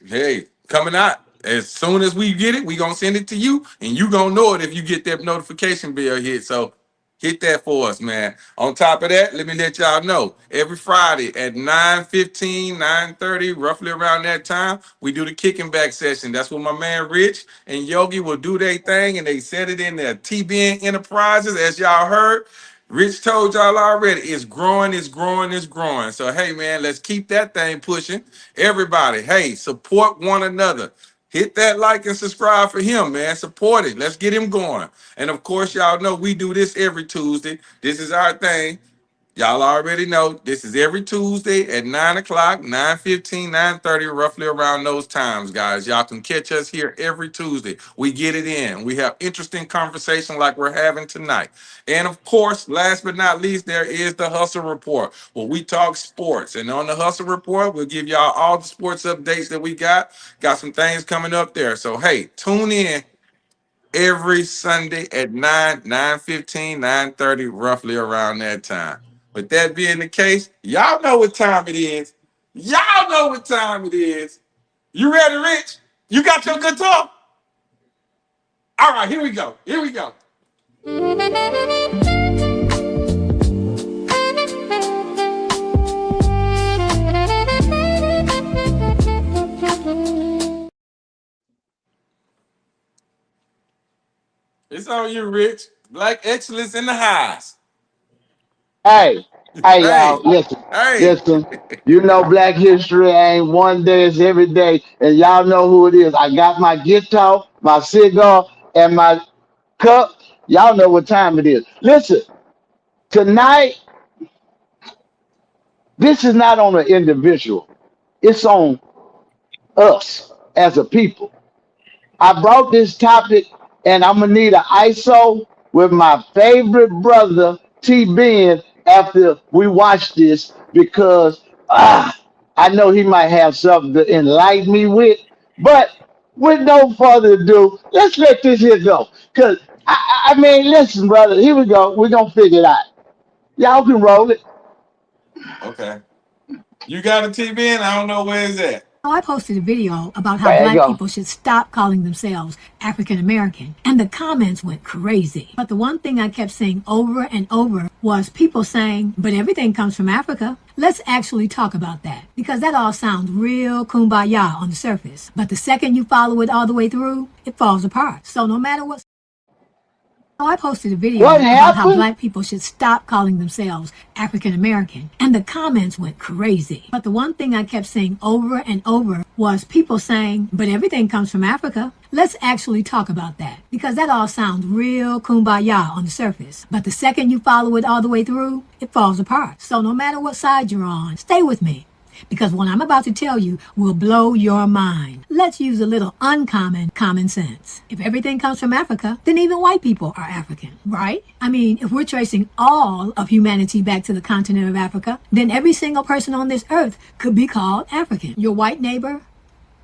Hey, coming out. As soon as we get it, we gonna send it to you, and you gonna know it if you get that notification bell hit. So hit that for us, man. On top of that, let me let y'all know. Every Friday at 9:15, 9:30, roughly around that time, we do the kicking back session. That's what my man Rich and Yogi will do their thing, and they set it in their TBN Enterprises, as y'all heard. Rich told y'all already, it's growing, it's growing, it's growing. So, hey, man, let's keep that thing pushing. Everybody, hey, support one another. Hit that like and subscribe for him, man. Support it. Let's get him going. And of course, y'all know we do this every Tuesday. This is our thing. Y'all already know this is every Tuesday at 9 o'clock, 9:15, 9:30, roughly around those times, guys. Y'all can catch us here every Tuesday. We get it in. We have interesting conversation like we're having tonight. And of course, last but not least, there is the Hustle Report, where we talk sports. And on the Hustle Report, we'll give y'all all the sports updates that we got. Got some things coming up there. So, hey, tune in every Sunday at 9:15, 9:30, roughly around that time. With that being the case, y'all know what time it is. Y'all know what time it is. You ready, Rich? You got your guitar? All right, here we go. Here we go. It's on you, Rich. Black excellence in the house. Hey, hey, y'all, Hey, listen, hey. listen. You know, Black History ain't one day; it's every day, and y'all know who it is. I got my guitar, my cigar, and my cup. Y'all know what time it is. Listen, tonight, this is not on an individual; it's on us as a people. I brought this topic, and I'm gonna need an ISO with my favorite brother T Ben after we watch this because I know he might have something to enlighten me with. But with no further ado, let's let this here go. Cause I mean, listen, brother, here we go. We're gonna figure it out. Y'all can roll it. Okay. You got a TV in? I don't know where it's at. Oh, I posted a video about how There you black go. people should stop calling themselves African American, and the comments went crazy. But the one thing I kept seeing over and over was people saying, but everything comes from Africa. Let's actually talk about that, because that all sounds real kumbaya on the surface. But the second you follow it all the way through, it falls apart. So no matter what. Oh, I posted a video What about how happened? black people should stop calling themselves African American, and the comments went crazy. But the one thing I kept seeing over and over was people saying, but everything comes from Africa. Let's actually talk about that, because that all sounds real kumbaya on the surface. But the second you follow it all the way through, it falls apart. So no matter what side you're on, stay with me, because what I'm about to tell you will blow your mind. Let's use a little uncommon common sense. If everything comes from Africa, then even white people are African, right? I mean, if we're tracing all of humanity back to the continent of Africa, then every single person on this earth could be called African. Your white neighbor,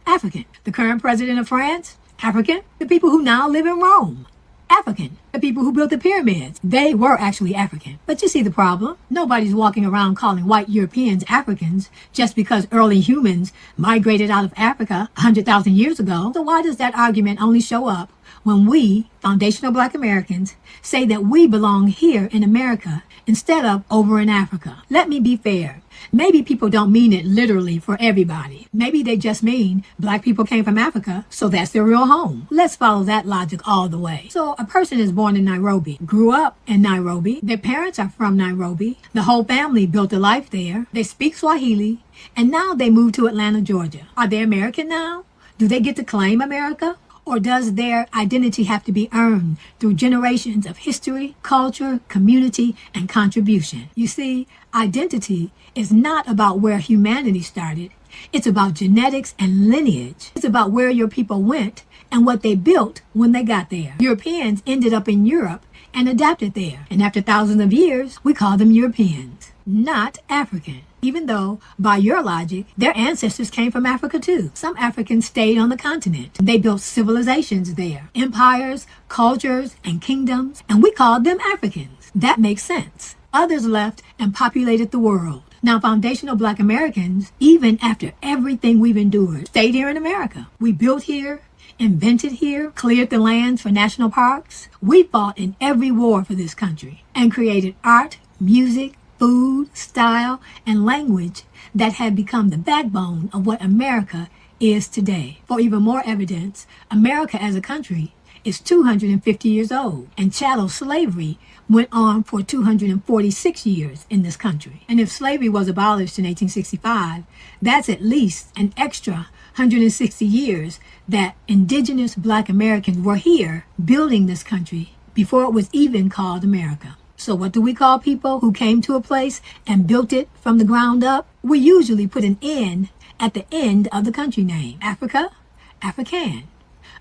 African. The current president of France, African. The people who now live in Rome, African. The people who built the pyramids, they were actually African. But you see the problem. Nobody's walking around calling white Europeans Africans just because early humans migrated out of Africa 100,000 years ago. So why does that argument only show up when we, foundational black Americans, say that we belong here in America instead of over in Africa? Let me be fair. Maybe people don't mean it literally for everybody. Maybe they just mean black people came from Africa, so that's their real home. Let's follow that logic all the way. So a person is born in Nairobi, grew up in Nairobi, their parents are from Nairobi, the whole family built a life there, they speak Swahili, and now they moved to Atlanta, Georgia. Are they American now? Do they get to claim America? Or does their identity have to be earned through generations of history, culture, community, and contribution? You see, identity is not about where humanity started. It's about genetics and lineage. It's about where your people went and what they built when they got there. Europeans ended up in Europe and adapted there. And after thousands of years, we call them Europeans, not African. Even though, by your logic, their ancestors came from Africa too. Some Africans stayed on the continent. They built civilizations there, empires, cultures, and kingdoms, and we called them Africans. That makes sense. Others left and populated the world. Now, foundational black Americans, even after everything we've endured, stayed here in America. We built here, invented here, cleared the lands for national parks. We fought in every war for this country and created art, music, food, style, and language that had become the backbone of what America is today. For even more evidence, America as a country is 250 years old, and chattel slavery went on for 246 years in this country. And if slavery was abolished in 1865, that's at least an extra 160 years that indigenous black Americans were here building this country before it was even called America. So what do we call people who came to a place and built it from the ground up? We usually put an N at the end of the country name. Africa, African.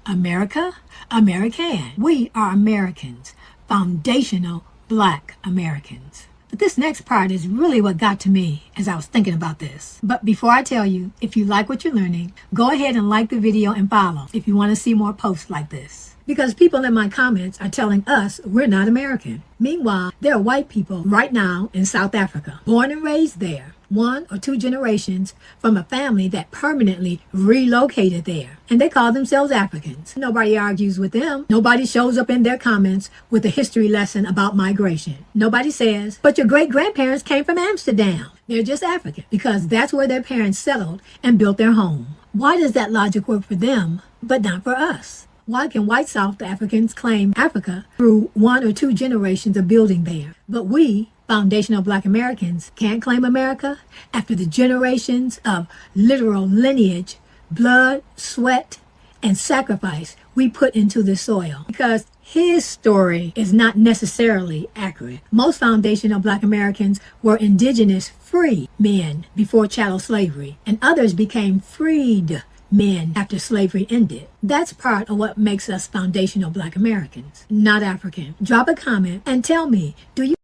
America, American. We are Americans, foundational black Americans. But this next part is really what got to me as I was thinking about this. But before I tell you, if you like what you're learning, go ahead and like the video and follow if you want to see more posts like this. Because people in my comments are telling us we're not American. Meanwhile, there are white people right now in South Africa, born and raised there, one or two generations from a family that permanently relocated there. And they call themselves Africans. Nobody argues with them. Nobody shows up in their comments with a history lesson about migration. Nobody says, but your great grandparents came from Amsterdam. They're just African because that's where their parents settled and built their home. Why does that logic work for them, but not for us? Why can white South Africans claim Africa through one or two generations of building there, but we, foundational Black Americans, can't claim America after the generations of literal lineage, blood, sweat, and sacrifice we put into the soil? Because his story is not necessarily accurate. Most foundational Black Americans were indigenous free men before chattel slavery, and others became freed men after slavery ended. That's part of what makes us foundational Black Americans, not African. Drop a comment and tell me, do you?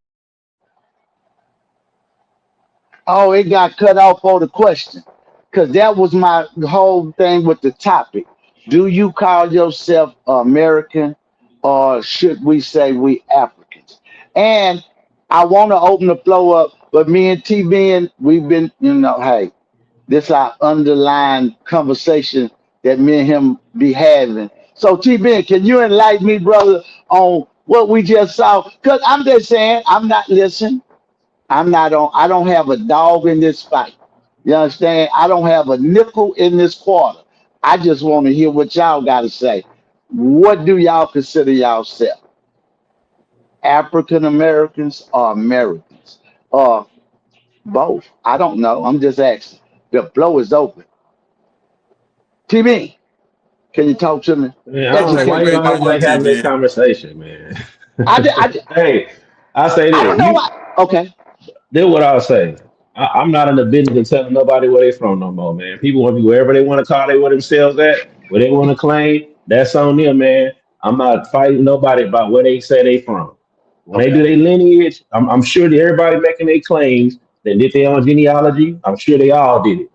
Oh, it got cut off for the question. Because that was my whole thing with the topic. Do you call yourself American or should we say we Africans? And I want to open the floor up, but me and T Ben, we've been, hey, this our underlying conversation that me and him be having. So T Ben, can you enlighten me, brother, on what we just saw? Because I'm just saying, I'm not listening. I'm not on. I don't have a dog in this fight. You understand? I don't have a nickel in this quarter. I just want to hear what y'all got to say. What do y'all consider yourself? African Americans or Americans? Or both? I don't know. I'm just asking. The floor is open. TV, can you talk to me? Man, I don't know Okay, why Educate you me. wait always on you, like T having this Ben. conversation, man. I, Hey, I say I don't this. know why. Okay. This what I'll say. I'm not in the business of telling nobody where they from no more, man. People want to be wherever they want to call they what themselves at, where they want to claim. That's on them, man. I'm not fighting nobody about where they say they from. When they do Okay. their lineage, I'm sure that everybody making their claims that did their own genealogy. I'm sure they all did it.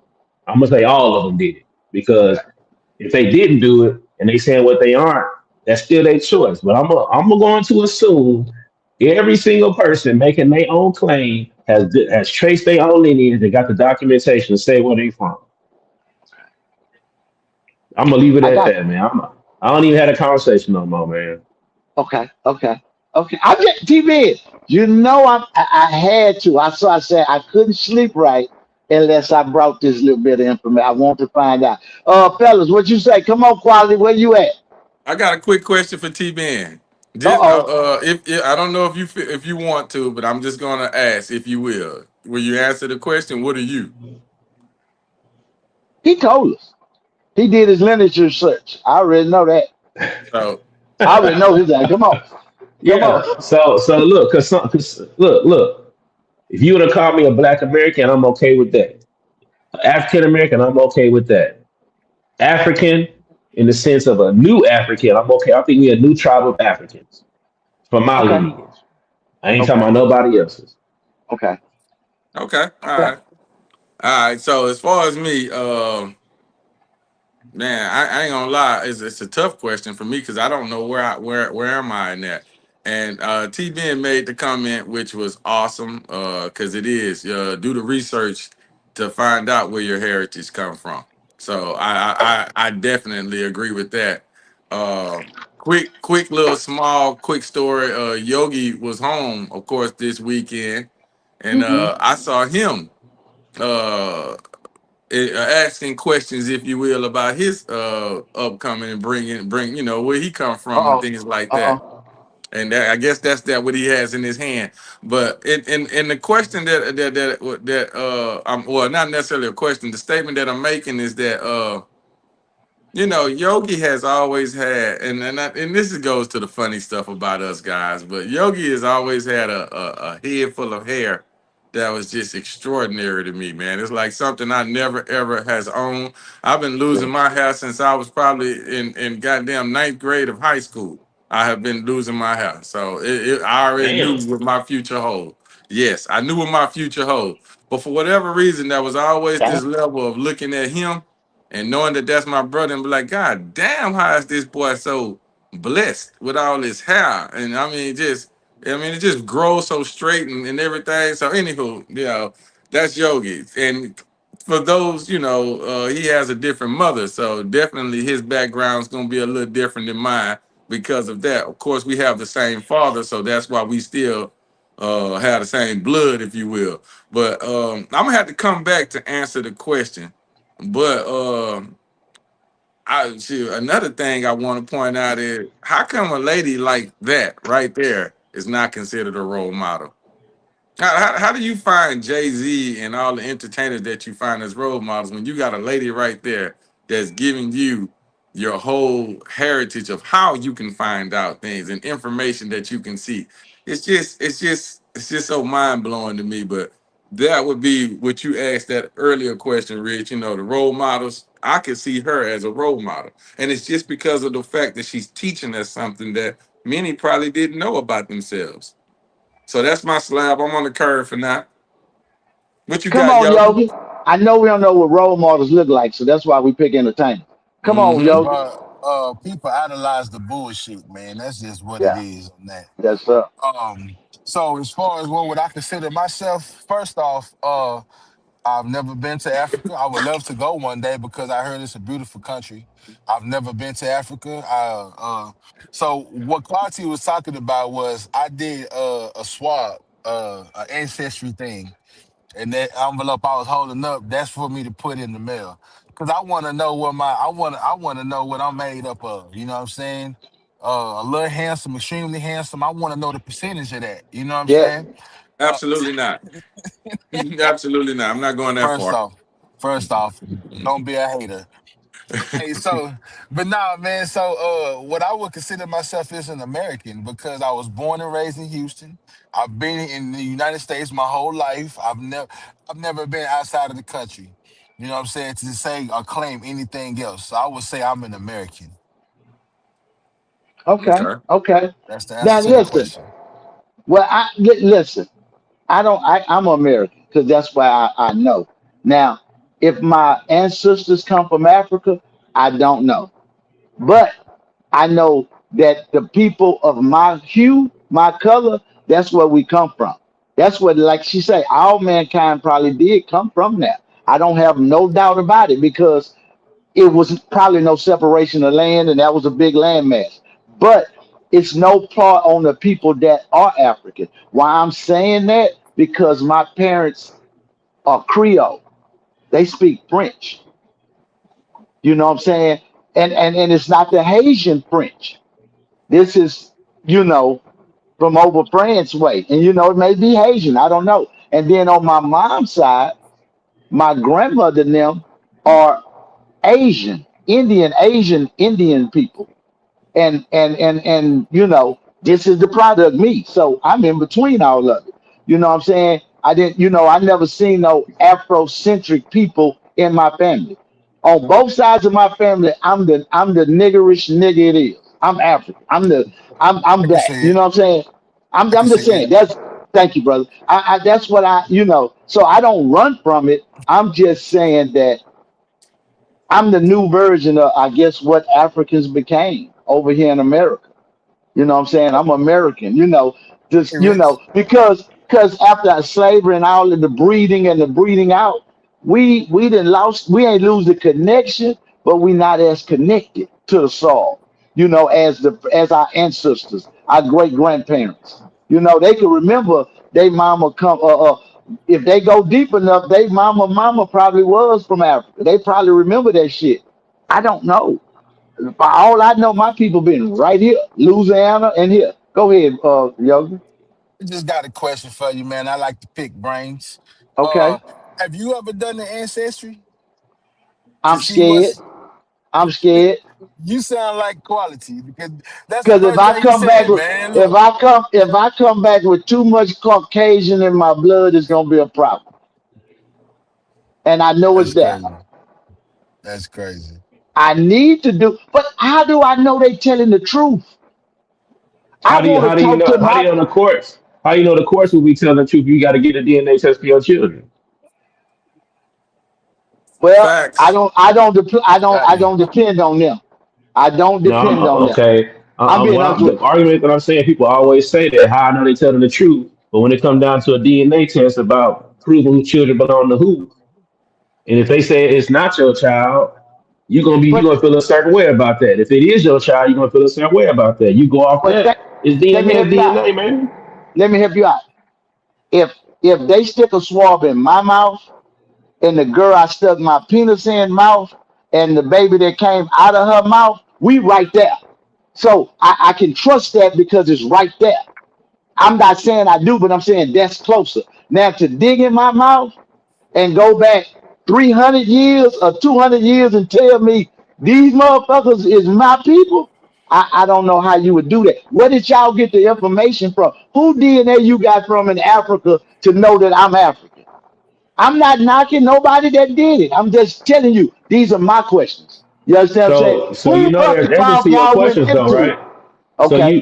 I'm gonna say all of them did it because if they didn't do it and they saying what they aren't, that's still their choice. But I'm going to assume every single person making their own claim has traced their own lineage and got the documentation to say where they from. I'm gonna leave it I at got that, man. I don't even have a conversation no more, man. Okay, okay, okay. I get TV. I had to. I said I couldn't sleep right unless I brought this little bit of information. I want to find out. Fellas, what you say? Come on, quality. Where you at? I got a quick question for T Ben. Uh Just oh. if I don't know if you want to, but I'm just gonna ask if you will. Will you answer the question? What are you? He told us. He did his literature search. I already know that. So I already know his name. Come on, come Yeah. on. So look, cause look. If you would have called me a Black American, I'm okay with that. African American, I'm okay with that. African, in the sense of a new African, I'm okay. I think we a new tribe of Africans from my Okay, lineage. I ain't talking okay, about nobody else's. okay, okay, all okay. right, all right. So as far as me, man, I ain't gonna lie. It's a tough question for me because I don't know where am I in that. And T Ben made the comment, which was awesome, because it is do the research to find out where your heritage come from. So I definitely agree with that. Uh, quick little small quick story. Yogi was home, of course, this weekend, and Mm-hmm. I saw him. Uh, asking questions, if you will, about his upcoming and bring where he come Uh from and oh. things like Uh that. oh. And I guess that's that what he has in his hand. But in the question that I'm well, not necessarily a question. The statement that I'm making is that Yogi has always had, and this goes to the funny stuff about us guys, but Yogi has always had a head full of hair that was just extraordinary to me, man. It's like something I never ever has owned. I've been losing my hair since I was probably in goddamn ninth grade of high school. I have been losing my hair, so I already knew Damn. what my future hold. Yes, I knew what my future hold, but for whatever reason, there was always Okay. this level of looking at him and knowing that that's my brother and be like, God damn, how is this boy so blessed with all his hair? And I mean, it just grows so straight and everything. So, anywho, That's Yogi. And for those, he has a different mother, so definitely his background's gonna be a little different than mine because of that. Of course, we have the same father, so that's why we still have the same blood, if you will. But I'm gonna have to come back to answer the question. But another thing I want to point out is how come a lady like that right there is not considered a role model? How do you find Jay-Z and all the entertainers that you find as role models when you got a lady right there that's giving you your whole heritage of how you can find out things and information that you can see? It's just so mind-blowing to me. But that would be what you asked that earlier question, Rich. The role models, I could see her as a role model. And it's just because of the fact that she's teaching us something that many probably didn't know about themselves. So that's my slab. I'm on the curve for now. What you Come got, on, Yogi? Yogi. I know we don't know what role models look like, so that's why we pick entertainment. Come on, Mm-hmm. Yogi. But people idolize the bullshit, man. That's just what it Yeah, is on that. that's up. So as far as what would I consider myself, first off, I've never been to Africa. I would love to go one day because I heard it's a beautiful country. I've never been to Africa. So what Quati was talking about was I did a swab, an ancestry thing, and that envelope I was holding up, that's for me to put in the mail. Cause I want to know I want to know what I'm made up of. You know what I'm saying? A little handsome, extremely handsome. I want to know the percentage of that. You know what I'm Yeah. saying? Uh, Absolutely not. Absolutely not. I'm not going that first far. off, first off, don't be a hater. Hey, so, but nah, man. So, what I would consider myself is an American because I was born and raised in Houston. I've been in the United States my whole life. I've never been outside of the country. You know what I'm saying? To say or claim anything else. So I would say I'm an American. Okay. Okay. Okay. That's the Now answer to the listen. question. Well, listen. I don't. I'm American because that's why I know. Now, if my ancestors come from Africa, I don't know. But I know that the people of my hue, my color, that's where we come from. That's what, like she said, all mankind probably did come from there. I don't have no doubt about it because it was probably no separation of land and that was a big landmass. But it's no part on the people that are African. Why I'm saying that? Because my parents are Creole. They speak French. You know what I'm saying? And it's not the Haitian French. This is, you know, from over France way. And it may be Haitian, I don't know. And then on my mom's side, my grandmother and them are Asian, Indian people. And this is the product me. So I'm in between all of it. You know what I'm saying? I never seen no Afrocentric people in my family. On both sides of my family, I'm the niggerish nigga it is. I'm African. I'm I can black. say You it. know what I'm saying? I'm I can I'm just say it. saying that's thank you, brother. That's what so I don't run from it. I'm just saying that I'm the new version of, I guess, what Africans became over here in America. You know what I'm saying? I'm American, Hey, just, Rich. because after slavery and all of the breeding and the breeding out, we didn't lost, we ain't lose the connection, but we not as connected to the soil, as our ancestors, our great grandparents. They can remember they mama come if they go deep enough, they mama probably was from Africa. They probably remember that shit. I don't know. By all I know, my people been right here, Louisiana and here. Go ahead, Yogi. I just got a question for you, man. I like to pick brains. Okay. Uh, have you ever done the ancestry to I'm see scared. what's I'm scared. You sound like quality because that's the Because if first I thing you come back said, with man. if Look, I come if I come back with too much Caucasian in my blood, it's gonna be a problem. And I know it's that's there. crazy. That's crazy. I need to do, but how do I know they telling the truth? I How do you want how to do you talk know to how do my you know the courts? How you know the courts will be telling the truth? You got to get a DNA test for your children. well, I Facts. don't I don't dep- I Exactly. don't depend on them. I don't No, depend on them. okay. I'm being What honest the with you. argument that I'm saying, people always say that how I know they telling the truth, but when it comes down to a DNA test about proving who children belong to who. And if they say it's not your child, you're But gonna feel a certain way about that. If it is your child, you're gonna feel a certain way about that. You go off but that. that, It's let me DNA, help it's you out. DNA, man. Let me help you out. If they stick a swab in my mouth and the girl I stuck my penis in mouth and the baby that came out of her mouth, we right there. So I can trust that because it's right there. I'm not saying I do, but I'm saying that's closer. Now to dig in my mouth and go back 300 years or 200 years and tell me these motherfuckers is my people, I don't know how you would do that. Where did y'all get the information from? Who DNA you got from in Africa to know that I'm African? I'm not knocking nobody that did it. I'm just telling you, these are my questions. You understand what I'm saying? So you Who know there's fucking answers mouth to your y'all went questions though, into? right? Okay.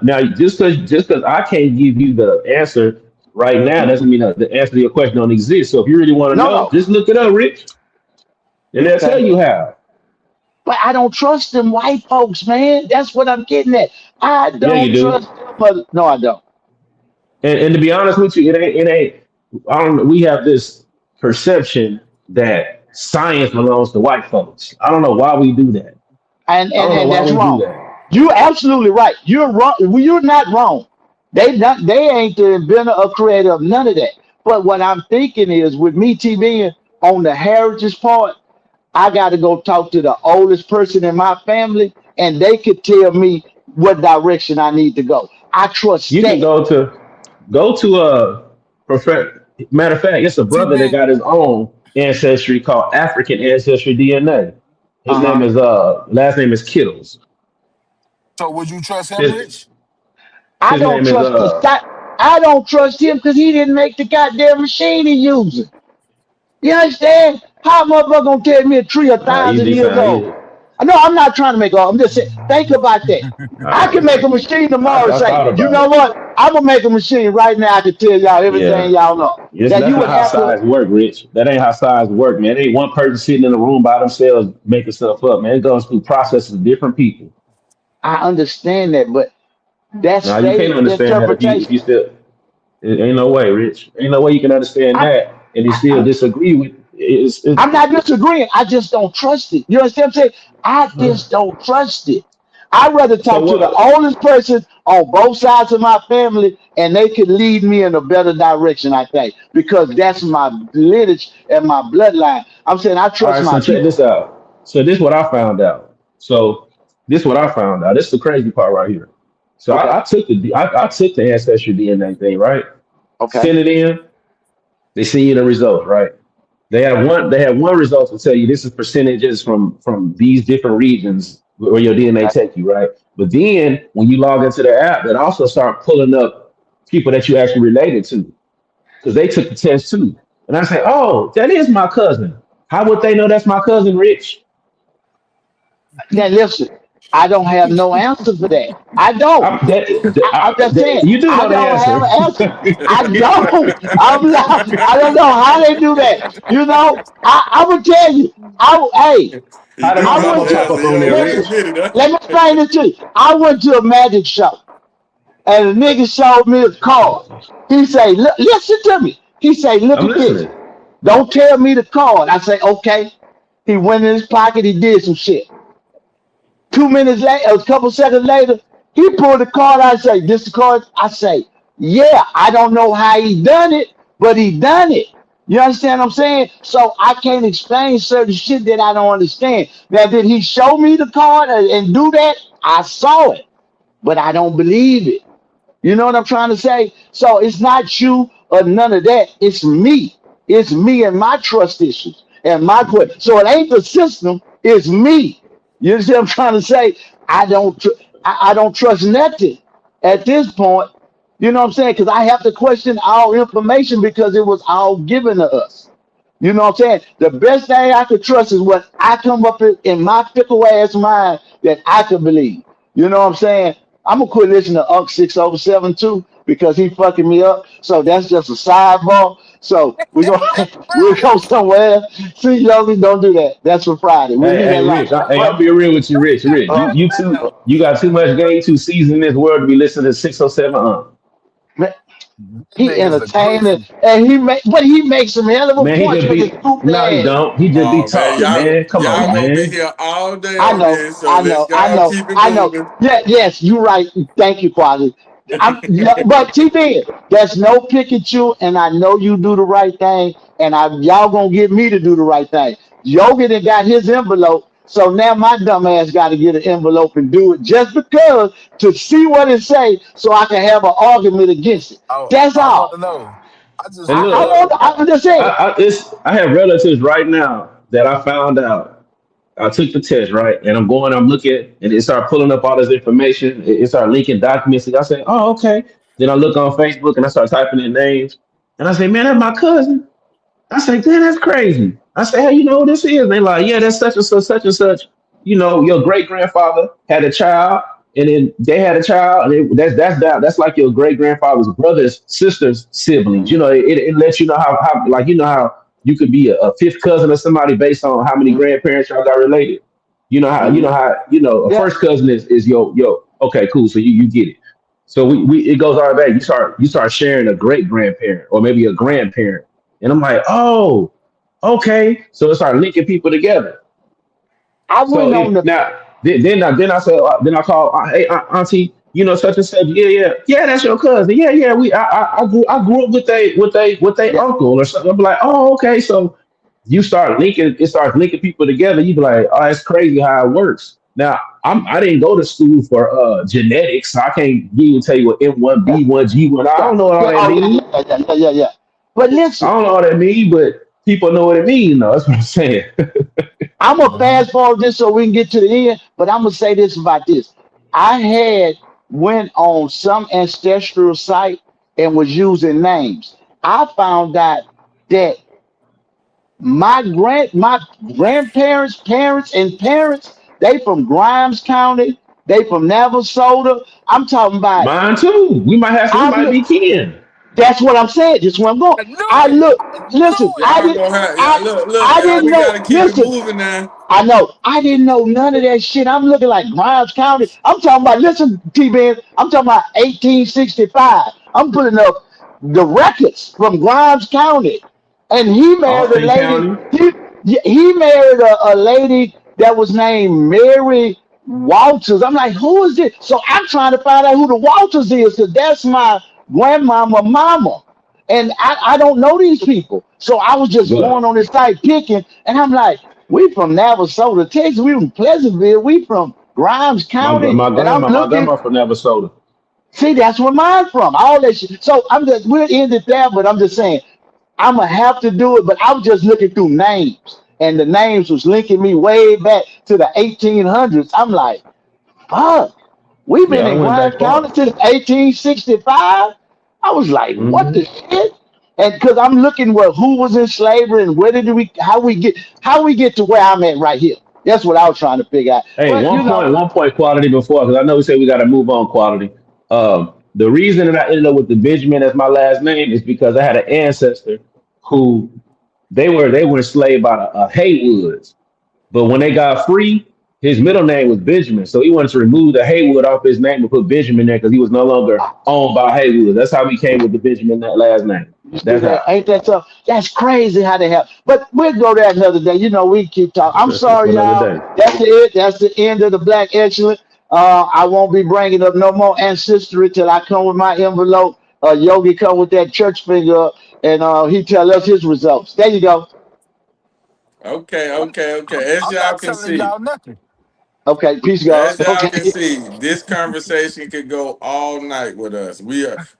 Now just because I can't give you the answer right now doesn't mean that the answer to your question don't exist. So if you really want to No, know, no. just look it up, Rich, and they'll tell Okay. you how. But I don't trust them white folks, man. That's what I'm getting at. I Yeah, you don't trust do. them. But no, I don't. And to be honest with you, it ain't. I don't. We have this perception that science belongs to white folks. I don't know why we do that. And I and don't know and why that's we do wrong. that. You're absolutely right. You're wrong. Well, you're not wrong. They ain't the inventor or creator of none of that. But what I'm thinking is, with me TVing on the heritage part, I got to go talk to the oldest person in my family, and they could tell me what direction I need to go. I trust You can that. go to a perfect. Matter of fact, it's a brother that TB. got his own ancestry called African Ancestry DNA. His Uh name huh. is last name is Kittles. So would you trust him, His Rich? I his don't name is trust the I don't trust him because he didn't make the goddamn machine he using. You understand? How a motherfucker gonna tell me a tree a thousand easy years sound old? easy. No, I'm not trying to make all. I'm just saying. Think about that. I can make a machine tomorrow and I say, thought you about know it. what? I'm gonna make a machine right now. I can tell y'all everything Yeah. y'all know. Yes, Now you that's would not how have to. size work, Rich. That ain't how size work, man. It ain't one person sitting in a room by themselves making stuff up, man. It goes through processes of different people. I understand that, but that's Now you can't their understand that if you interpretation. still it ain't no way, Rich. Ain't no way you can understand I, that and you still I, disagree with I'm not disagreeing. I just don't trust it. You understand what I'm saying? I just don't trust it. I'd rather so talk to the what oldest person on both sides of my family, and they could lead me in a better direction, I think, because that's my lineage and my bloodline. I'm saying I all trust right, my so check this people. out. So this what I found out. So this what I found out. This is the crazy part right here. So Okay. I took the ancestry DNA thing, right? Okay. Sent it in, they send you the results, right? They have one result to tell you this is percentages from these different regions where your DNA Okay. take you, right? But then when you log into the app, it also start pulling up people that you actually related to because they took the test too. And I say, oh, that is my cousin. How would they know that's my cousin, Rich? Now listen, I don't have no answer for that. I don't. I'm just saying, You do I know the don't have answer. an answer. I don't. I'm not. I don't know how they do that. You know, I would tell you. Hey, He How did do my I know mama went the pop to. answer. up He on don't there, want to Listen, Rich? admit it, let me explain it to you. I went to a magic show, and the nigga showed me a card. He say, listen to me. He say, look I'm at this. listening. Don't tell me the card. I say, okay. He went in his pocket. He did some shit. 2 minutes later, a couple seconds later, he pulled the card. I say, "This the card." I say, "Yeah, I don't know how he done it, but he done it." You understand what I'm saying? So I can't explain certain shit that I don't understand. Now, did he show me the card and do that? I saw it, but I don't believe it. You know what I'm trying to say? So it's not you or none of that. It's me. It's me and my trust issues and my question. So it ain't the system. It's me. You see what I'm trying to say? I don't. I don't trust nothing at this point. You know what I'm saying? Because I have to question all information because it was all given to us. You know what I'm saying? The best thing I could trust is what I come up in my fickle ass mind that I can believe. You know what I'm saying? I'm gonna quit listening to Unc 607 too because he fucking me up. So that's just a sidebar. So we go we'll go somewhere else. See, youngin, don't do that. That's for Friday. We'll Hey, leave hey, that alone. Rich. I'm But be real with you, Rich. Rich, uh, you got too much game, too seasoned in this world to be listening to 607. man, He Nigga's a entertaining, goofy. and he makes some hell of a Man, he points just with his be stupid no, he ass. don't. He just be Oh man, talking, y'all man. Come on, y'all gonna be man. here all day I on know, this, so I let's know, I y'all know, keep it I know. moving. Yeah, yes, you're right. Thank you, Quality. Yeah, but TB, there's no pick at you, and I know you do the right thing, and y'all gonna get me to do the right thing. Yogi done got his envelope, so now my dumb ass got to get an envelope and do it just because to see what it say, so I can have an argument against it. That's I want all. to know. I just And want to I know. look, want. I'm just saying. I have relatives right now that I found out. I took the test, right? And I'm looking, and it started pulling up all this information. It started linking documents. And I said, oh, okay. Then I look on Facebook and I start typing in names. And I say, man, that's my cousin. I say, damn, that's crazy. I say, hey, you know who this is? They like, yeah, that's such and such, such and such. You know, your great grandfather had a child, and then they had a child, and that's like your great grandfather's brother's sister's siblings. You know, it lets you know how like you know how you could be a fifth cousin of somebody based on how many grandparents y'all got related. You know a Yeah, first cousin is your okay, cool. So you get it. So we it goes all the way back. You start sharing a great grandparent or maybe a grandparent, and I'm like, oh, okay. So it started linking people together. I So went on the. then I said then I called hey auntie, you know such and such. Yeah, that's your cousin. Yeah. I grew up with they Yeah, uncle or something. I'm like, oh, okay. So it starts linking people together. You be like, oh, it's crazy how it works. Now I didn't go to school for genetics, so I can't tell you what M1, yeah, B1, G1. I yeah, don't know what all yeah. that Oh, means. yeah. But I listen, don't know what that means, but people know what it means. Though. That's what I'm saying. I'm gonna Mhm. fast forward this so we can get to the end. But I'm gonna say this about this. I had went on some ancestral site and was using names. I found out that my grandparents, parents, and parents, they from Grimes County, they from Navasota. I'm talking about. Mine too. We I'm might be kin. That's what I'm saying. That's where I'm going. I knew I it. look, I knew listen, it. I Y'all did, gonna have I, y'all look, I y'all. didn't We know. gotta keep it Listen, moving now. I know. I didn't know none of that shit. I'm looking like Grimes County. I'm talking about, listen, T-Ben, I'm talking about 1865. I'm putting up the records from Grimes County. And he married a Austin lady. County. He married a lady that was named Mary Walters. I'm like, who is this? So I'm trying to find out who the Walters is because that's my grandmama, mama. And I don't know these people. So I was just going But on this site picking, and I'm like, we from Navasota, Texas. We from Pleasantville. We from Grimes County. And I'm my looking, grandma from Navasota. see, that's where mine from. All that shit. So we'll end it there, but I'm just saying, I'm gonna have to do it. But I was just looking through names, and the names was linking me way back to the 1800s. I'm like, fuck, we've Yeah, been I in went Grimes back County far. since 1865. I was like, what Hmm. the shit? And because I'm looking where who was in slavery and where did we how we get to where I'm at right here. That's what I was trying to figure out. Hey, But one point quality before, because I know we said we got to move on quality. The reason that I ended up with the Benjamin as my last name is because I had an ancestor who they were enslaved by the Haywoods. But when they got free, his middle name was Benjamin. So he wanted to remove the Haywood off his name and put Benjamin there because he was no longer owned by Haywood. That's how he came with the Benjamin that last name. you see That's that? how. Ain't that tough? That's crazy how they have. But we'll go there another day. You know, we keep talking. I'm That's for sorry, another y'all. day. That's it. That's the end of the Black Excellence. I won't be bringing up no more ancestry till I come with my envelope. Yogi come with that church finger up, and he tell us his results. There you go. Okay. As I'm y'all not can telling see, y'all nothing. Okay, peace, God. as y'all can Okay. see, this conversation could go all night with us.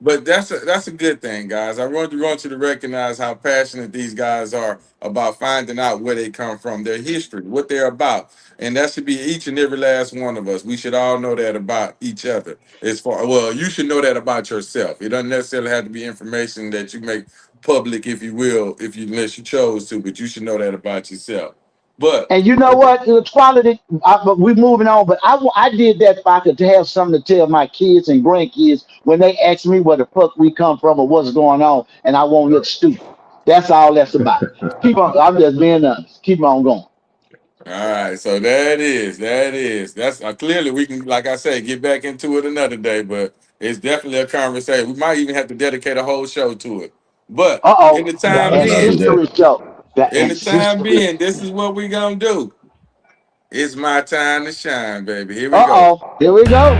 But that's a good thing, guys. I want you to recognize how passionate these guys are about finding out where they come from, their history, what they're about, and that should be each and every last one of us. We should all know that about each other. You should know that about yourself. It doesn't necessarily have to be information that you make public, if you will, unless you chose to, but you should know that about yourself. But And you know what? The quality. But we moving on. But I did that if I could have something to tell my kids and grandkids when they ask me where the fuck we come from or what's going on, and I won't look stupid. That's all that's about. Keep on. I'm just being honest. Keep on going. all right, so that is. That's clearly we can, like I say, get back into it another day. But It's definitely a conversation. We might even have to dedicate a whole show to it. But Uh in the oh, the time Nah, let's being, do that. ancestry show. The in the time ancestry. being, this is what we gonna do. It's my time to shine, baby. Here we Uh go. oh, here we go.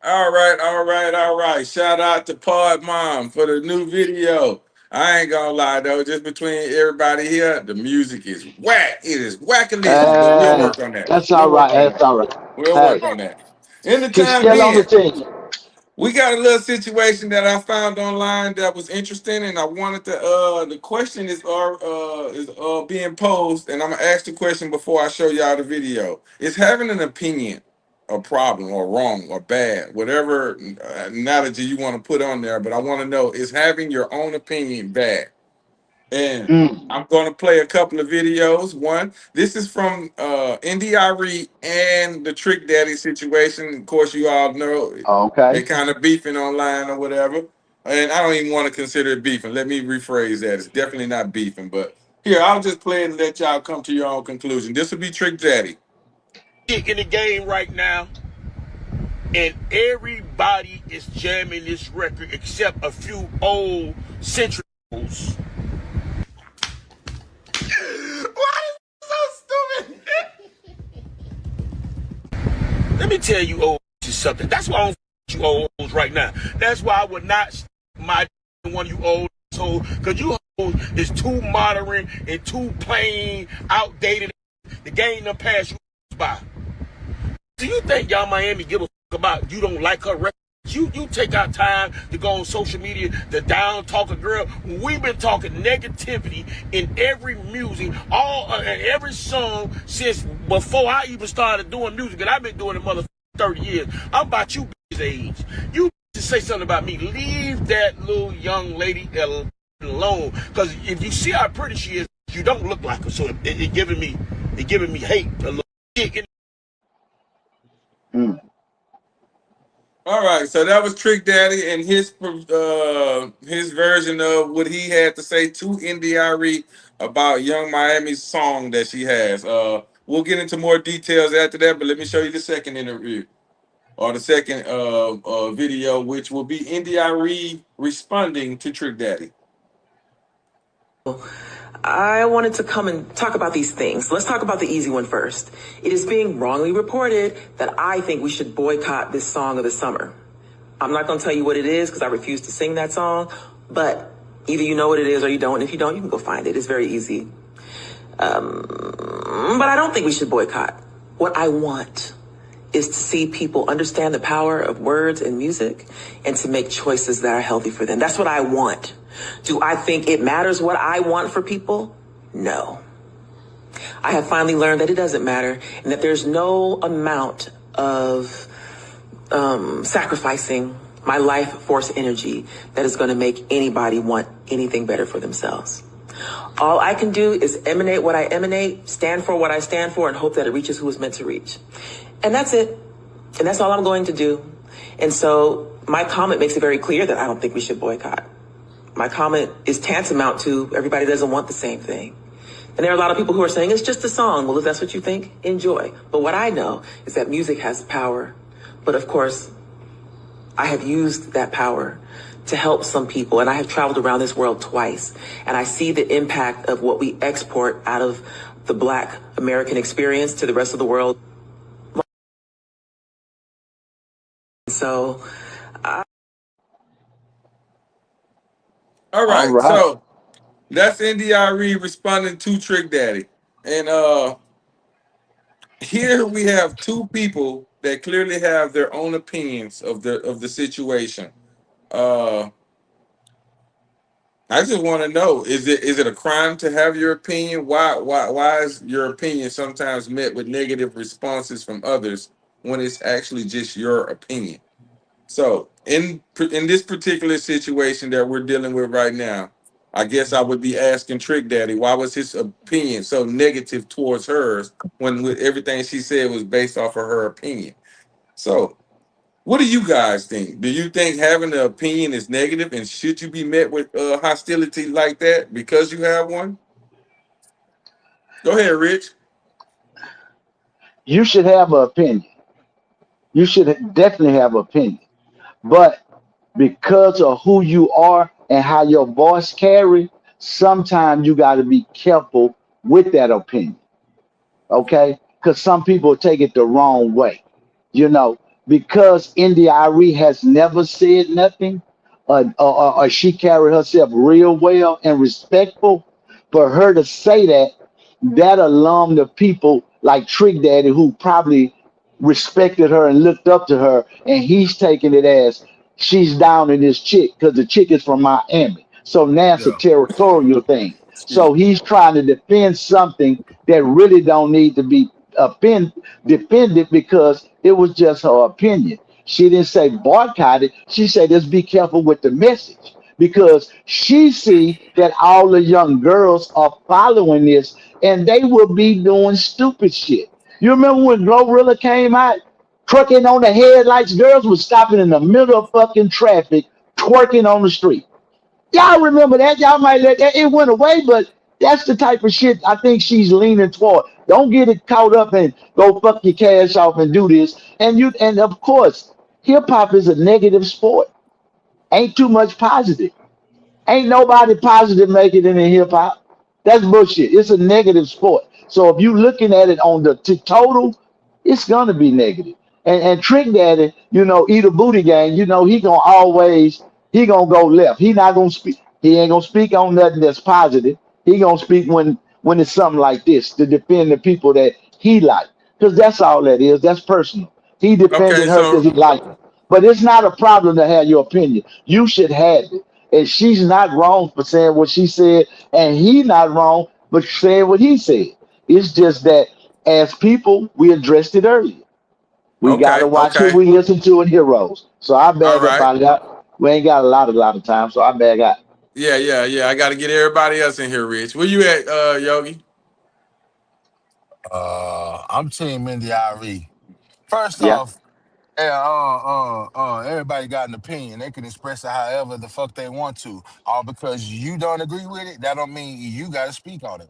All right, all right, all right. Shout out to Pod Mom for the new video. I ain't gonna lie though, just between everybody here, the music is whack. It is wackalicious, but we'll Hey, work on that. that's all We'll work right. on That's that. all right. We'll Hey, work on that. In the she's time still on the being, team. we got a little situation that I found online that was interesting, and I wanted to. The question is being posed, and I'm gonna ask the question before I show y'all the video. Is having an opinion a problem, or wrong, or bad, whatever analogy you want to put on there? But I want to know: is having your own opinion bad? And Mm, I'm going to play a couple of videos. One, this is from India Arie and the Trick Daddy situation. Of course, you all know they okay. kind of beefing online or whatever. And I don't even want to consider it beefing. Let me rephrase that. It's definitely not beefing. But here, I'll just play it and let y'all come to your own conclusion. This will be Trick Daddy. In the game right now, and everybody is jamming this record except a few old centrals. Why is it so stupid? Let me tell you old something. That's why I don't you old right now. That's why I would not my one of you old so because you old is too modern and too plain, outdated. The game done passed you by. Do you think y'all Miami give a fuck about you don't like her record? You take our time to go on social media to down talk a girl. We've been talking negativity in every music, every song since before I even started doing music. And I've been doing it motherfucking 30 years. I'm about you bitches' age. You to say something about me. Leave that little young lady alone. Because if you see how pretty she is, you don't look like her. So it giving me hate a little shit. Mm. All right, so that was Trick Daddy and his version of what he had to say to India Arie about Young Miami's song that she has. We'll get into more details after that, but let me show you the second interview or the second video, which will be India Arie responding to Trick Daddy. I wanted to come and talk about these things. Let's talk about the easy one first. It is being wrongly reported that I think we should boycott this song of the summer. I'm not going to tell you what it is because I refuse to sing that song, but either you know what it is or you don't. And if you don't, you can go find it. It's very easy. But I don't think we should boycott. What I want is to see people understand the power of words and music and to make choices that are healthy for them. That's what I want. Do I think it matters what I want for people? No. I have finally learned that it doesn't matter and that there's no amount of sacrificing my life force energy that is going to make anybody want anything better for themselves. All I can do is emanate what I emanate, stand for what I stand for, and hope that it reaches who it's meant to reach. And that's it. And that's all I'm going to do. And so my comment makes it very clear that I don't think we should boycott. My comment is tantamount to everybody doesn't want the same thing. And there are a lot of people who are saying it's just a song. Well, if that's what you think, enjoy. But what I know is that music has power. But of course, I have used that power to help some people. And I have traveled around this world twice. And I see the impact of what we export out of the Black American experience to the rest of the world. So, All All right, right. so that's India Arie responding to Trick Daddy. And here we have two people that clearly have their own opinions of the situation. Uh, I just want to know: is it a crime to have your opinion? Why is your opinion sometimes met with negative responses from others when it's actually just your opinion? So in this particular situation that we're dealing with right now, I guess I would be asking Trick Daddy, why was his opinion so negative towards hers when everything she said was based off of her opinion? So, what do you guys think? Do you think having an opinion is negative, and should you be met with hostility like that because you have one? Go ahead, Rich. You should have an opinion. You should definitely have an opinion. But because of who you are and how your voice carry, sometimes you got to be careful with that opinion, okay? Because some people take it the wrong way, you know. Because India Arie has never said nothing, or she carried herself real well and respectful. For her to say that, that alarmed the people like Trick Daddy, who probably respected her and looked up to her, and he's taking it as she's down in this chick because the chick is from Miami. So now it's a Yeah. territorial thing. Excuse So me. he's trying to defend something that really don't need to be defended because it was just her opinion. She didn't say boycott it. She said just be careful with the message because she see that all the young girls are following this and they will be doing stupid shit. You remember when Glorilla came out? Twerking on the headlights, girls was stopping in the middle of fucking traffic, twerking on the street. Y'all remember that? Y'all might let that it went away, but that's the type of shit I think she's leaning toward. Don't get it caught up and go fuck your cash off and do this. And of course, hip hop is a negative sport. Ain't too much positive. Ain't nobody positive making it in hip hop. That's bullshit. It's a negative sport. So if you looking at it on the total, it's gonna be negative. And Trick Daddy, eat a booty gang. He gonna always he gonna go left. He not gonna speak. He ain't gonna speak on nothing that's positive. He gonna speak when it's something like this to defend the people that he like. Because that's all that is. That's personal. He defended Okay, her because so he liked her. But it's not a problem to have your opinion. You should have it. And she's not wrong for saying what she said, and he not wrong for saying what he said. It's just that as people, we addressed it earlier. We gotta okay, watch who okay, we listen to and heroes. So I all bag up right. out of that. We ain't got a lot of time, so I bag out. Yeah, yeah, yeah. I got to get everybody else in here, Rich. Where you at, Yogi? I'm Team India Arie. First Yeah. off, yeah, everybody got an opinion. They can express it however the fuck they want to. All because you don't agree with it, that don't mean you got to speak on it.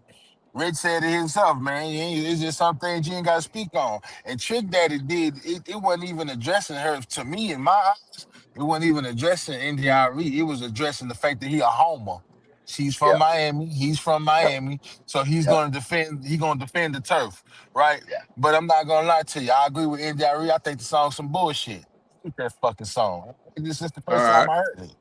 Rich said it himself, man. It's just some things you ain't got to speak on. And Trick Daddy did it. It wasn't even addressing her to me in my eyes. It wasn't even addressing India Arie. It was addressing the fact that he a homer. She's from Yeah. Miami. He's from Yeah. Miami. So he's Yeah. gonna defend. He gonna defend the turf, right? Yeah. But I'm not gonna lie to you. I agree with India Arie. I think the song's some bullshit. Fuck that fucking song. This is the All first time right. I heard it.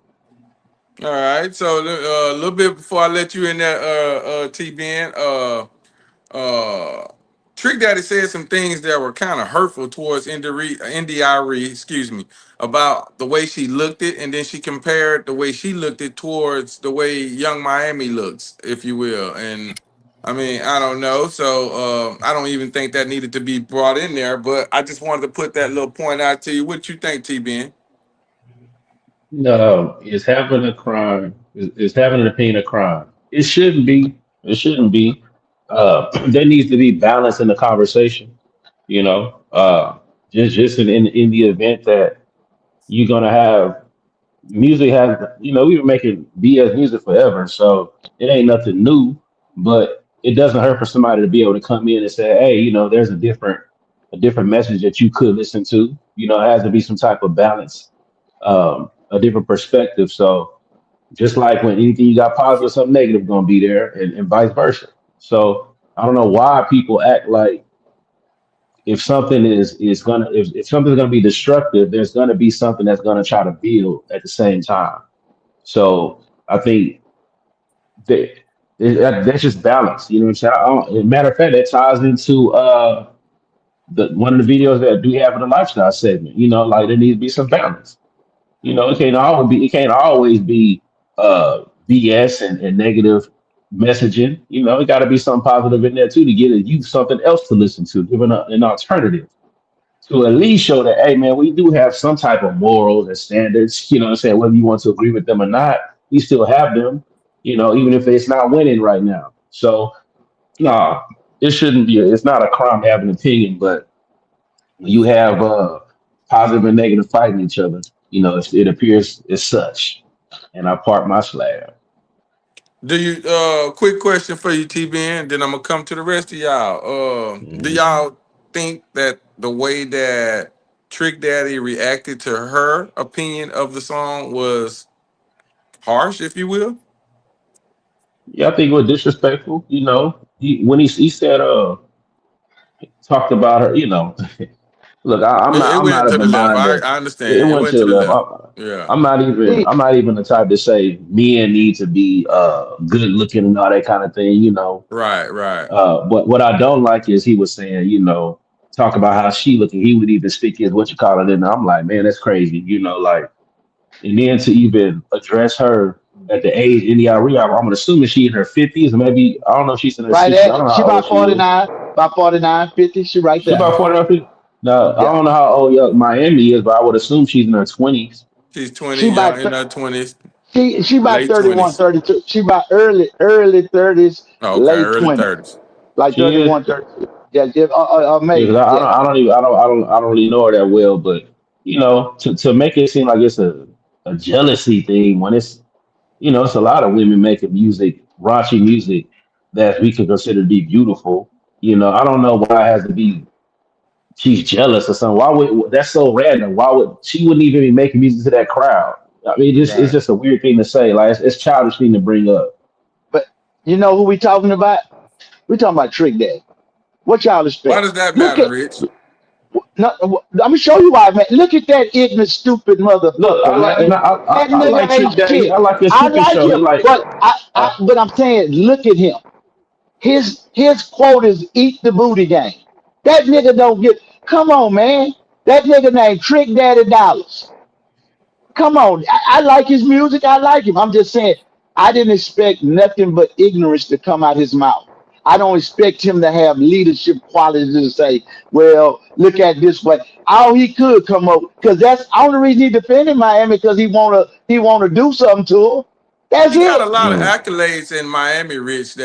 All right. So a little bit before I let you in there, T Ben, uh Trick Daddy said some things that were kind of hurtful towards India.Arie, excuse me, about the way she looked it, and then she compared the way she looked it towards the way Young Miami looks, if you will. And I mean, I don't know. So I don't even think that needed to be brought in there, but I just wanted to put that little point out to you. What you think, T Ben? No, is having a crime is having an opinion a crime? It shouldn't be. It shouldn't be. There needs to be balance in the conversation. You know, just in the event that you're gonna have music has we've been making BS music forever, so it ain't nothing new. But it doesn't hurt for somebody to be able to come in and say, hey, there's a different message that you could listen to. It has to be some type of balance, a different perspective. So just like when anything you got positive, something negative gonna be there, and vice versa. So I don't know why people act like if something is gonna if something's gonna be destructive, there's gonna be something that's gonna try to build at the same time. So I think that that's just balance. You know what I'm saying? Matter of fact, that ties into the one of the videos that we have in the lifestyle segment. Like there needs to be some balance. It can't always be BS and negative messaging. It got to be something positive in there too to get you something else to listen to, given an alternative to at least show that, hey man, we do have some type of morals and standards. You know what I'm saying? Whether you want to agree with them or not, we still have them. Even if it's not winning right now. So no, it shouldn't be. It's not a crime to have an opinion, but when you have positive and negative fighting each other, it appears as such. And I park my slab. Do you quick question for you, T Ben, then I'm gonna come to the rest of y'all. Do Mhm. y'all think that the way that Trick Daddy reacted to her opinion of the song was harsh, if you will? Yeah, I think it was disrespectful. When he said talked about her. Look, It I'm not went of to the the left. mind that I it understand. It went went to to the the left. left. Yeah. See, I'm not even the type to say men need to be good looking and all that kind of thing. Right, right. But what I don't like is he was saying, talk about how she looking. He would even stick his what you call it in there. I'm like, man, that's crazy. Like, and then to even address her at the age India Arie, I'm assuming she in her 50s, or maybe I don't know if she's in her right 60s. I don't there. know She how old about she is. 49, about 49, 50. She right She there. about 49, 50. Now I Yeah. don't know how old Miami is, but I would assume she's in her 20s. She's 20, She young about in her 20s, she about late 31, 20s. 32. She about early 30s, Oh, okay, late early 20s. 30s. Like She is. 31, 32. Yeah, yeah, Yeah, 'cause maybe. Yeah. I don't even I don't really know her that well, but to make it seem like it's a jealousy thing when it's a lot of women making music, raunchy music that we could consider to be beautiful. I don't know why it has to be she's jealous or something. Why would that's so random? Why would she wouldn't even be making music to that crowd? I mean, it's Right. just a weird thing to say. Like it's childish thing to bring up. But you know who we talking about? We talking about Trick Daddy. What y'all Why expect? does that Look matter, at Rich? no, I'm gonna show you why, man. Look at that ignorant, stupid Look, motherfucker, man. That I like nigga Trick ain't Daddy. shit. I like his I cooking like show. him, but Uh, but I'm saying, look at him. His quote is "Eat the booty game." That nigga don't get. Come on, man. That nigga named Trick Daddy Dollars. Come on. I like his music. I like him. I'm just saying, I didn't expect nothing but ignorance to come out his mouth. I don't expect him to have leadership qualities to say, well, look at this way. All he could come up, because that's the only reason he defended Miami, because he wanna do something to her. That's He got a it. lot of mm. accolades in Miami, Rich.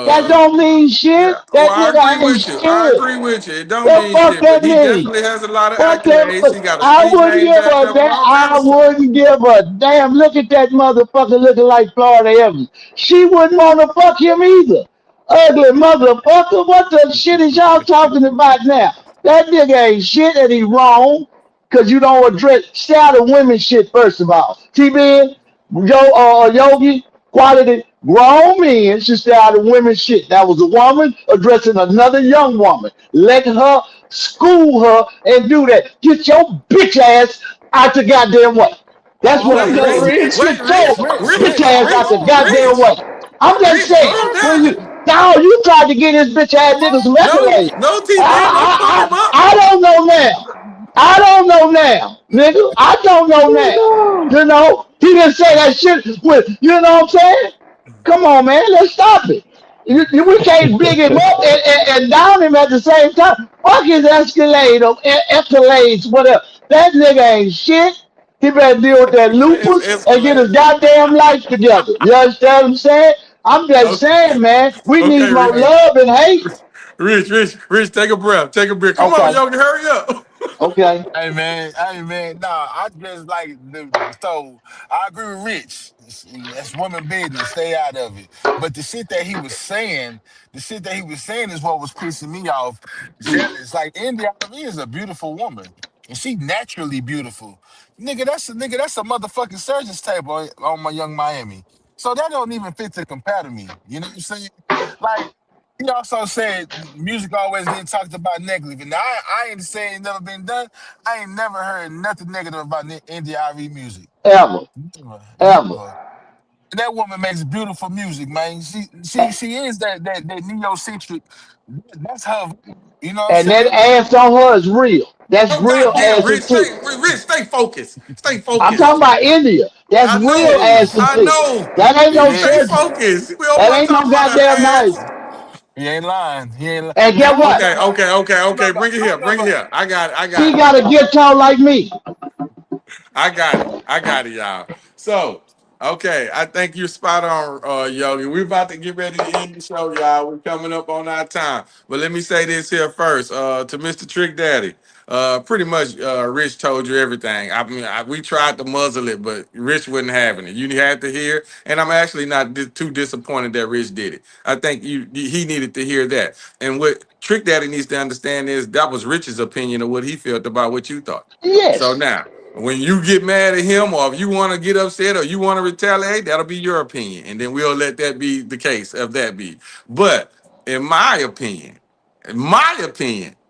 That don't mean shit. Yeah. Well, That I agree nigga ain't with you. I shit. agree with you. It don't The mean fuck shit, but that he mean? definitely has a lot of What the accolades. fuck? He got a I street wouldn't name give backed a up and damn. all kind I of stuff. wouldn't give a damn. Look at that motherfucker looking like Florida Evans. She wouldn't want to fuck him either. Ugly motherfucker. What the shit is y'all talking about now? That nigga ain't shit and he wrong. Cause you don't address stay out of women shit first of all. T-Ben, Yogi, quality grown men should stay out of women shit. That was a woman addressing another young woman. Let her school her and do that. Get your bitch ass out the goddamn way. That's Oh, what let's I'm go, saying. Rich. Wait, Get your Rich, bitch Rich, ass out Rich, the goddamn Rich, way. I'm just Rich, saying, calm when down. you now you tried to get his bitch ass niggas some No, accolades. no, T-Ben, don't pump him up. I don't know now. I don't know now, nigga. I don't know now. No. He didn't say that shit with, you know what I'm saying? Come on, man, let's stop it. We can't big him up and down him at the same time. Fuck his escalades, whatever. That nigga ain't shit. He better deal with that He said it's lupus and get his Escalade. goddamn life together. You understand what I'm saying? I'm just Okay, saying, man, we need okay, more Rich. love and hate. Rich, take a breath. Take a breath. Come on, Okay, Yogi, hurry up. okay. Hey man, nah, I just like so I agree with Rich. That's women business, stay out of it. But the shit that he was saying is what was pissing me off. Jealous. Like India Arie is a beautiful woman. And she naturally beautiful. That's a motherfucking surgeon's table on my young Miami. So that don't even fit to compare to me. You know what I'm saying? Like he also said music always getting talked about negatively. Now I ain't saying it never been done. I ain't never heard nothing negative about India Arie music. Ever, Never, ever. never. That woman makes beautiful music, man. She is that neocentric. That's her. You know what I'm And that saying? ass on her is real. That's Oh, real goddamn, ass and Rich, titty. stay focused. Stay I'm talking focused. about India. That's I real It know, ass is. and I titty. know. That ain't It no Stay surgery. is. focused. We don't That want to ain't talk no about her goddamn nice. ass. He ain't lying. He ain't lying. And Now get what? Okay. Bring it I here. Bring it remember. here. I She got it. got a guitar like me. I got it, y'all. So, Okay, I think you're spot on, Yogi. We're about to get ready to end the show, y'all. We're coming up on our time. But let me say this here first, to Mr. Trick Daddy. Pretty much, Rich told you everything. I mean, we tried to muzzle it, but Rich wasn't having it. You had to hear, and I'm actually not too disappointed that Rich did it. I think he needed to hear that. And what Trick Daddy needs to understand is that was Rich's opinion of what he felt about what you thought. So Yes. now, when you get mad at him, or if you want to get upset, or you want to retaliate, that'll be your opinion, and then we'll let that be the case of that be. But in my opinion,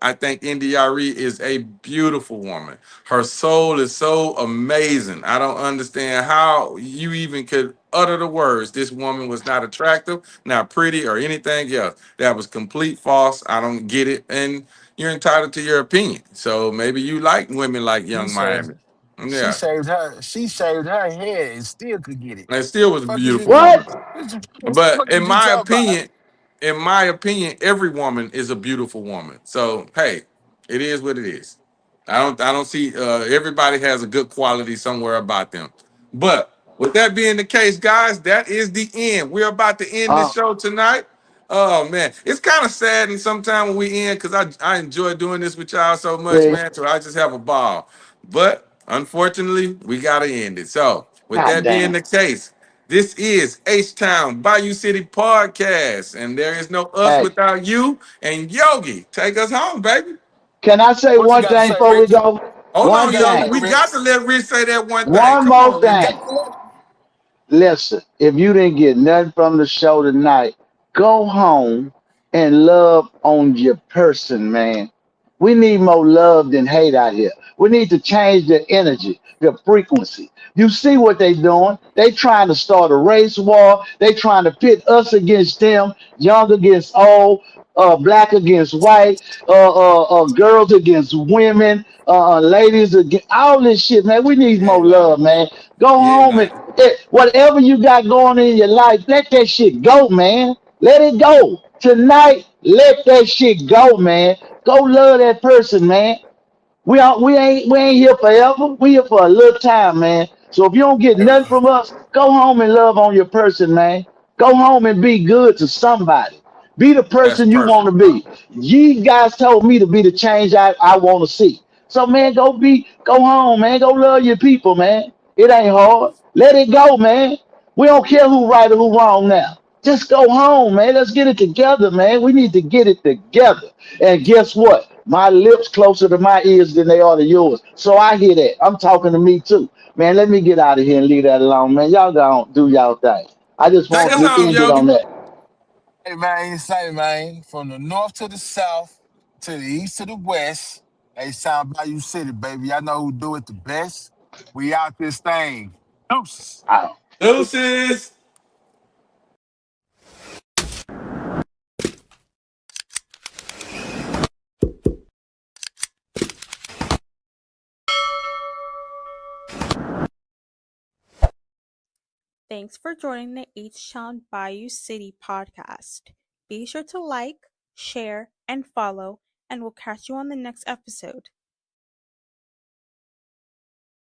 I think India Arie is a beautiful woman. Her soul is so amazing. I don't understand how you even could utter the words. This woman was not attractive, not pretty, or anything else. That was complete false. I don't get it, and you're entitled to your opinion. So maybe you like women like She Young said Miami. Yeah, she shaved her head and still could get it. and still was a Fuck is you beautiful What? woman. what the But fuck is you talking about? in my opinion, every woman is a beautiful woman. So hey, it is what it is. I don't see everybody has a good quality somewhere about them. But with that being the case, guys, that is the end. We're about to end this Uh, show tonight. Oh man, it's kind of sad and sometimes when we end because I enjoy doing this with y'all so much, see, man. So I just have a ball. But unfortunately, we gotta end it. So with God that being damn. the case, this is H Town Bayou City Podcast, and there is no us Hey, without you. And Yogi, take us home, baby. can I say What you one gotta thing say, before we Rich? go? Hold What you One on, gotta Yogi. say, thing. We got Rich? to let Rich say that one thing. One Come more on, You Rich. got thing. to let Listen, if you didn't get nothing from the show tonight, go home and love on your person, man. We need more love than hate out here. We need to change the energy, the frequency. You see what they doing? They trying to start a race war. They trying to pit us against them, young against old, black against white, girls against women, ladies against all this shit, man. We need Yeah, more man. love, man. Go Yeah, home and man. whatever you got going in your life, let that shit go, man. Let it go. Tonight, let that shit go, man. Go love that person, man. We ain't here forever. We here for a little time, man. So if you don't get nothing from us, go home and love on your person, man. Go home and be good to somebody. Be the That's person you want perfect. to be. You guys told me to be the change I want to see. So man, go home, man. Go love your people, man. It ain't hard. Let it go, man. We don't care who right or who wrong now. Just go home, man. Let's get it together, man. We need to get it together. And guess what? My lips closer to my ears than they are to yours. So I hear that. I'm talking to me too. Man, let me get out of here and leave that alone, man. Y'all go do y'all thing. I just Take want us to home, end it on Yogi. that. Hey man, say man, from the north to the south, to the east to the west. Hey, sound Bayou City, baby. I know who do it the best. We out this thing. Deuces. Out. Deuces. Thanks for joining the H-Town Bayou City podcast. Be sure to like, share, and follow, and we'll catch you on the next episode.